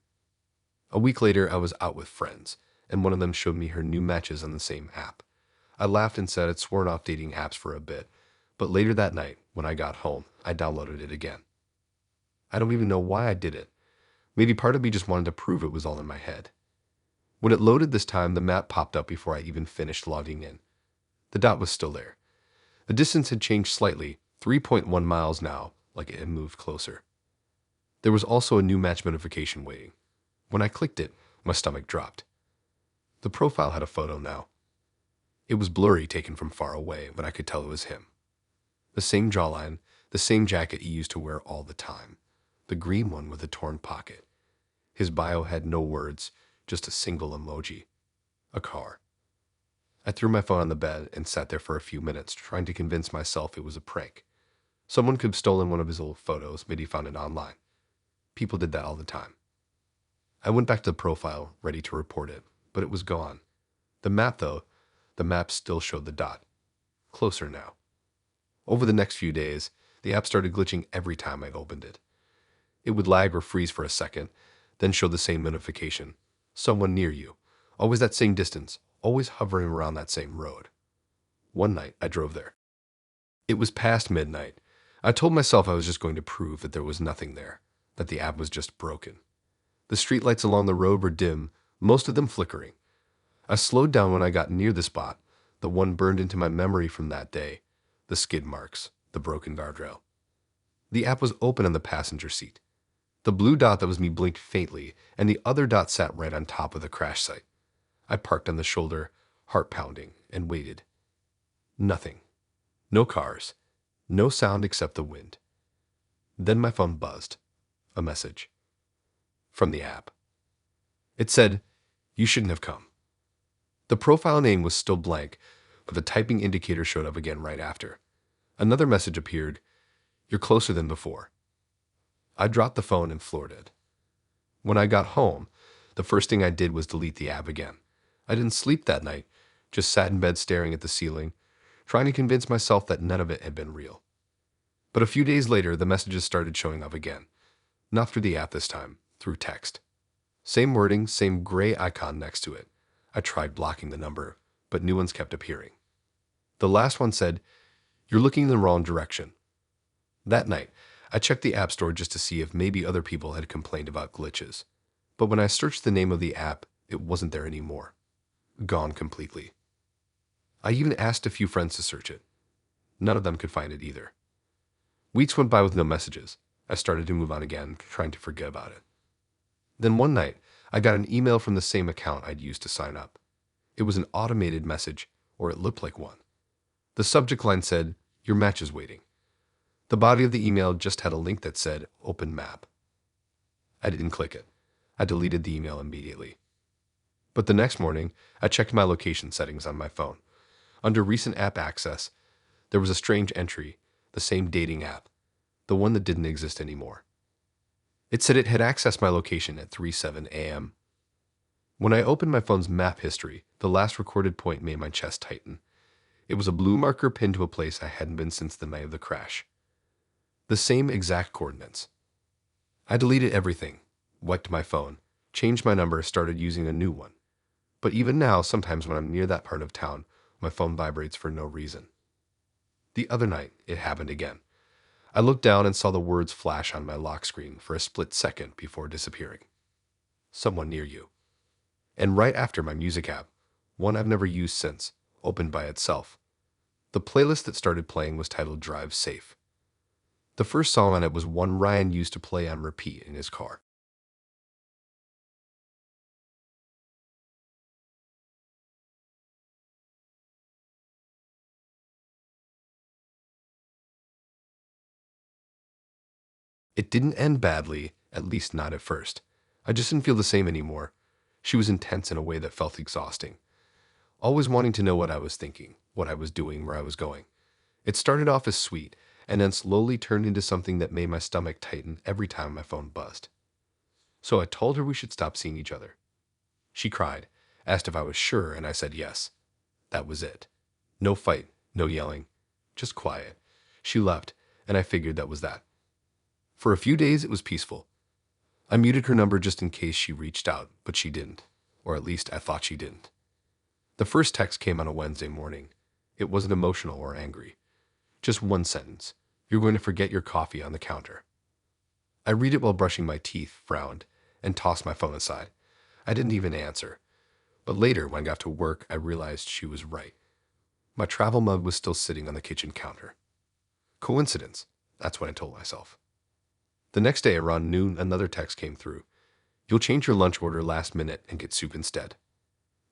A week later, I was out with friends, and one of them showed me her new matches on the same app. I laughed and said I'd sworn off dating apps for a bit, but later that night, when I got home, I downloaded it again. I don't even know why I did it. Maybe part of me just wanted to prove it was all in my head. When it loaded this time, the map popped up before I even finished logging in. The dot was still there. The distance had changed slightly, 3.1 miles now, like it had moved closer. There was also a new match notification waiting. When I clicked it, my stomach dropped. The profile had a photo now. It was blurry, taken from far away, but I could tell it was him. The same jawline, the same jacket he used to wear all the time. The green one with a torn pocket. His bio had no words, just a single emoji. A car. I threw my phone on the bed and sat there for a few minutes, trying to convince myself it was a prank. Someone could have stolen one of his old photos, maybe found it online. People did that all the time. I went back to the profile, ready to report it, but it was gone. The map, though, the map still showed the dot. Closer now. Over the next few days, the app started glitching every time I opened it. It would lag or freeze for a second, then show the same notification. Someone near you. Always that same distance, always hovering around that same road. One night, I drove there. It was past midnight. I told myself I was just going to prove that there was nothing there, that the app was just broken. The streetlights along the road were dim, most of them flickering. I slowed down when I got near the spot, the one burned into my memory from that day, the skid marks, the broken guardrail. The app was open on the passenger seat. The blue dot that was me blinked faintly, and the other dot sat right on top of the crash site. I parked on the shoulder, heart pounding, and waited. Nothing. No cars. No sound except the wind. Then my phone buzzed. A message. From the app. It said, "You shouldn't have come." The profile name was still blank, but the typing indicator showed up again right after. Another message appeared. "You're closer than before." I dropped the phone and floored it. When I got home, the first thing I did was delete the app again. I didn't sleep that night, just sat in bed staring at the ceiling, trying to convince myself that none of it had been real. But a few days later, the messages started showing up again. Not through the app this time, through text. Same wording, same gray icon next to it. I tried blocking the number, but new ones kept appearing. The last one said, "You're looking in the wrong direction." That night, I checked the App Store just to see if maybe other people had complained about glitches. But when I searched the name of the app, it wasn't there anymore. Gone completely. I even asked a few friends to search it. None of them could find it either. Weeks went by with no messages. I started to move on again, trying to forget about it. Then one night, I got an email from the same account I'd used to sign up. It was an automated message, or it looked like one. The subject line said, "Your match is waiting." The body of the email just had a link that said, "Open map." I didn't click it. I deleted the email immediately. But the next morning, I checked my location settings on my phone. Under recent app access, there was a strange entry, the same dating app, the one that didn't exist anymore. It said it had accessed my location at 3:07 a.m. When I opened my phone's map history, the last recorded point made my chest tighten. It was a blue marker pinned to a place I hadn't been since the night of the crash. The same exact coordinates. I deleted everything, wiped my phone, changed my number, started using a new one. But even now, sometimes when I'm near that part of town, my phone vibrates for no reason. The other night, it happened again. I looked down and saw the words flash on my lock screen for a split second before disappearing. Someone near you. And right after my music app, one I've never used since, opened by itself. The playlist that started playing was titled Drive Safe. The first song on it was one Ryan used to play on repeat in his car. It didn't end badly, at least not at first. I just didn't feel the same anymore. She was intense in a way that felt exhausting. Always wanting to know what I was thinking, what I was doing, where I was going. It started off as sweet, and then slowly turned into something that made my stomach tighten every time my phone buzzed. So I told her we should stop seeing each other. She cried, asked if I was sure, and I said yes. That was it. No fight, no yelling, just quiet. She left, and I figured that was that. For a few days, it was peaceful. I muted her number just in case she reached out, but she didn't. Or at least I thought she didn't. The first text came on a Wednesday morning. It wasn't emotional or angry. Just one sentence. You're going to forget your coffee on the counter. I read it while brushing my teeth, frowned, and tossed my phone aside. I didn't even answer. But later, when I got to work, I realized she was right. My travel mug was still sitting on the kitchen counter. Coincidence, that's what I told myself. The next day around noon, another text came through. You'll change your lunch order last minute and get soup instead.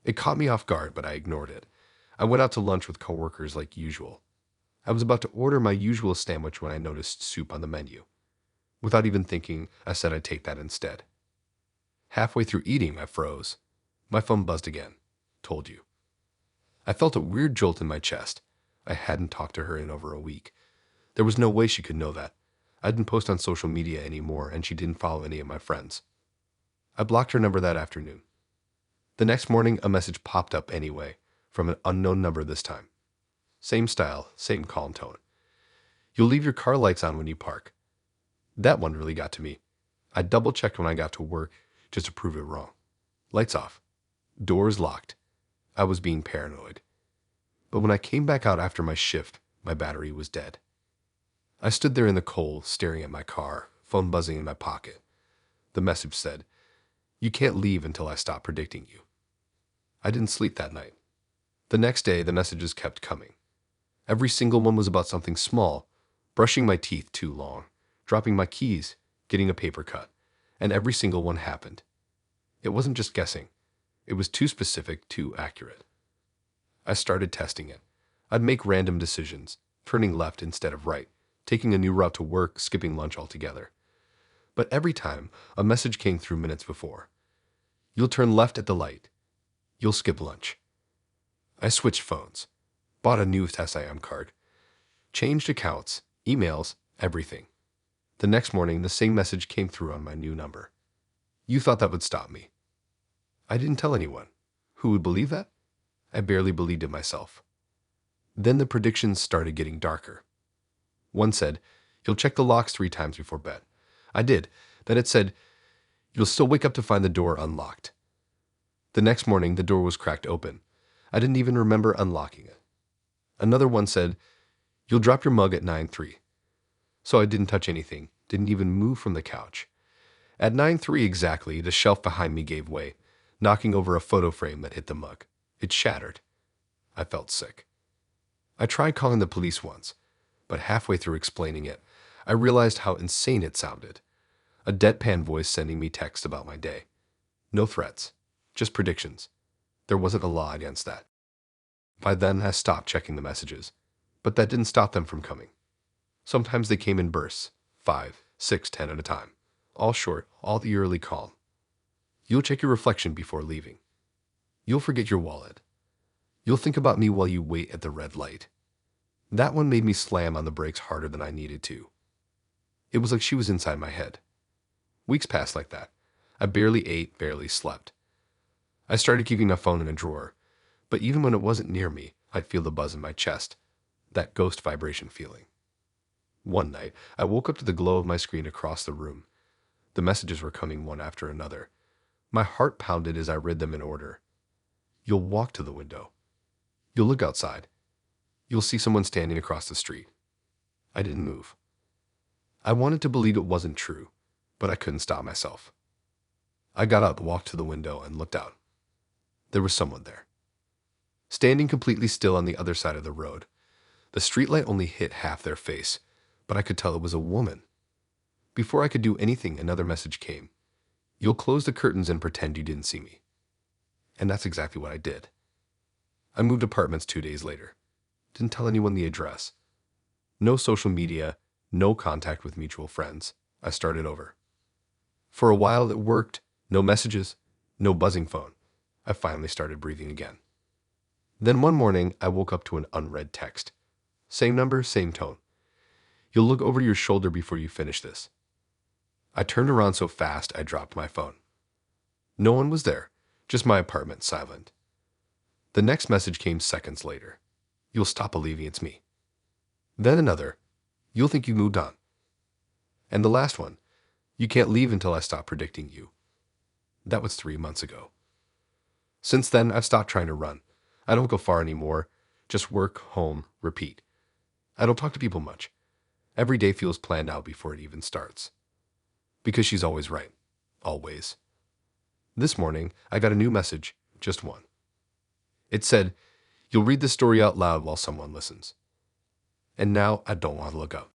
It caught me off guard, but I ignored it. I went out to lunch with coworkers like usual. I was about to order my usual sandwich when I noticed soup on the menu. Without even thinking, I said I'd take that instead. Halfway through eating, I froze. My phone buzzed again. Told you. I felt a weird jolt in my chest. I hadn't talked to her in over a week. There was no way she could know that. I didn't post on social media anymore, and she didn't follow any of my friends. I blocked her number that afternoon. The next morning, a message popped up anyway, from an unknown number this time. Same style, same calm tone. You'll leave your car lights on when you park. That one really got to me. I double-checked when I got to work just to prove it wrong. Lights off. Doors locked. I was being paranoid. But when I came back out after my shift, my battery was dead. I stood there in the cold, staring at my car, phone buzzing in my pocket. The message said, "You can't leave until I stop predicting you." I didn't sleep that night. The next day, the messages kept coming. Every single one was about something small, brushing my teeth too long, dropping my keys, getting a paper cut, and every single one happened. It wasn't just guessing. It was too specific, too accurate. I started testing it. I'd make random decisions, turning left instead of right, taking a new route to work, skipping lunch altogether. But every time, a message came through minutes before. You'll turn left at the light. You'll skip lunch. I switched phones, bought a new SIM card, changed accounts, emails, everything. The next morning, the same message came through on my new number. You thought that would stop me. I didn't tell anyone. Who would believe that? I barely believed it myself. Then the predictions started getting darker. One said, you'll check the locks 3 times before bed. I did. Then it said, you'll still wake up to find the door unlocked. The next morning, the door was cracked open. I didn't even remember unlocking it. Another one said, you'll drop your mug at 9:03. So I didn't touch anything, didn't even move from the couch. At 9:03 exactly, the shelf behind me gave way, knocking over a photo frame that hit the mug. It shattered. I felt sick. I tried calling the police once, but halfway through explaining it, I realized how insane it sounded. A deadpan voice sending me texts about my day. No threats, just predictions. There wasn't a law against that. By then, I stopped checking the messages, but that didn't stop them from coming. Sometimes they came in bursts, 5, 6, 10 at a time. All short, all eerily calm. You'll check your reflection before leaving. You'll forget your wallet. You'll think about me while you wait at the red light. That one made me slam on the brakes harder than I needed to. It was like she was inside my head. Weeks passed like that. I barely ate, barely slept. I started keeping my phone in a drawer, but even when it wasn't near me, I'd feel the buzz in my chest, that ghost vibration feeling. One night, I woke up to the glow of my screen across the room. The messages were coming one after another. My heart pounded as I read them in order. You'll walk to the window. You'll look outside. You'll see someone standing across the street. I didn't move. I wanted to believe it wasn't true, but I couldn't stop myself. I got up, walked to the window, and looked out. There was someone there. Standing completely still on the other side of the road. The streetlight only hit half their face, but I could tell it was a woman. Before I could do anything, another message came. You'll close the curtains and pretend you didn't see me. And that's exactly what I did. I moved apartments 2 days later. Didn't tell anyone the address. No social media, no contact with mutual friends. I started over. For a while it worked. No messages, no buzzing phone. I finally started breathing again. Then one morning I woke up to an unread text. Same number, same tone. You'll look over your shoulder before you finish this. I turned around so fast I dropped my phone. No one was there, just my apartment silent. The next message came seconds later. You'll stop believing it's me. Then another. You'll think you moved on. And the last one. You can't leave until I stop predicting you. That was 3 months ago. Since then, I've stopped trying to run. I don't go far anymore. Just work, home, repeat. I don't talk to people much. Every day feels planned out before it even starts. Because she's always right. Always. This morning, I got a new message, just one. It said, "You'll read this story out loud while someone listens." And now I don't want to look up.